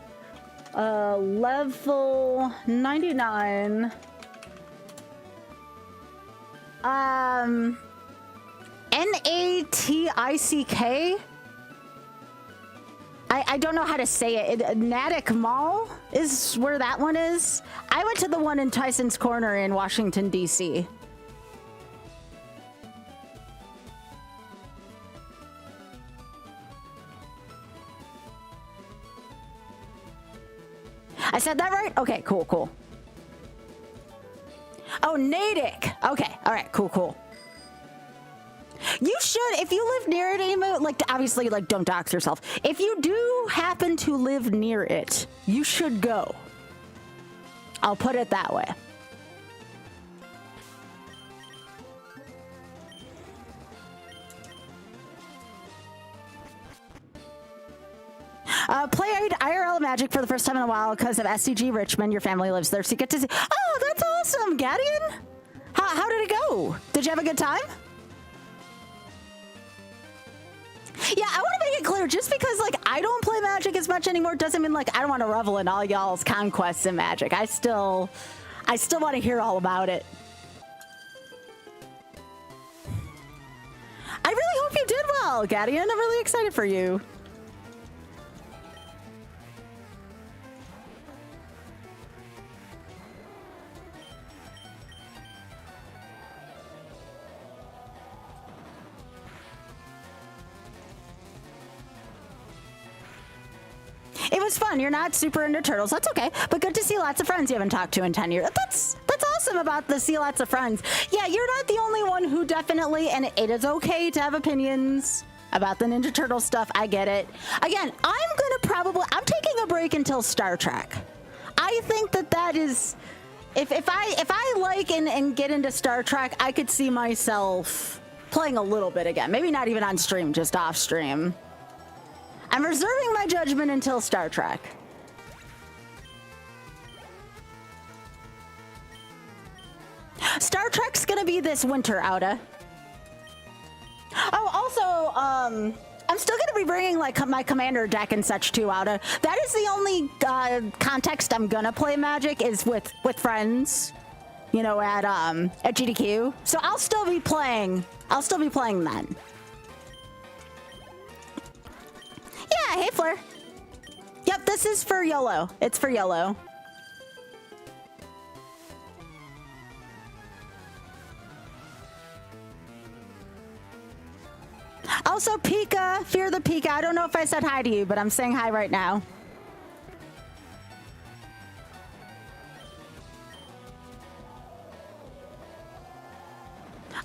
Level 99. Natick. I don't know how to say it. Natick Mall is where that one is. I went to the one in Tyson's Corner in Washington, D.C. I said that right? Okay, cool. Oh, Natick. Okay, all right, cool. You should, if you live near it, Amo, like, obviously, like, don't dox yourself. If you do happen to live near it, you should go. I'll put it that way. Played IRL Magic for the first time in a while because of SCG Richmond. Your family lives there, so you get to see. Oh, that's awesome, Gadian. How did it go? Did you have a good time? Yeah, I want to make it clear, just because, like, I don't play Magic as much anymore doesn't mean, like, I don't want to revel in all y'all's conquests in Magic. I still want to hear all about it. I really hope you did well, Gadian. I'm really excited for you. It was fun. You're not super into turtles. That's okay. But good to see lots of friends you haven't talked to in 10 years. That's awesome about the see lots of friends. Yeah, you're not the only one who definitely, and it is okay to have opinions about the Ninja Turtle stuff. I get it. Again, I'm taking a break until Star Trek. I think that is, if I like and get into Star Trek, I could see myself playing a little bit again. Maybe not even on stream, just off stream. I'm reserving my judgment until Star Trek. Star Trek's gonna be this winter, Auda. Oh, also, I'm still gonna be bringing, like, my commander deck and such too, Auda. That is the only context I'm gonna play Magic is with friends, you know, at GDQ. So I'll still be playing then. Yeah, hey Fleur. Yep, this is for YOLO. It's for YOLO. Also, Pika, Fear the Pika. I don't know if I said hi to you, but I'm saying hi right now.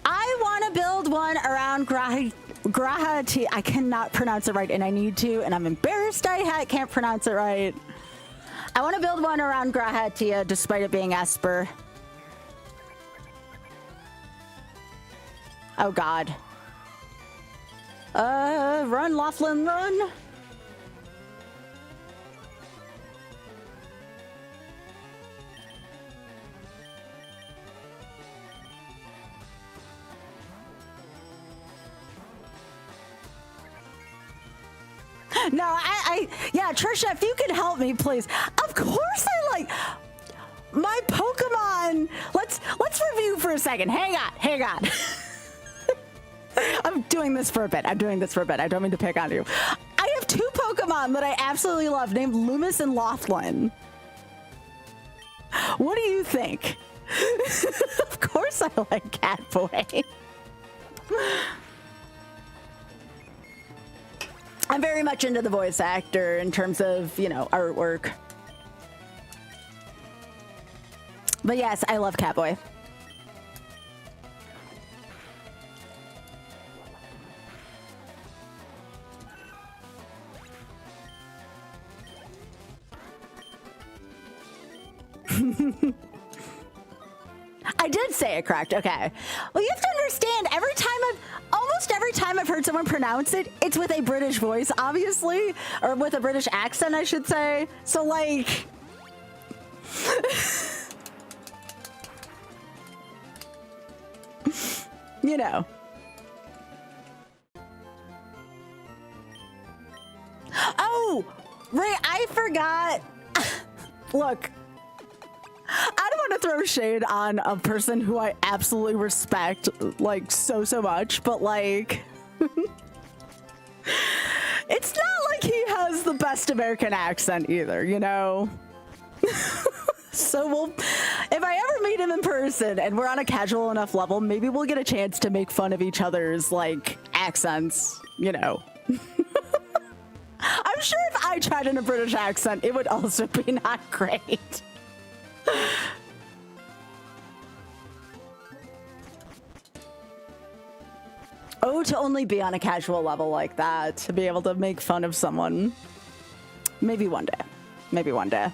I want to build one around Grahati. I cannot pronounce it right, and I need to, and I'm embarrassed I can't pronounce it right. I want to build one around Grahatia, despite it being Esper. Oh God. Run, Laughlin, run. No, yeah, Trisha, if you could help me, please. Of course I like my Pokemon. Let's review for a second. Hang on. I'm doing this for a bit. I don't mean to pick on you. I have two Pokemon that I absolutely love named Loomis and Laughlin. What do you think? Of course I like Catboy. I'm very much into the voice actor in terms of, you know, artwork. But yes, I love Catboy. I did say it correct. Okay. Well, you have to understand, almost every time I've heard someone pronounce it, it's with a British voice, obviously, or with a British accent, I should say. So, like, you know. Oh, Ray, I forgot. Look, I don't want to throw shade on a person who I absolutely respect, like, so much, but, like, it's not like he has the best American accent either, you know? So if I ever meet him in person and we're on a casual enough level, maybe we'll get a chance to make fun of each other's, like, accents, you know? I'm sure if I tried in a British accent, it would also be not great. Oh, to only be on a casual level like that, to be able to make fun of someone. Maybe one day. Maybe one day.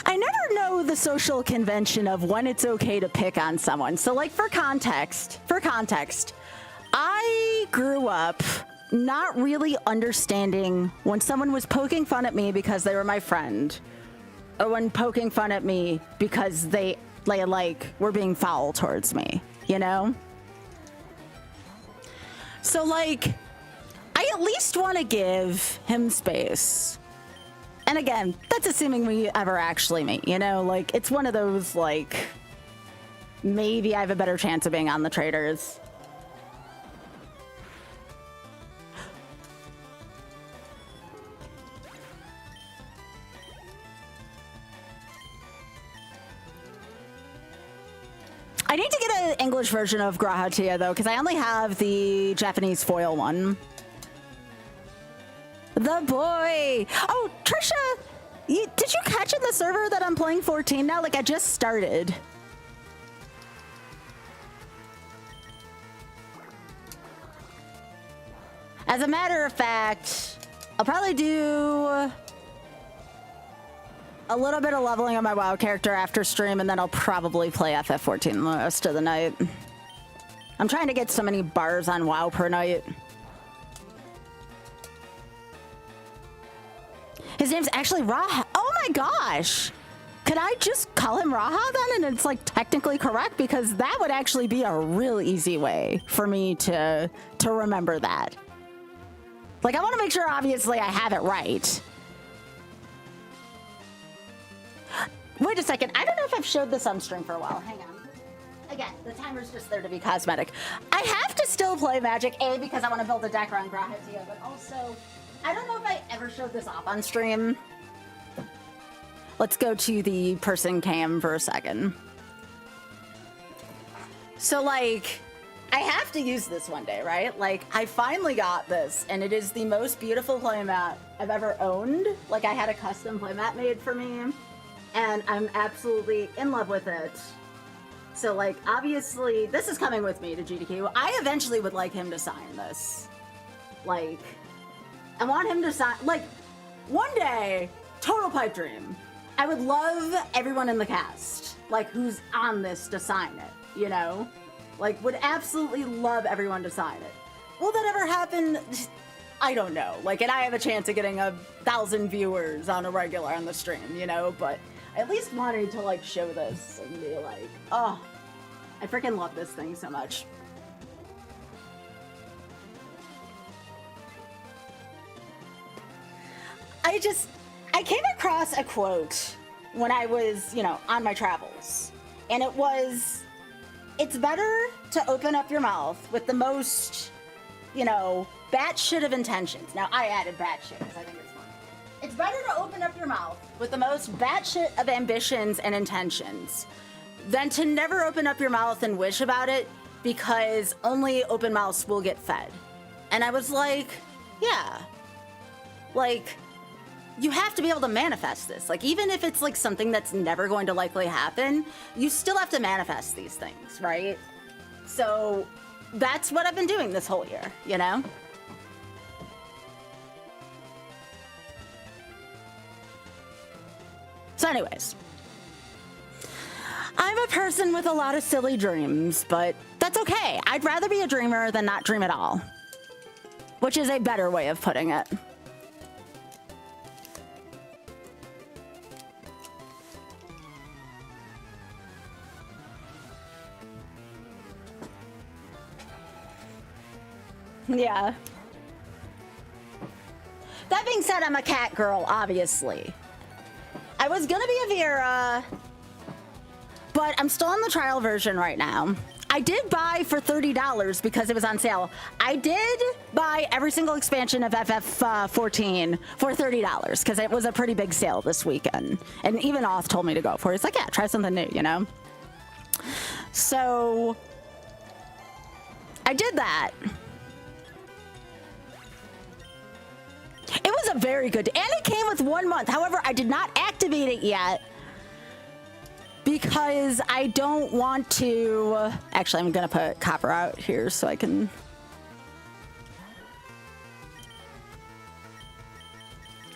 I never know the social convention of when it's okay to pick on someone. So, like, for context, I grew up not really understanding when someone was poking fun at me because they were my friend, or when poking fun at me because they like were being foul towards me, you know? So, like, I at least want to give him space. And again, that's assuming we ever actually meet, you know? Like, it's one of those, like, maybe I have a better chance of being on the traders. I need to get an English version of Grahatia, though, because I only have the Japanese foil one. The boy! Oh, Trisha! Did you catch in the server that I'm playing 14 now? Like, I just started. As a matter of fact, I'll probably do a little bit of leveling on my WoW character after stream, and then I'll probably play FF14 the rest of the night. I'm trying to get so many bars on WoW per night. His name's actually Raha. Oh my gosh! Could I just call him Raha then, and it's like technically correct? Because that would actually be a real easy way for me to remember that. Like, I want to make sure, obviously, I have it right. Wait a second. I don't know if I've showed this on stream for a while. Hang on. Again, the timer's just there to be cosmetic. I have to still play Magic, A, because I want to build a deck around Grahatia, but also, I don't know if I ever showed this off on stream. Let's go to the person cam for a second. So, like, I have to use this one day, right? Like, I finally got this, and it is the most beautiful playmat I've ever owned. Like, I had a custom playmat made for me, and I'm absolutely in love with it. So, like, obviously, this is coming with me to GDQ. I eventually would like him to sign this. Like, I want him to sign, like, one day, total pipe dream, I would love everyone in the cast, like, who's on this to sign it, you know? Like, would absolutely love everyone to sign it. Will that ever happen? I don't know. Like, and I have a chance of getting 1,000 viewers on a regular on the stream, you know? But I at least wanted to, like, show this and be like, oh, I freaking love this thing so much. I came across a quote when I was, you know, on my travels. And it was, it's better to open up your mouth with the most, you know, batshit of intentions. Now, I added batshit because I think it's funny. It's better to open up your mouth with the most batshit of ambitions and intentions than to never open up your mouth and wish about it, because only open mouths will get fed. And I was like, yeah. Like, you have to be able to manifest this. Like, even if it's like something that's never going to likely happen, you still have to manifest these things, right? So that's what I've been doing this whole year, you know? So anyways, I'm a person with a lot of silly dreams, but that's okay. I'd rather be a dreamer than not dream at all, which is a better way of putting it. Yeah. That being said, I'm a cat girl, obviously. I was gonna be a Vera, but I'm still on the trial version right now. I did buy for $30 because it was on sale. I did buy every single expansion of FF14 for $30 because it was a pretty big sale this weekend. And even Oth told me to go for it. It's like, yeah, try something new, you know? So I did that. It was a very good, and it came with 1 month. However, I did not activate it yet because I don't want to. Actually, I'm gonna put copper out here so I can.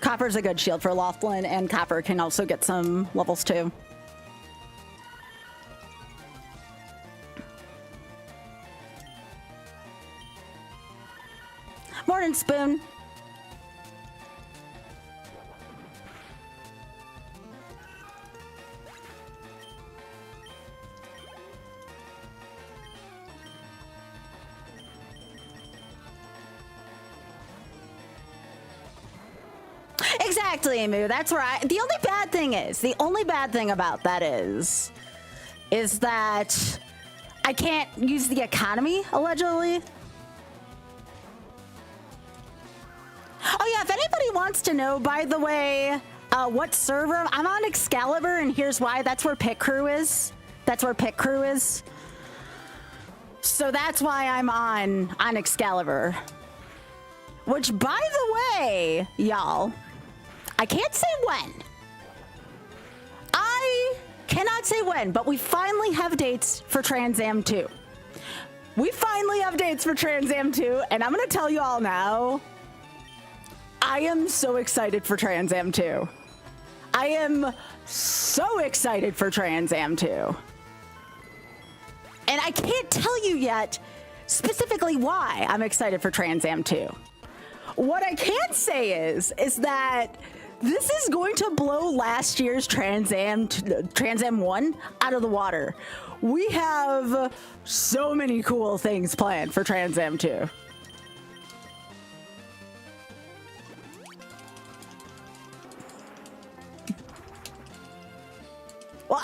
Copper's a good shield for Laughlin, and copper can also get some levels too. Morning, Spoon. Exactly, Emu. That's right. The only bad thing about that is that I can't use the economy, allegedly. Oh yeah, if anybody wants to know, by the way, what server, I'm on Excalibur, and here's why. That's where Pit Crew is. So that's why I'm on Excalibur. Which, by the way, y'all, I can't say when. I cannot say when, but we finally have dates for Trans Am 2. And I'm gonna tell you all now, I am so excited for Trans Am 2. I am so excited for Trans Am 2. And I can't tell you yet specifically why I'm excited for Trans Am 2. What I can say is that this is going to blow last year's Trans Am 1 out of the water. We have so many cool things planned for Trans Am 2. Well,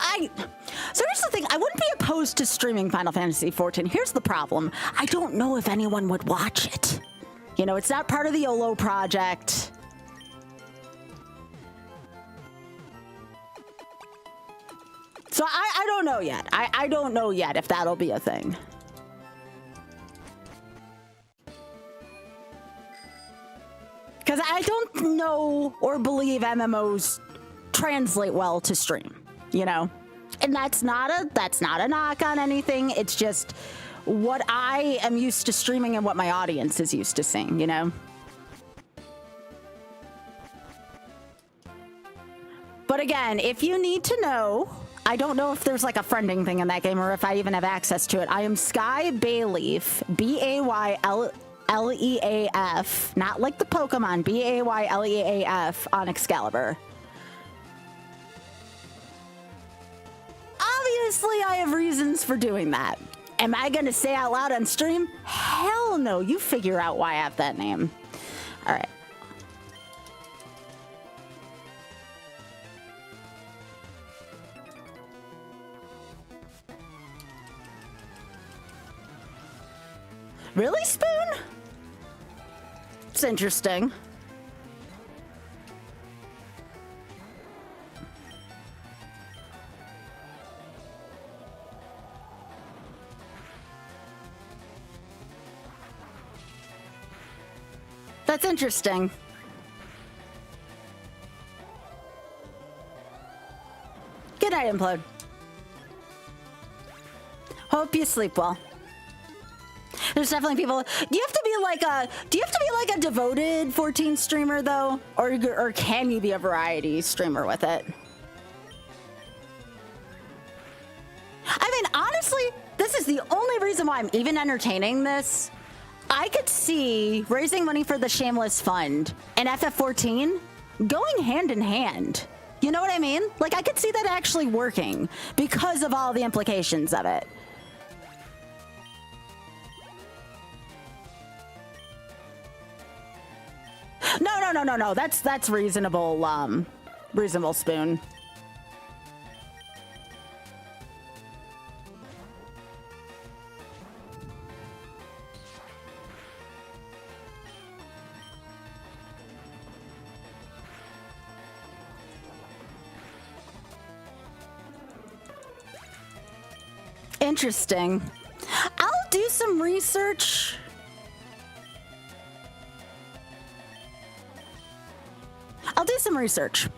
so here's the thing. I wouldn't be opposed to streaming Final Fantasy XIV. Here's the problem. I don't know if anyone would watch it. You know, it's not part of the YOLO project. So I don't know yet. I don't know yet if that'll be a thing. Because I don't know or believe MMOs translate well to stream, you know? And that's not a knock on anything. It's just what I am used to streaming and what my audience is used to seeing, you know? But again, if you need to know, I don't know if there's like a friending thing in that game or if I even have access to it. I am Sky Bayleaf, B-A-Y-L-E-A-F, not like the Pokemon, B-A-Y-L-E-A-F on Excalibur. Obviously, I have reasons for doing that. Am I going to say out loud on stream? Hell no. You figure out why I have that name. All right. Really, Spoon? It's interesting. That's interesting. Good night, Implode. Hope you sleep well. There's definitely people. Do you have to be like a devoted 14 streamer though, or can you be a variety streamer with it? I mean, honestly, this is the only reason why I'm even entertaining this. I could see raising money for the Shameless Fund and FF14 going hand in hand. You know what I mean? Like, I could see that actually working because of all the implications of it. No. That's reasonable. Reasonable, Spoon. Interesting. I'll do some research. I'll do some research.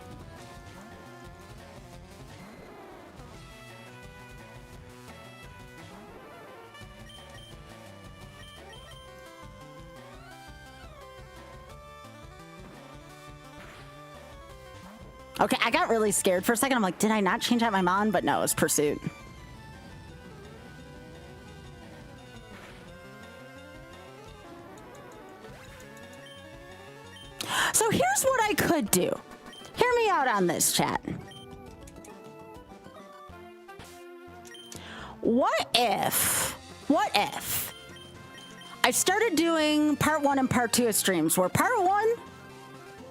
Okay, I got really scared for a second. I'm like, did I not change out my mon? But no, it was Pursuit. So here's what I could do. Hear me out on this, chat. What if I started doing part 1 and part 2 of streams where part 1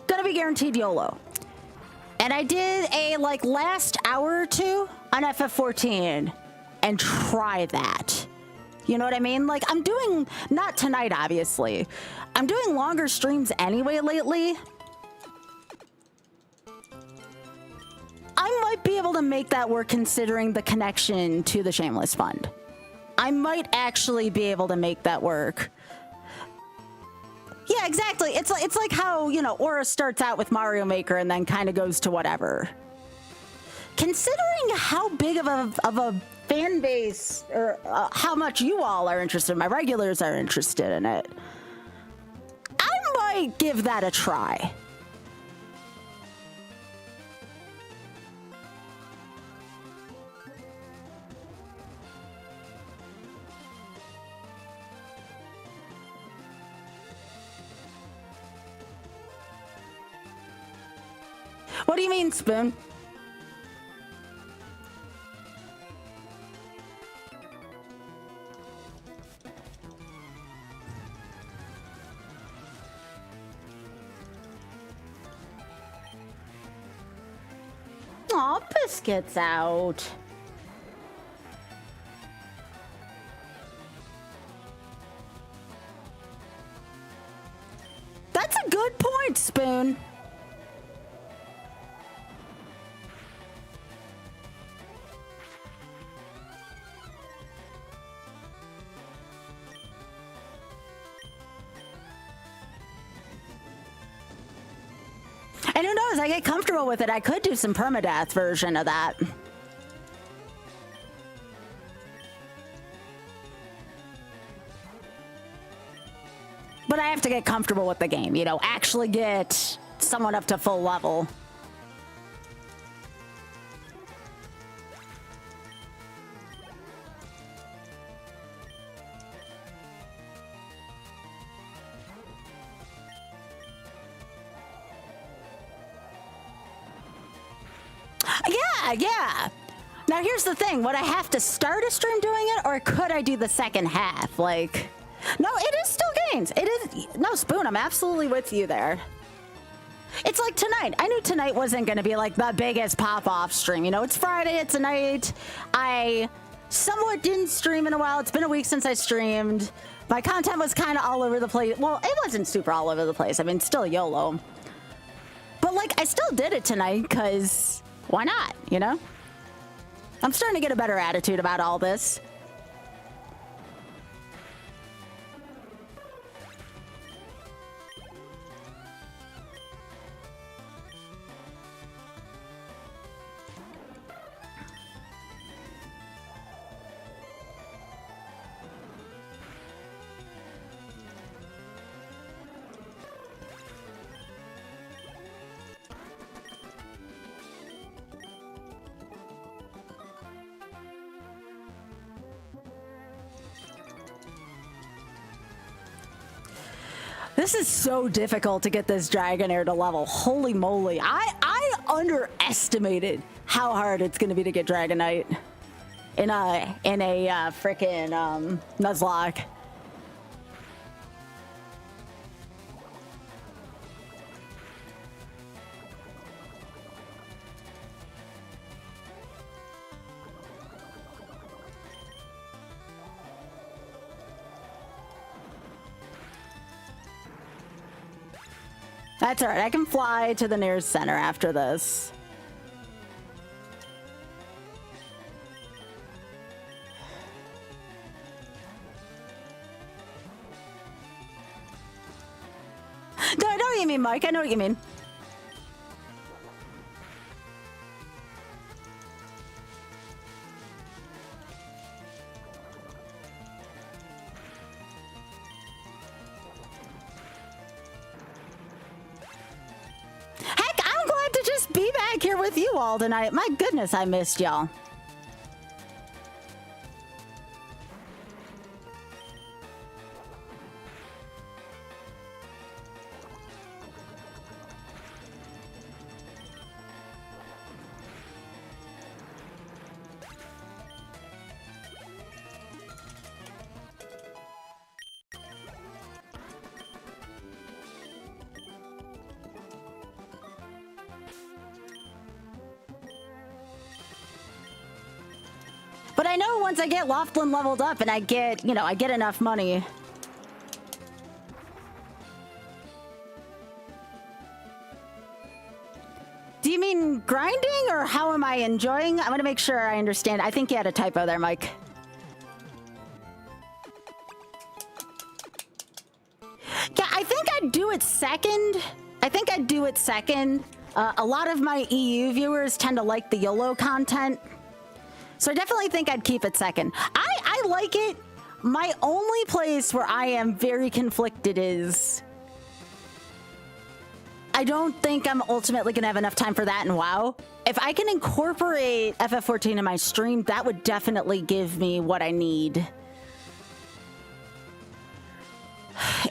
gonna be guaranteed YOLO. And I did a like last hour or two on FF14 and try that. You know what I mean? Like I'm doing, not tonight, obviously. I'm doing longer streams anyway lately. I might be able to make that work considering the connection to the Shameless Fund. I might actually be able to make that work. Yeah, exactly. It's like how, you know, Aura starts out with Mario Maker and then kind of goes to whatever. Considering how big of a fan base, or how much you all are interested, my regulars are interested in it, I might give that a try. What do you mean, Spoon? Aw, Biscuit's out. That's a good point, Spoon. And who knows, I get comfortable with it. I could do some permadeath version of that. But I have to get comfortable with the game, you know, actually get someone up to full level. Yeah. Now here's the thing. Would I have to start a stream doing it, or could I do the second half? Like, no, it is still gains. It is. No, Spoon, I'm absolutely with you there. It's like tonight. I knew tonight wasn't going to be like the biggest pop-off stream. You know, it's Friday, it's a night. I somewhat didn't stream in a while. It's been a week since I streamed. My content was kind of all over the place. Well, it wasn't super all over the place. I mean, still YOLO. But like, I still did it tonight because why not, you know? I'm starting to get a better attitude about all this. This is so difficult to get this Dragonair to level. Holy moly. I underestimated how hard it's going to be to get Dragonite in a frickin' Nuzlocke. That's all right. I can fly to the nearest center after this. No, I know what you mean, Mike. I know what you mean. Heck, I'm glad to just be back here with you all tonight. My goodness, I missed y'all. But I know once I get Laughlin leveled up and I get, you know, I get enough money. Do you mean grinding or how am I enjoying? I want to make sure I understand. I think you had a typo there, Mike. Yeah, I think I'd do it second. A lot of my EU viewers tend to like the YOLO content. So I definitely think I'd keep it second. I like it. My only place where I am very conflicted is I don't think I'm ultimately going to have enough time for that in WoW. If I can incorporate FF14 in my stream, that would definitely give me what I need.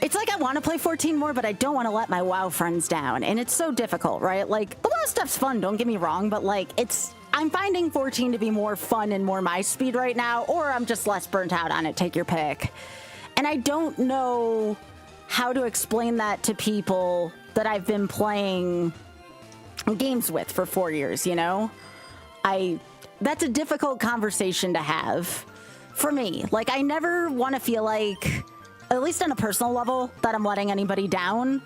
It's like I want to play 14 more, but I don't want to let my WoW friends down. And it's so difficult, right? Like, the WoW stuff's fun, don't get me wrong, but like, I'm finding 14 to be more fun and more my speed right now, or I'm just less burnt out on it, take your pick. And I don't know how to explain that to people that I've been playing games with for 4 years, you know? That's a difficult conversation to have for me. Like, I never want to feel like, at least on a personal level, that I'm letting anybody down.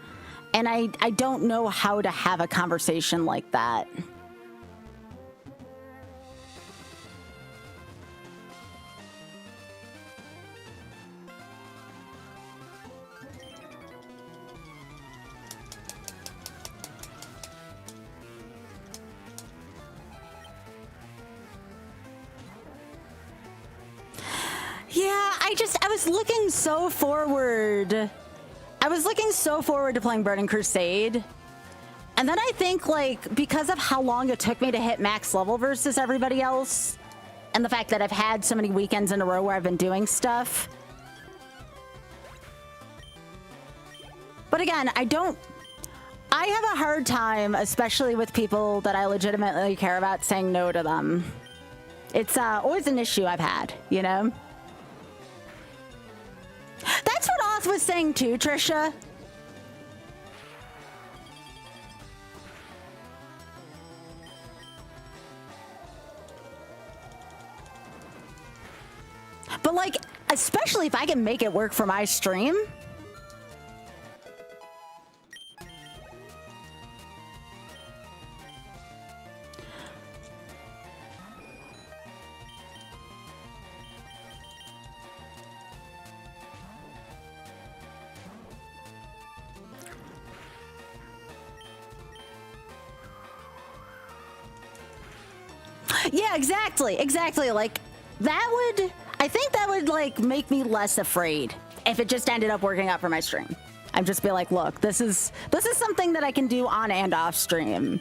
And I don't know how to have a conversation like that. Yeah, I was looking so forward. I was looking so forward to playing Burning Crusade. And then I think, like, because of how long it took me to hit max level versus everybody else, and the fact that I've had so many weekends in a row where I've been doing stuff. But again, I have a hard time, especially with people that I legitimately care about, saying no to them. It's always an issue I've had, you know? That's what Oth was saying too, Trisha. But like, especially if I can make it work for my stream. Yeah, exactly. Like, I think that would, like, make me less afraid if it just ended up working out for my stream. I'd just be like, look, this is something that I can do on and off stream.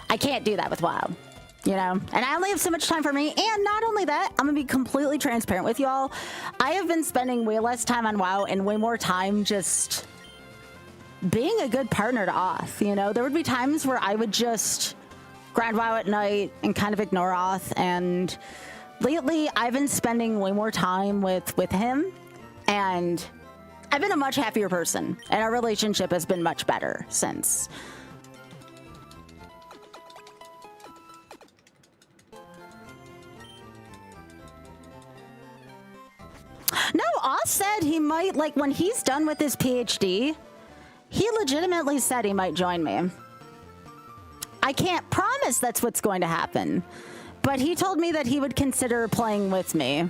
I can't do that with WoW, you know? And I only have so much time for me. And not only that, I'm gonna be completely transparent with y'all. I have been spending way less time on WoW and way more time just being a good partner to Oth, you know? There would be times where I would just grind WoW at night and kind of ignore Oth, and lately I've been spending way more time with him, and I've been a much happier person, and our relationship has been much better since. No, Oth said he might, like, when he's done with his PhD, He legitimately said he might join me. I can't promise that's what's going to happen, but he told me that he would consider playing with me.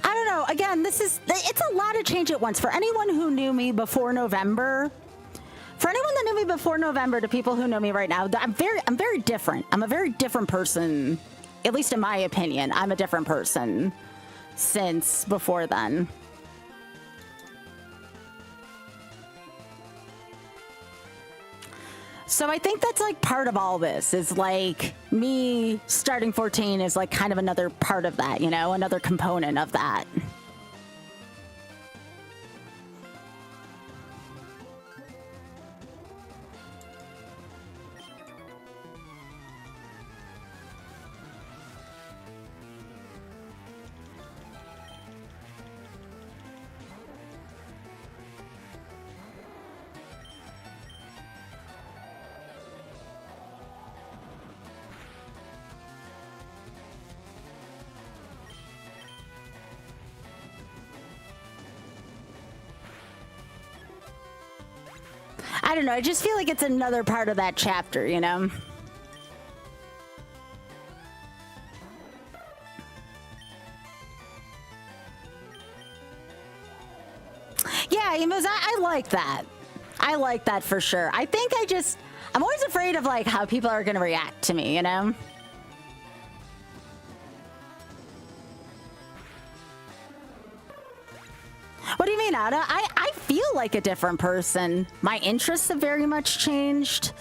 I don't know. Again, it's a lot of change at once. For anyone who knew me before November, to people who know me right now, I'm very different. I'm a very different person, at least in my opinion. I'm a different person since before then. So I think that's like part of all this is like me starting 14 is like kind of another part of that, you know, another component of that. I don't know. I just feel like it's another part of that chapter, you know? Yeah, Emos, I like that. I like that for sure. I think I'm always afraid of like how people are going to react to me, you know? What do you mean, Ada? I feel like a different person. My interests have very much changed.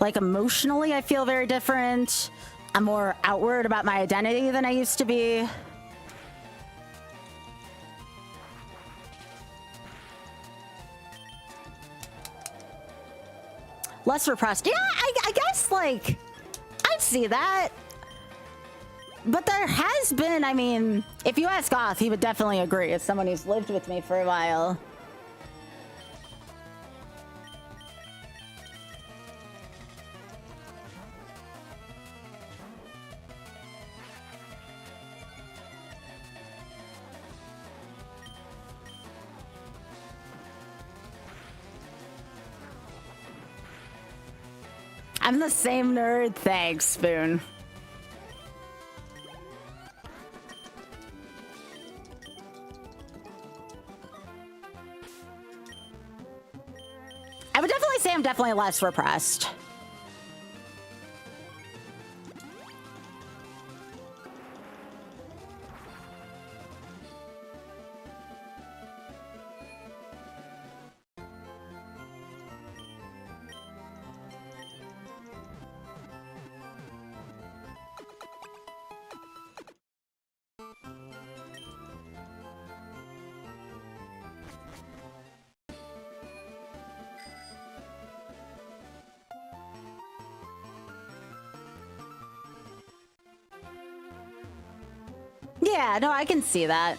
Like emotionally, I feel very different. I'm more outward about my identity than I used to be. Less repressed. Yeah, I guess, like, I see that. But there has been, I mean, if you ask Goth, he would definitely agree as someone who's lived with me for a while. I'm the same nerd. Thanks, Spoon. I would definitely say I'm definitely less repressed. Yeah, no, I can see that.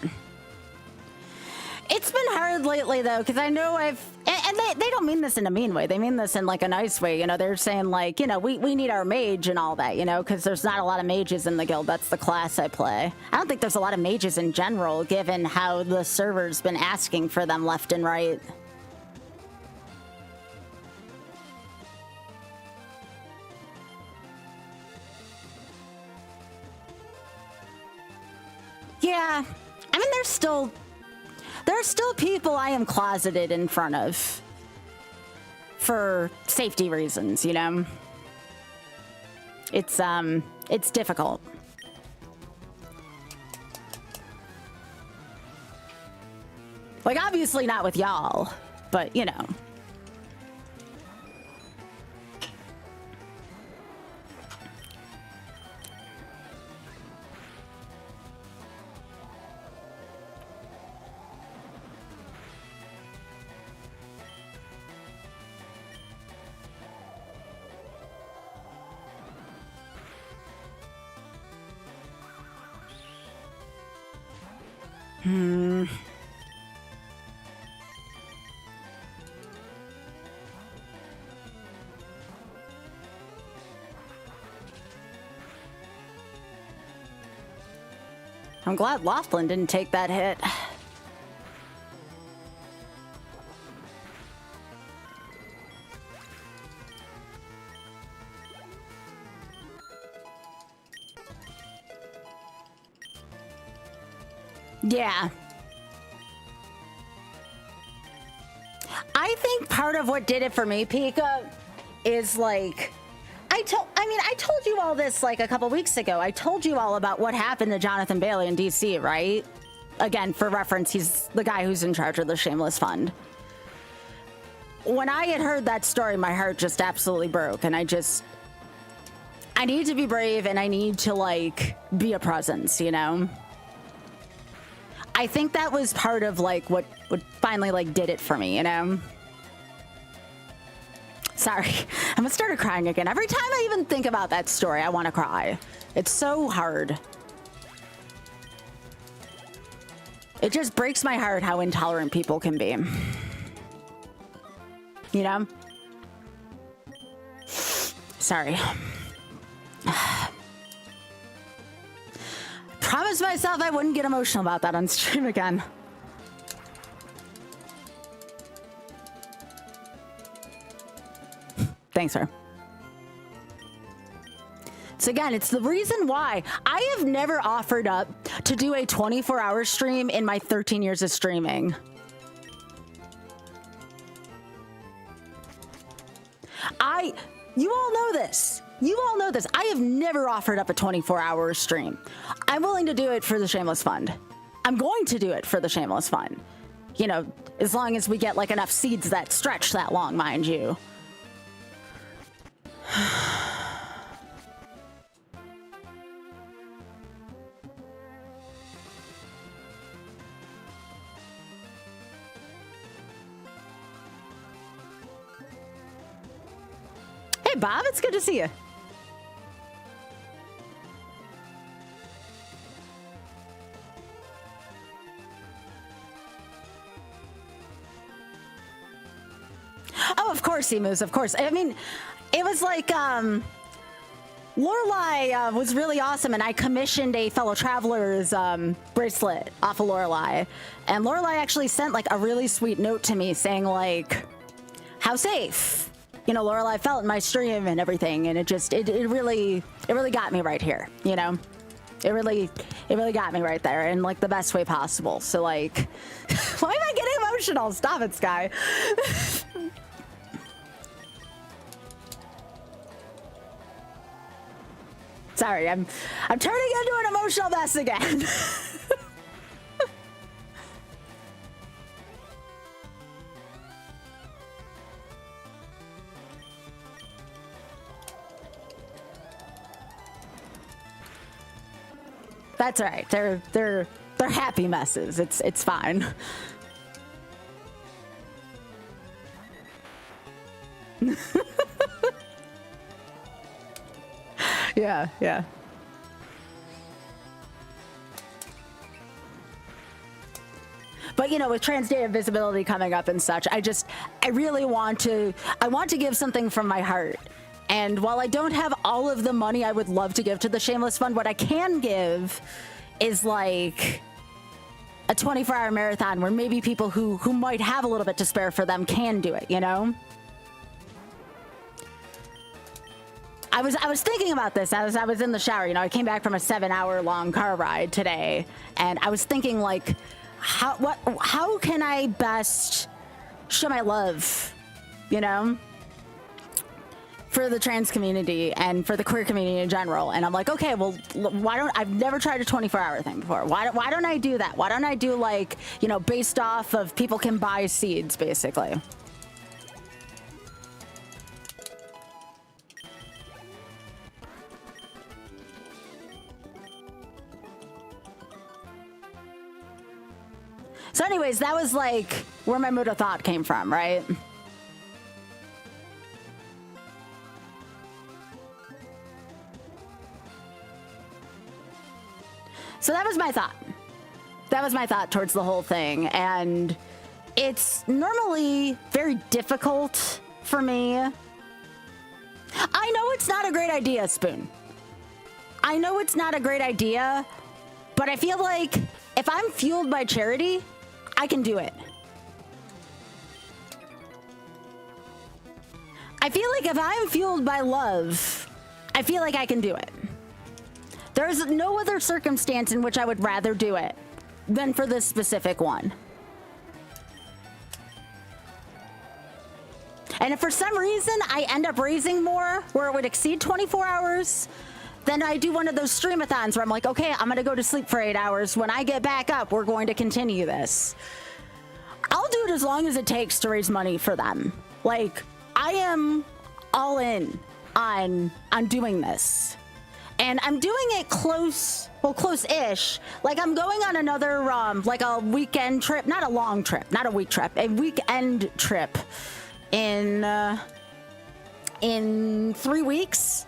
It's been hard lately, though, because I know and they don't mean this in a mean way. They mean this in, like, a nice way. You know, they're saying, like, you know, we need our mage and all that, you know, because there's not a lot of mages in the guild. That's the class I play. I don't think there's a lot of mages in general, given how the server's been asking for them left and right. Yeah, I mean, there are still people I am closeted in front of for safety reasons, you know? It's difficult. Like, obviously not with y'all, but, you know. I'm glad Laughlin didn't take that hit. Yeah. I think part of what did it for me, Pika, is like, I told you all this like a couple weeks ago. I told you all about what happened to Jonathan Bailey in DC, right? Again, for reference, he's the guy who's in charge of the Shameless Fund. When I had heard that story, my heart just absolutely broke, and I need to be brave, and I need to like be a presence, you know? I think that was part of like what finally like did it for me, you know? Sorry, I almost started crying again. Every time I even think about that story, I want to cry. It's so hard. It just breaks my heart how intolerant people can be. You know? Sorry. Promised myself I wouldn't get emotional about that on stream again. Thanks, sir. So again, it's the reason why I have never offered up to do a 24-hour stream in my 13 years of streaming. You all know this. You all know this. I have never offered up a 24-hour stream. I'm willing to do it for the Shameless Fund. I'm going to do it for the Shameless Fund. You know, as long as we get like enough seeds that stretch that long, mind you. Hey, Bob, it's good to see you. Oh, of course, Emus, of course. I mean, it was like, Lorelei was really awesome, and I commissioned a fellow traveler's bracelet off of Lorelei. And Lorelei actually sent like a really sweet note to me saying like, how safe, you know, Lorelei felt in my stream and everything. And it really got me right here, you know? It really got me right there in like the best way possible. So like, why am I getting emotional? Stop it, Sky. Sorry, I'm turning into an emotional mess again. That's all right. They're happy messes. It's fine. Yeah, yeah. But you know, with Trans Day of Visibility coming up and such, I really want to give something from my heart. And while I don't have all of the money I would love to give to the Shameless Fund, what I can give is like a 24-hour marathon where maybe people who might have a little bit to spare for them can do it, you know? I was thinking about this as I was in the shower. You know, I came back from a 7-hour long car ride today, and I was thinking like, how can I best show my love, you know, for the trans community and for the queer community in general? And I'm like, okay, well, I've never tried a 24-hour thing before. Why don't I do that? Why don't I do like, you know, based off of people can buy seeds, basically. So anyways, that was like where my mood of thought came from, right? So that was my thought. That was my thought towards the whole thing. And it's normally very difficult for me. I know it's not a great idea, Spoon. I know it's not a great idea, But I feel like if I'm fueled by charity, I can do it. I feel like if I'm fueled by love, I feel like I can do it. There's no other circumstance in which I would rather do it than for this specific one. And if for some reason I end up raising more where it would exceed 24 hours, then I do one of those streamathons where I'm like, okay, I'm gonna go to sleep for 8 hours. When I get back up, we're going to continue this. I'll do it as long as it takes to raise money for them. Like, I am all in on doing this. And I'm doing it close-ish. Like, I'm going on another, like a weekend trip, not a long trip, not a week trip, a weekend trip in 3 weeks.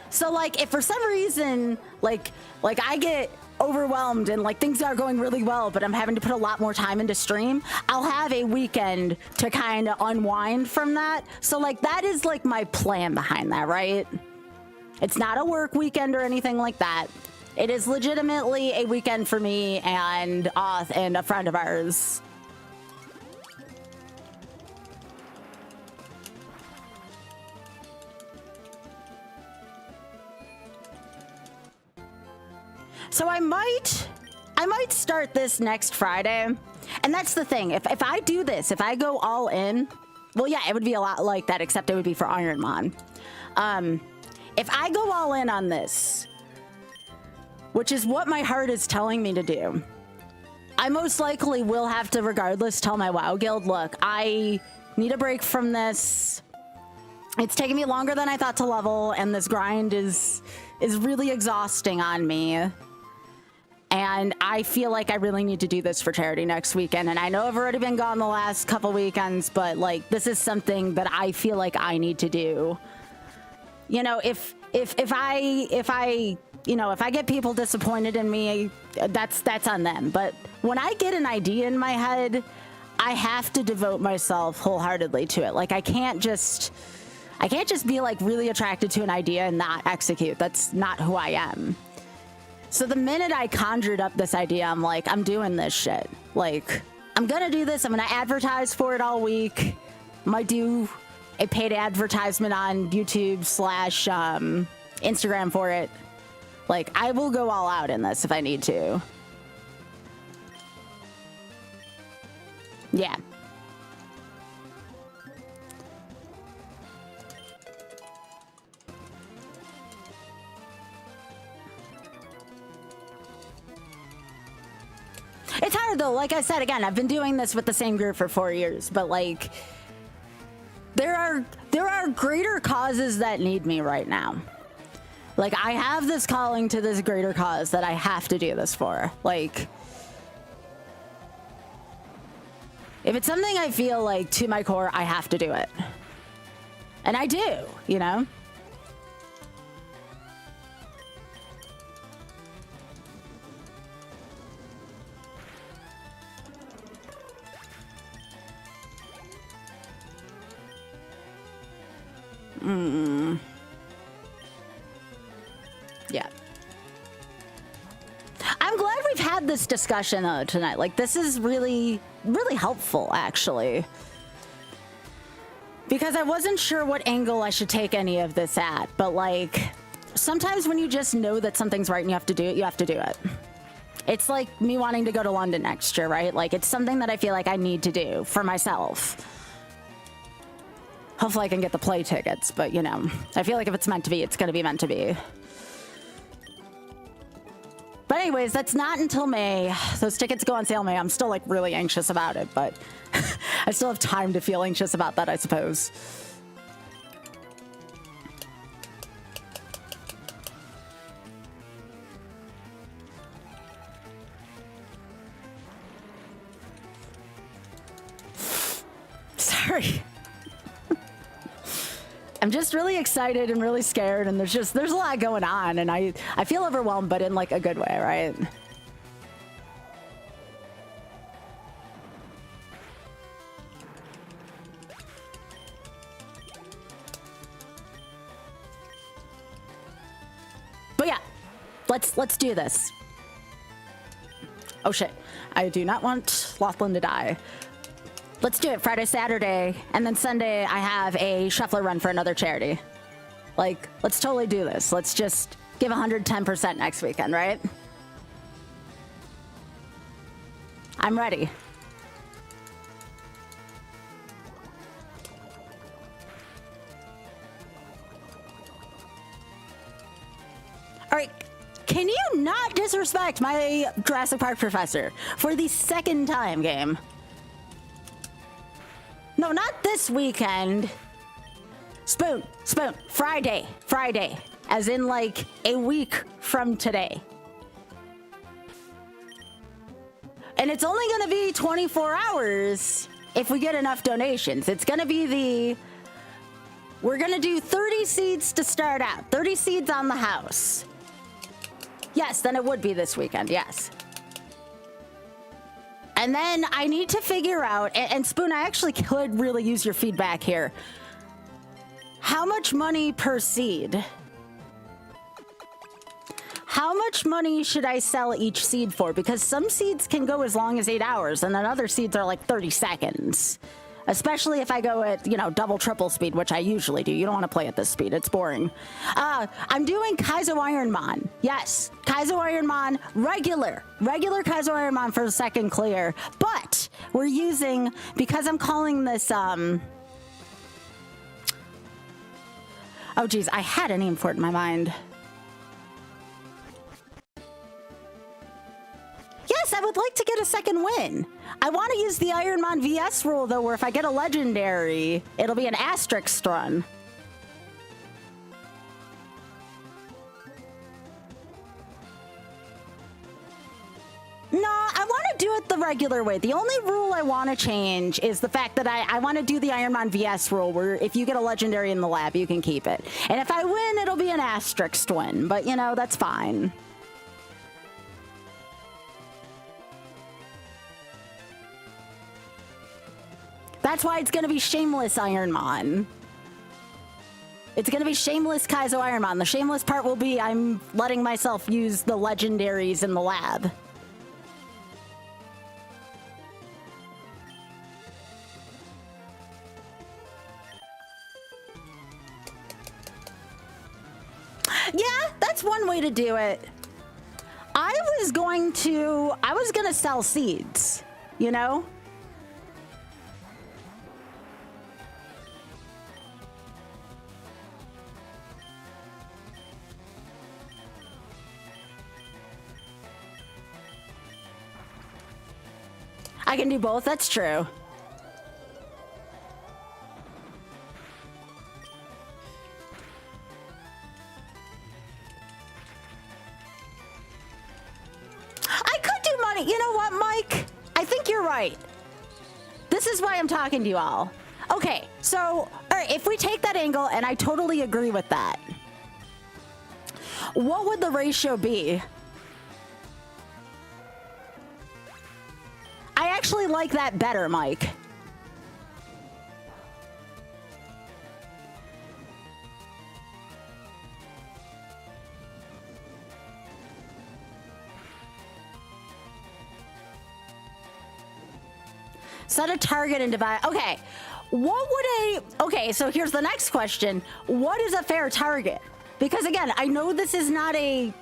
So, like, if for some reason, like I get overwhelmed and like things are going really well, but I'm having to put a lot more time into stream, I'll have a weekend to kind of unwind from that. So like that is like my plan behind that, right? It's not a work weekend or anything like that. It is legitimately a weekend for me and Oth and a friend of ours. So I might start this next Friday. And that's the thing. If I do this, if I go all in, well, yeah, it would be a lot like that, except it would be for Ironmon. If I go all in on this, which is what my heart is telling me to do, I most likely will have to, regardless, tell my WoW guild, look, I need a break from this. It's taking me longer than I thought to level, and this grind is really exhausting on me. And I feel like I really need to do this for charity next weekend. And I know I've already been gone the last couple weekends, but like this is something that I feel like I need to do. You know, if I get people disappointed in me, that's on them. But when I get an idea in my head, I have to devote myself wholeheartedly to it. Like I can't just be like really attracted to an idea and not execute. That's not who I am. So the minute I conjured up this idea, I'm like, I'm doing this shit. Like, I'm gonna do this. I'm gonna advertise for it all week. Might do a paid advertisement on YouTube / Instagram for it. Like, I will go all out in this if I need to. Yeah. It's hard though. Like I said, again, I've been doing this with the same group for 4 years, but like there are greater causes that need me right now. Like I have this calling to this greater cause that I have to do this for. Like if it's something I feel like to my core, I have to do it. And I do, you know? Yeah. I'm glad we've had this discussion though tonight. Like this is really, really helpful actually. Because I wasn't sure what angle I should take any of this at, but like sometimes when you just know that something's right and you have to do it, you have to do it. It's like me wanting to go to London next year, right? Like it's something that I feel like I need to do for myself. Hopefully I can get the play tickets, but you know, I feel like if it's meant to be, it's going to be meant to be. But anyways, that's not until May. Those tickets go on sale May. I'm still like really anxious about it, but I still have time to feel anxious about that, I suppose. Sorry. I'm just really excited and really scared, and there's a lot going on, and I feel overwhelmed, but in like a good way, right? But yeah, let's do this. Oh shit, I do not want Laughlin to die. Let's do it Friday, Saturday, and then Sunday I have a shuffler run for another charity. Like, let's totally do this. Let's just give 110% next weekend, right? I'm ready. All right, can you not disrespect my Jurassic Park professor for the second time, game? No, not this weekend. Spoon, Friday, as in like a week from today. And it's only gonna be 24 hours if we get enough donations. It's gonna be we're gonna do 30 seeds to start out, 30 seeds on the house. Yes, then it would be this weekend, yes. And then I need to figure out, and Spoon, I actually could really use your feedback here. How much money per seed? How much money should I sell each seed for? Because some seeds can go as long as 8 hours, and then other seeds are like 30 seconds. Especially if I go at, you know, double, triple speed, which I usually do. You don't want to play at this speed. It's boring. I'm doing Kaizo Ironmon. Yes, Kaizo Ironmon, regular Kaizo Ironmon for the second clear. But we're using, because I'm calling this, oh geez, I had a name for it in my mind. Yes, I would like to get a second win. I want to use the Ironmon VS rule, though, where if I get a legendary, it'll be an asterisk run. No, I want to do it the regular way. The only rule I want to change is the fact that I want to do the Ironmon VS rule, where if you get a legendary in the lab, you can keep it. And if I win, it'll be an asterisk win. But, you know, that's fine. That's why it's going to be Shameless Ironmon. It's going to be Shameless Kaizo Ironmon. The shameless part will be I'm letting myself use the legendaries in the lab. Yeah, that's one way to do it. I was gonna sell seeds, you know? I can do both, that's true. I could do money. You know what, Mike? I think you're right. This is why I'm talking to you all. Okay, so, all right, if we take that angle, and I totally agree with that, what would the ratio be? I actually like that better, Mike. Set a target and divide. Okay, okay, so here's the next question. What is a fair target? Because again, I know this is not a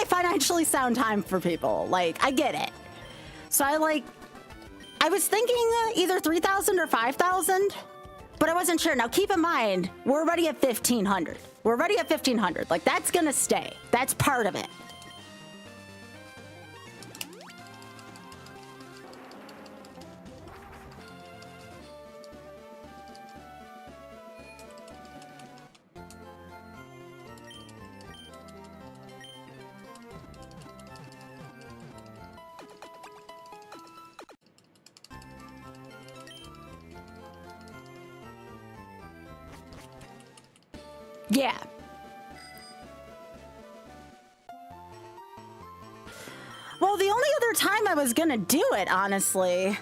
financially sound time for people. Like, I get it. So I was thinking either 3,000 or 5,000, but I wasn't sure. Now keep in mind, we're already at 1,500. We're already at 1,500. Like, that's gonna stay. That's part of it. Yeah. Well, the only other time I was gonna do it, honestly,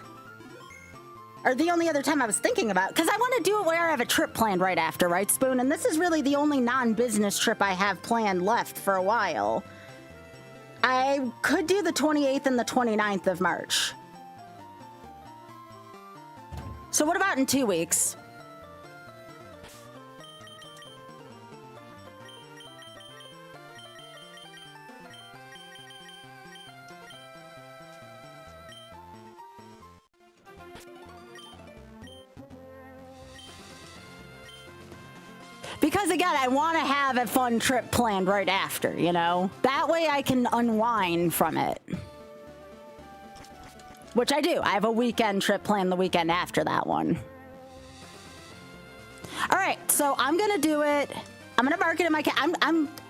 or the only other time I was thinking about, because I want to do it where I have a trip planned right after, right, Spoon? And this is really the only non-business trip I have planned left for a while. I could do the 28th and the 29th of March. So what about in 2 weeks? Because again, I want to have a fun trip planned right after, you know? That way I can unwind from it. Which I do. I have a weekend trip planned the weekend after that one. All right, so I'm gonna do it. I'm gonna mark it in my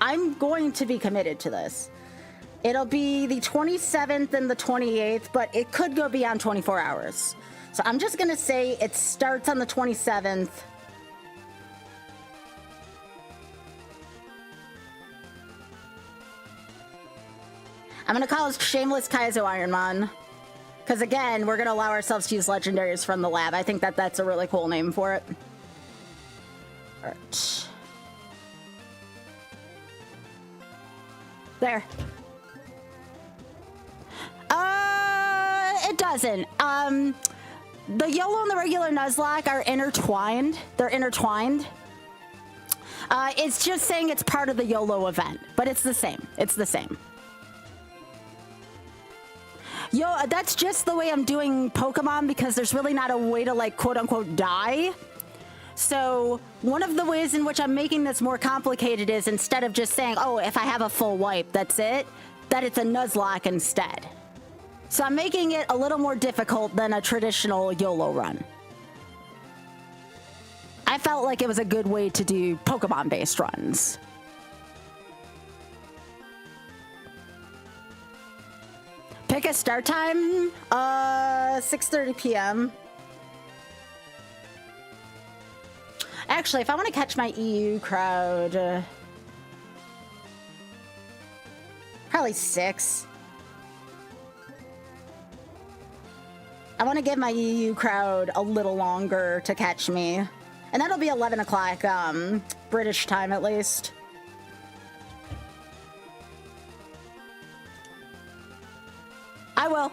I'm going to be committed to this. It'll be the 27th and the 28th, but it could go beyond 24 hours. So I'm just gonna say it starts on the 27th. I'm gonna call it Shameless Kaizo Ironman. Because again, we're gonna allow ourselves to use legendaries from the lab. I think that that's a really cool name for it. All right. There. It doesn't. The YOLO and the regular Nuzlocke are intertwined. They're intertwined. It's just saying it's part of the YOLO event, but it's the same. It's the same. Yo, that's just the way I'm doing Pokemon because there's really not a way to like quote unquote die. So one of the ways in which I'm making this more complicated is instead of just saying, oh, if I have a full wipe, that's it, that it's a Nuzlocke instead. So I'm making it a little more difficult than a traditional YOLO run. I felt like it was a good way to do Pokemon-based runs. Pick a start time, 6:30 p.m. Actually, if I want to catch my EU crowd, probably 6. I want to give my EU crowd a little longer to catch me. And that'll be 11 o'clock, British time at least. I will.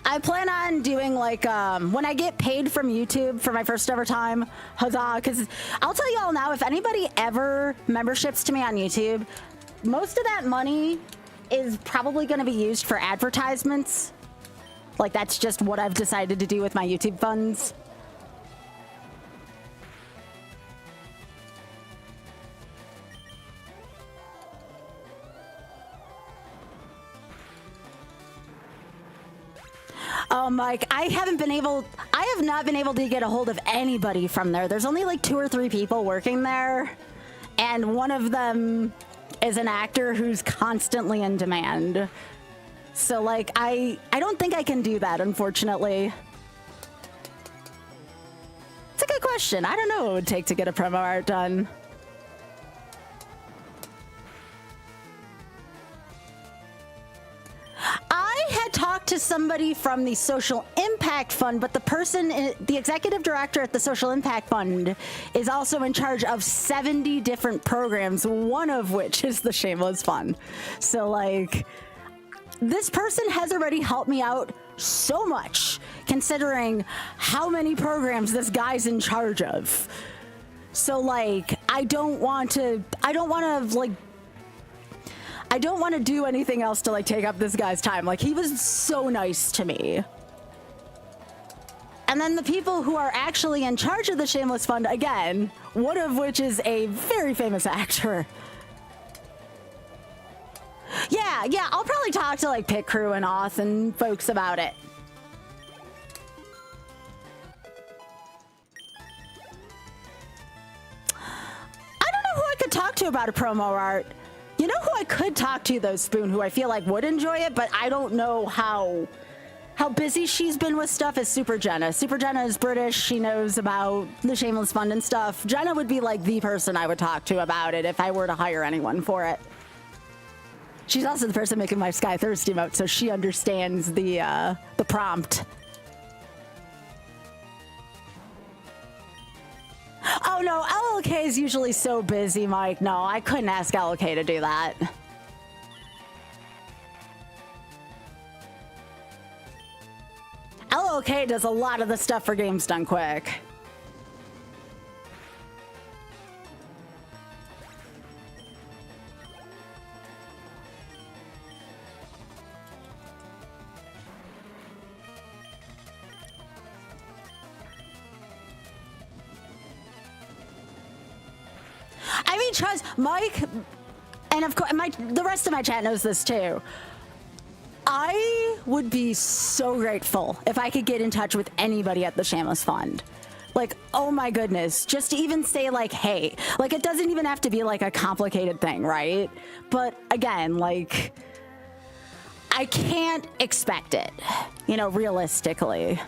I plan on doing like, when I get paid from YouTube for my first ever time, huzzah, because I'll tell you all now, if anybody ever memberships to me on YouTube, most of that money is probably going to be used for advertisements. Like that's just what I've decided to do with my YouTube funds. Like I have not been able to get a hold of anybody from there. There's only like 2 or 3 people working there. And one of them is an actor who's constantly in demand. So like, I don't think I can do that, unfortunately. It's a good question. I don't know what it would take to get a promo art done. I had talked to somebody from the Social Impact Fund, but the person, the executive director at the Social Impact Fund is also in charge of 70 different programs, one of which is the Shameless Fund. So like, this person has already helped me out so much, considering how many programs this guy's in charge of. So like, I don't want to do anything else to like take up this guy's time. Like he was so nice to me. And then the people who are actually in charge of the Shameless Fund, again, one of which is a very famous actor. Yeah, I'll probably talk to like Pit Crew and Auth and folks about it. I don't know who I could talk to about a promo art. You know who I could talk to though, Spoon, who I feel like would enjoy it, but I don't know how busy she's been with stuff, is Super Jenna. Super Jenna is British. She knows about the Shameless Fund and stuff. Jenna would be like the person I would talk to about it if I were to hire anyone for it. She's also the person making my Sky Thirst emote, so she understands the prompt. Oh no, LLK is usually so busy, Mike. No, I couldn't ask LLK to do that. LLK does a lot of the stuff for Games Done Quick. I mean, trust Mike, and of course, the rest of my chat knows this too. I would be so grateful if I could get in touch with anybody at the Shameless Fund. Like, oh my goodness, just to even say like, hey, like it doesn't even have to be like a complicated thing, right? But again, like, I can't expect it, you know, realistically.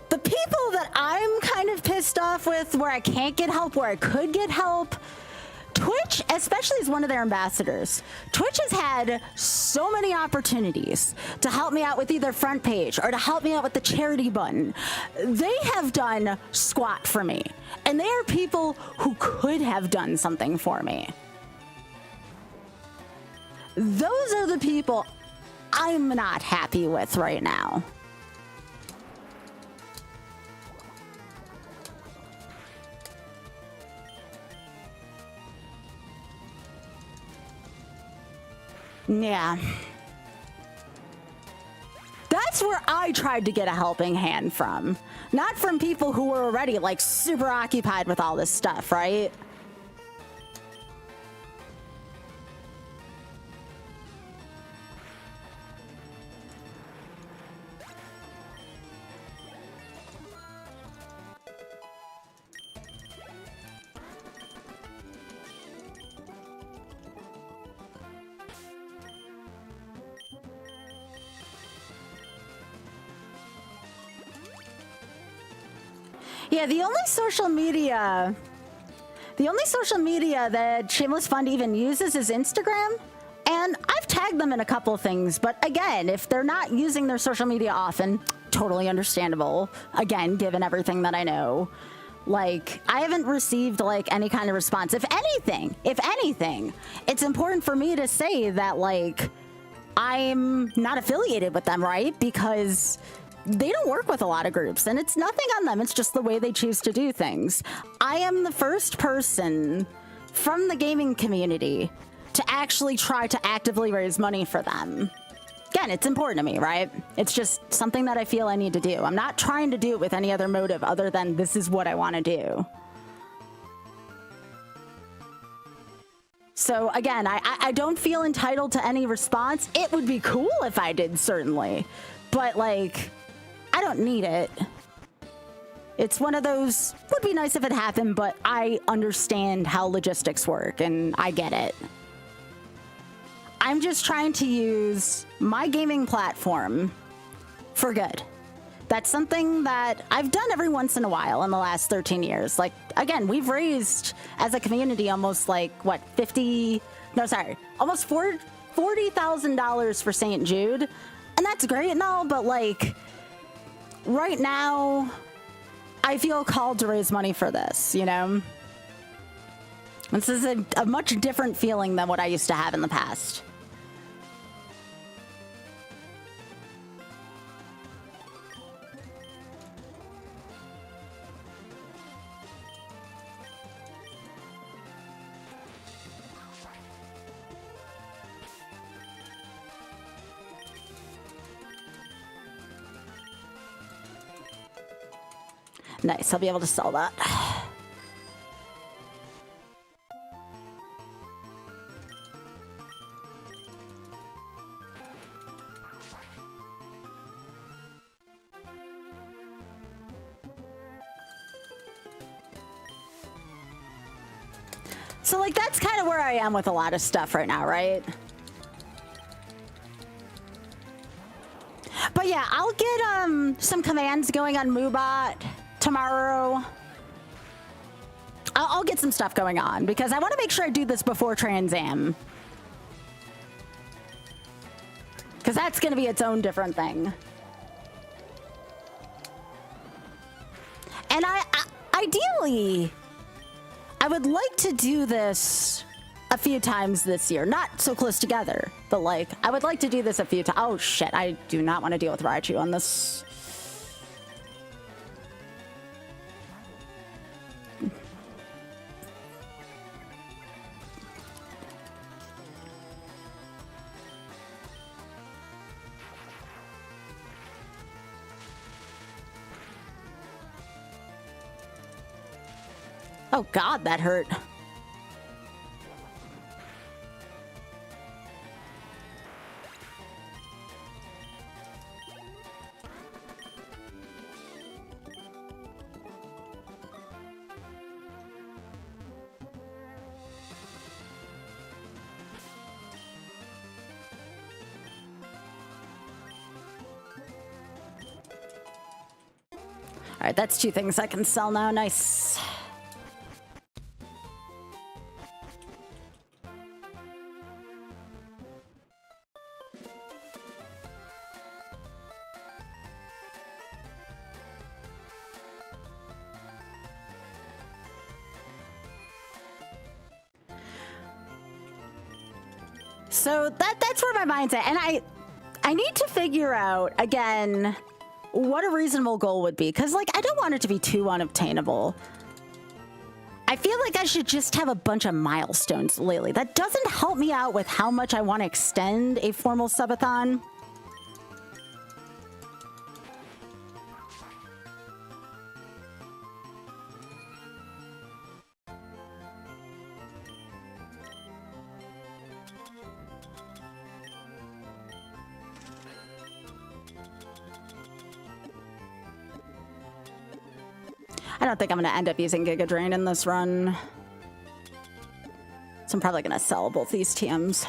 The people that I'm kind of pissed off with, where I can't get help, where I could get help, Twitch especially is one of their ambassadors. Twitch has had so many opportunities to help me out with either front page or to help me out with the charity button. They have done squat for me, and they are people who could have done something for me. Those are the people I'm not happy with right now. Yeah. That's where I tried to get a helping hand from. Not from people who were already like super occupied with all this stuff, right? Yeah, the only social media that Shameless Fund even uses is Instagram. And I've tagged them in a couple things, but again, if they're not using their social media often, totally understandable. Again, given everything that I know. Like, I haven't received like any kind of response. If anything, it's important for me to say that like I'm not affiliated with them, right? Because they don't work with a lot of groups, and it's nothing on them. It's just the way they choose to do things. I am the first person from the gaming community to actually try to actively raise money for them. Again, it's important to me, right? It's just something that I feel I need to do. I'm not trying to do it with any other motive other than this is what I want to do. So again, I don't feel entitled to any response. It would be cool if I did, certainly. But like, I don't need it. It's one of those, would be nice if it happened, but I understand how logistics work and I get it. I'm just trying to use my gaming platform for good. That's something that I've done every once in a while in the last 13 years. Like, again, we've raised as a community almost like, what, almost $40,000 for St. Jude. And that's great and all, but like, right now, I feel called to raise money for this, you know? This is a much different feeling than what I used to have in the past. Nice, I'll be able to sell that. So like, that's kind of where I am with a lot of stuff right now, right? But yeah, I'll get some commands going on Moobot tomorrow. I'll get some stuff going on because I want to make sure I do this before Trans Am. Because that's going to be its own different thing. And ideally, I would like to do this a few times this year. Not so close together, but like, I would like to do this a few times. Oh shit, I do not want to deal with Raichu on this. Oh God, that hurt. All right, that's 2 things I can sell now. Nice. So that's where my mind's at. And I need to figure out, again, what a reasonable goal would be. Because, like, I don't want it to be too unobtainable. I feel like I should just have a bunch of milestones lately. That doesn't help me out with how much I want to extend a formal subathon. I don't think I'm going to end up using Giga Drain in this run. So I'm probably going to sell both these TMs.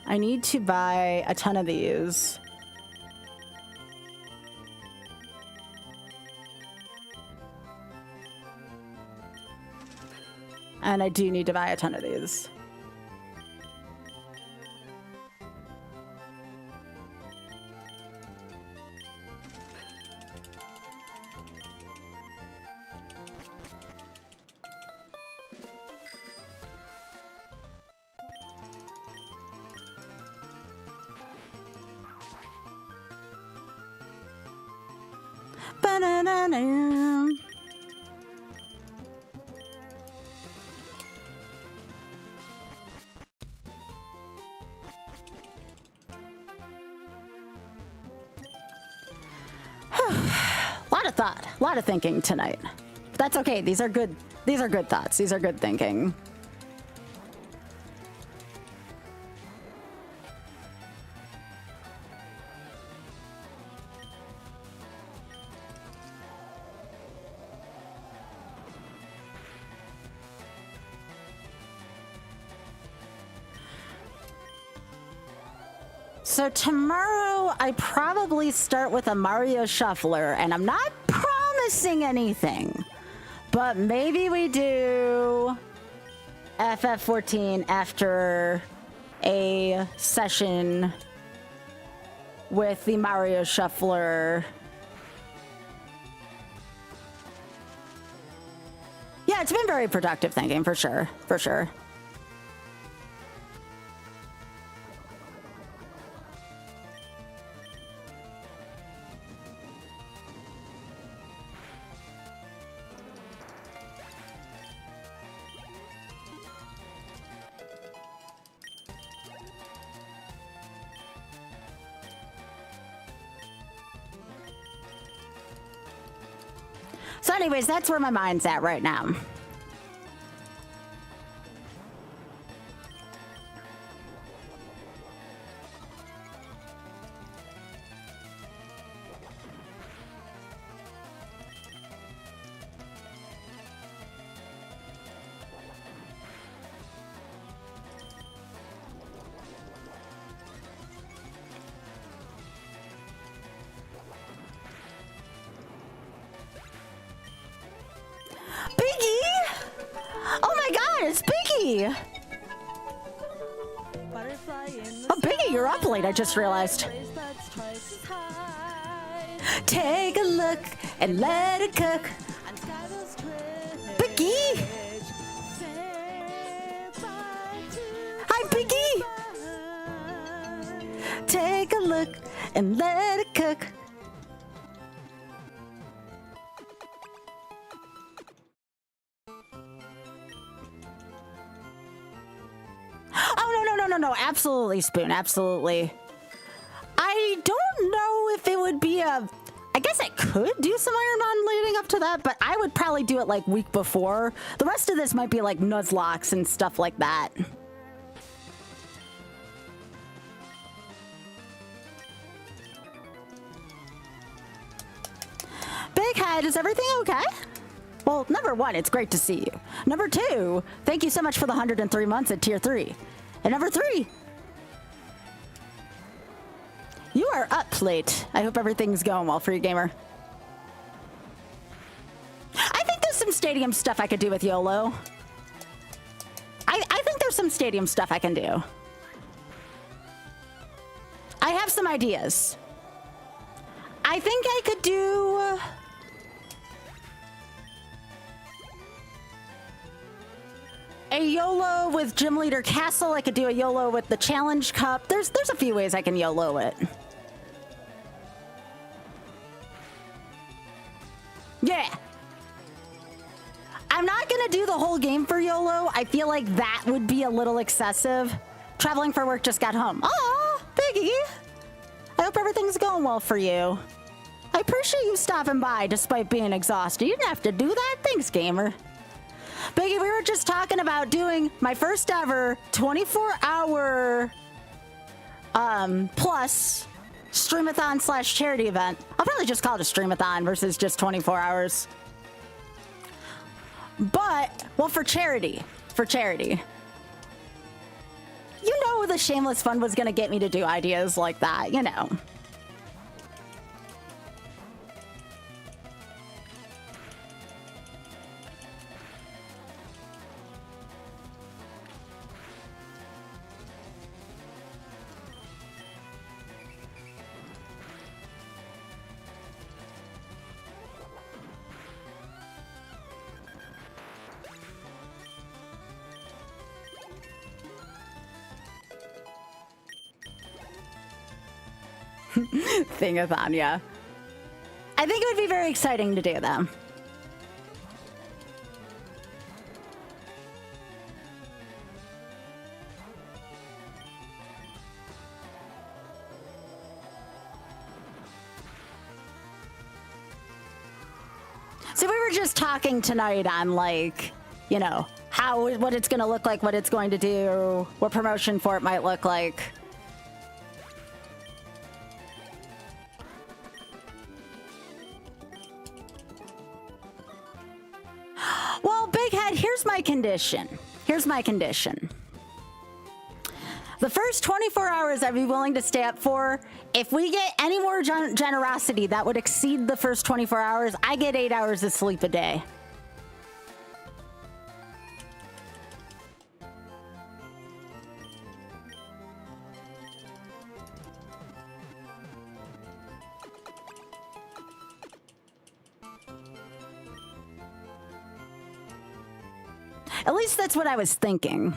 I need to buy a ton of these. And I do need to buy a ton of these. Ba-na-na-na. A lot of thinking tonight. But that's okay. These are good thoughts. These are good thinking. So tomorrow I probably start with a Mario Shuffler, and I'm not promising anything, but maybe we do FF14 after a session with the Mario Shuffler. Yeah, it's been very productive thinking, for sure, for sure. So anyways, that's where my mind's at right now. Biggie! Oh, Biggie, you're up late, I just realized. Take a look and let it cook. Biggie! Hi, Biggie! Take a look and let it cook. Oh, no, absolutely, Spoon, absolutely. I don't know if it would be a... I guess I could do some Iron Man leading up to that, but I would probably do it like week before. The rest of this might be like Nuzlocke and stuff like that. Big Head, is everything okay? Well, number one, it's great to see you. Number two, thank you so much for the 103 months at tier 3. And number 3, you are up late. I hope everything's going well for you, gamer. I think there's some stadium stuff I could do with YOLO. I think there's some stadium stuff I can do. I have some ideas. I think I could do... a YOLO with Gym Leader Castle. I could do a YOLO with the Challenge Cup. There's a few ways I can YOLO it. Yeah. I'm not gonna do the whole game for YOLO. I feel like that would be a little excessive. Traveling for work, just got home. Aw, Biggie. I hope everything's going well for you. I appreciate you stopping by despite being exhausted. You didn't have to do that. Thanks, gamer. Biggie, we were just talking about doing my first ever 24-hour plus streamathon / charity event. I'll probably just call it a streamathon versus just 24 hours. But, well, for charity. For charity. You know the Shameless Fund was going to get me to do ideas like that, you know. Thingathon, yeah. I think it would be very exciting to do them. So we were just talking tonight on, like, you know, what it's going to look like, what it's going to do, what promotion for it might look like. Well, Big Head, here's my condition. Here's my condition. The first 24 hours I'd be willing to stay up for, if we get any more generosity that would exceed the first 24 hours, I get 8 hours of sleep a day. At least that's what I was thinking.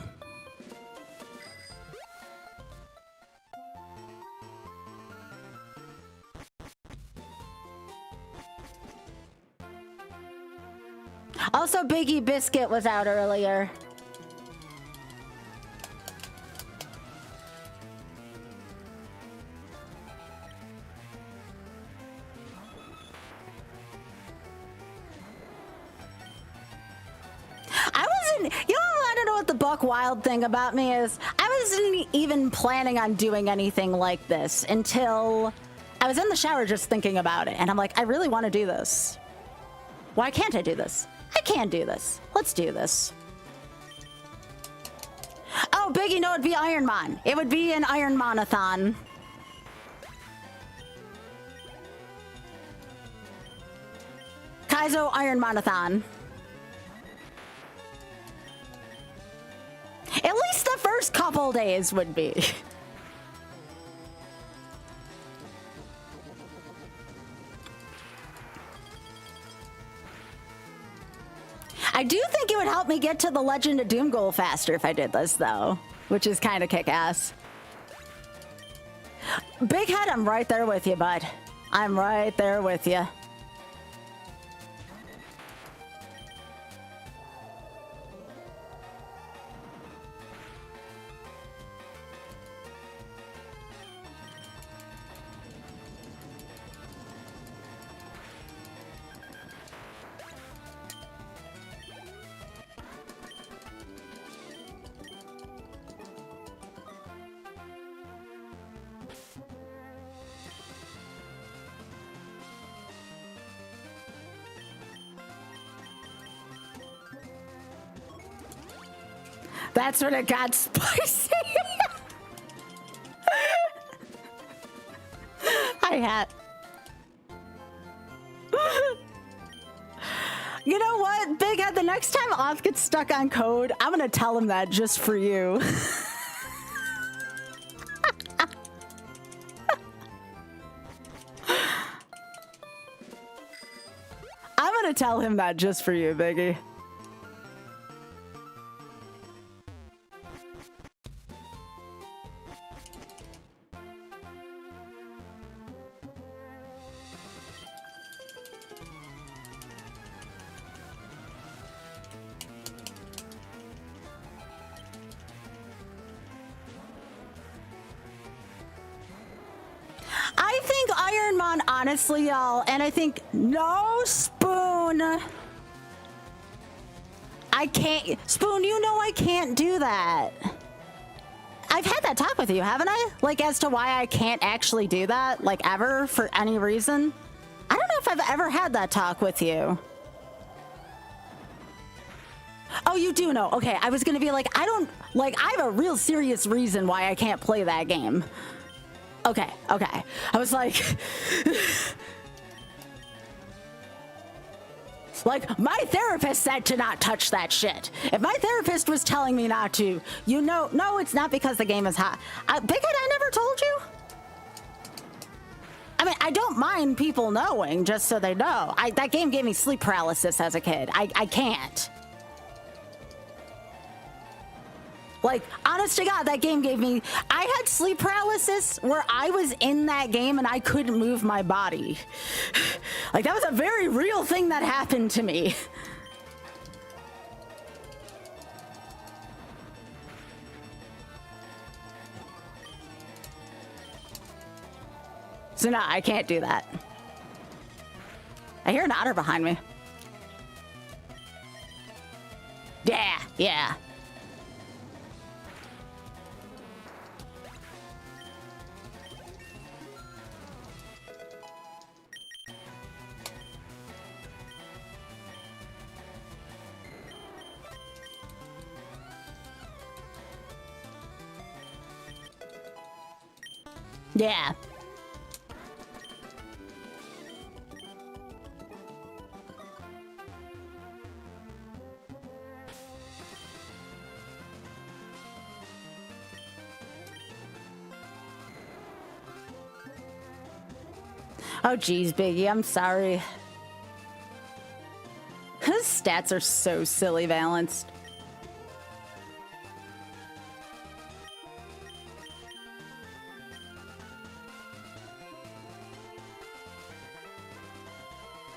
Also, Biggie Biscuit was out earlier. Buck wild thing about me is I wasn't even planning on doing anything like this until I was in the shower just thinking about it, and I'm like, I really want to do this. Why can't I do this? I can do this. Let's do this. Oh, Biggie, no, it'd be Iron Man. It would be an Iron Man-a-thon. Kaizo Iron Man-a-thon. first couple days would be. I do think it would help me get to the Legend of Doom goal faster if I did this, though, which is kind of kick-ass. Big Head, I'm right there with you, bud. I'm right there with you. That's when it got spicy. Hi, Hat. You know what, Big Head, the next time Off gets stuck on code, I'm gonna tell him that just for you. I'm gonna tell him that just for you, Biggie. I think Ironmon, honestly, y'all, and I think no Spoon. I can't, Spoon, you know I can't do that. I've had that talk with you, haven't I? Like, as to why I can't actually do that, like, ever, for any reason. I don't know if I've ever had that talk with you. Oh, you do know. Okay, I was gonna be like, I don't, like, I have a real serious reason why I can't play that game. Okay, okay. I was like, like, my therapist said to not touch that shit. If my therapist was telling me not to, you know, no, it's not because the game is hot. Big Head, I never told you? I mean, I don't mind people knowing, just so they know. That game gave me sleep paralysis as a kid. I can't. Like, honest to God, that game gave me... I had sleep paralysis where I was in that game and I couldn't move my body. Like, that was a very real thing that happened to me. So no, I can't do that. I hear an otter behind me. Yeah, yeah. Yeah. Oh, geez, Biggie, I'm sorry. His stats are so silly balanced.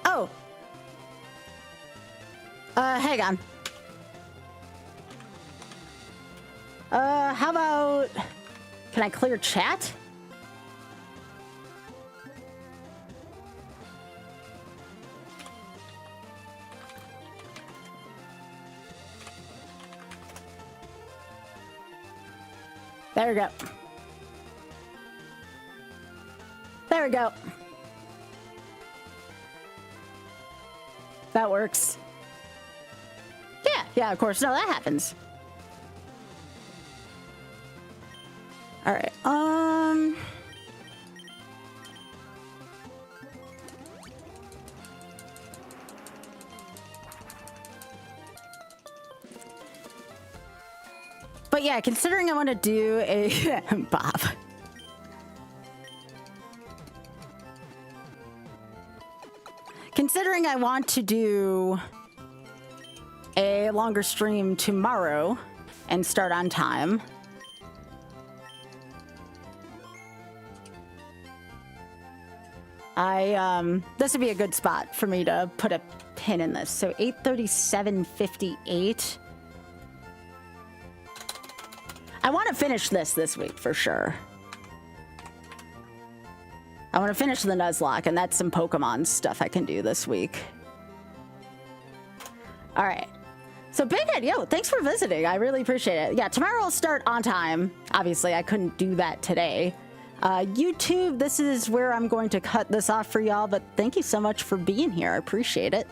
Oh. Hang on. How about... Can I clear chat? There we go. There we go. That works. Yeah, yeah, of course. No, that happens. All right. But But yeah, considering I want to do a Bob. Considering I want to do a longer stream tomorrow and start on time. This would be a good spot for me to put a pin in this. So 8:37:58. I want to finish this week for sure. I want to finish the Nuzlocke, and that's some Pokemon stuff I can do this week. All right. So Big Head, yo, thanks for visiting. I really appreciate it. Yeah, tomorrow I'll start on time. Obviously, I couldn't do that today. YouTube, this is where I'm going to cut this off for y'all, but thank you so much for being here. I appreciate it.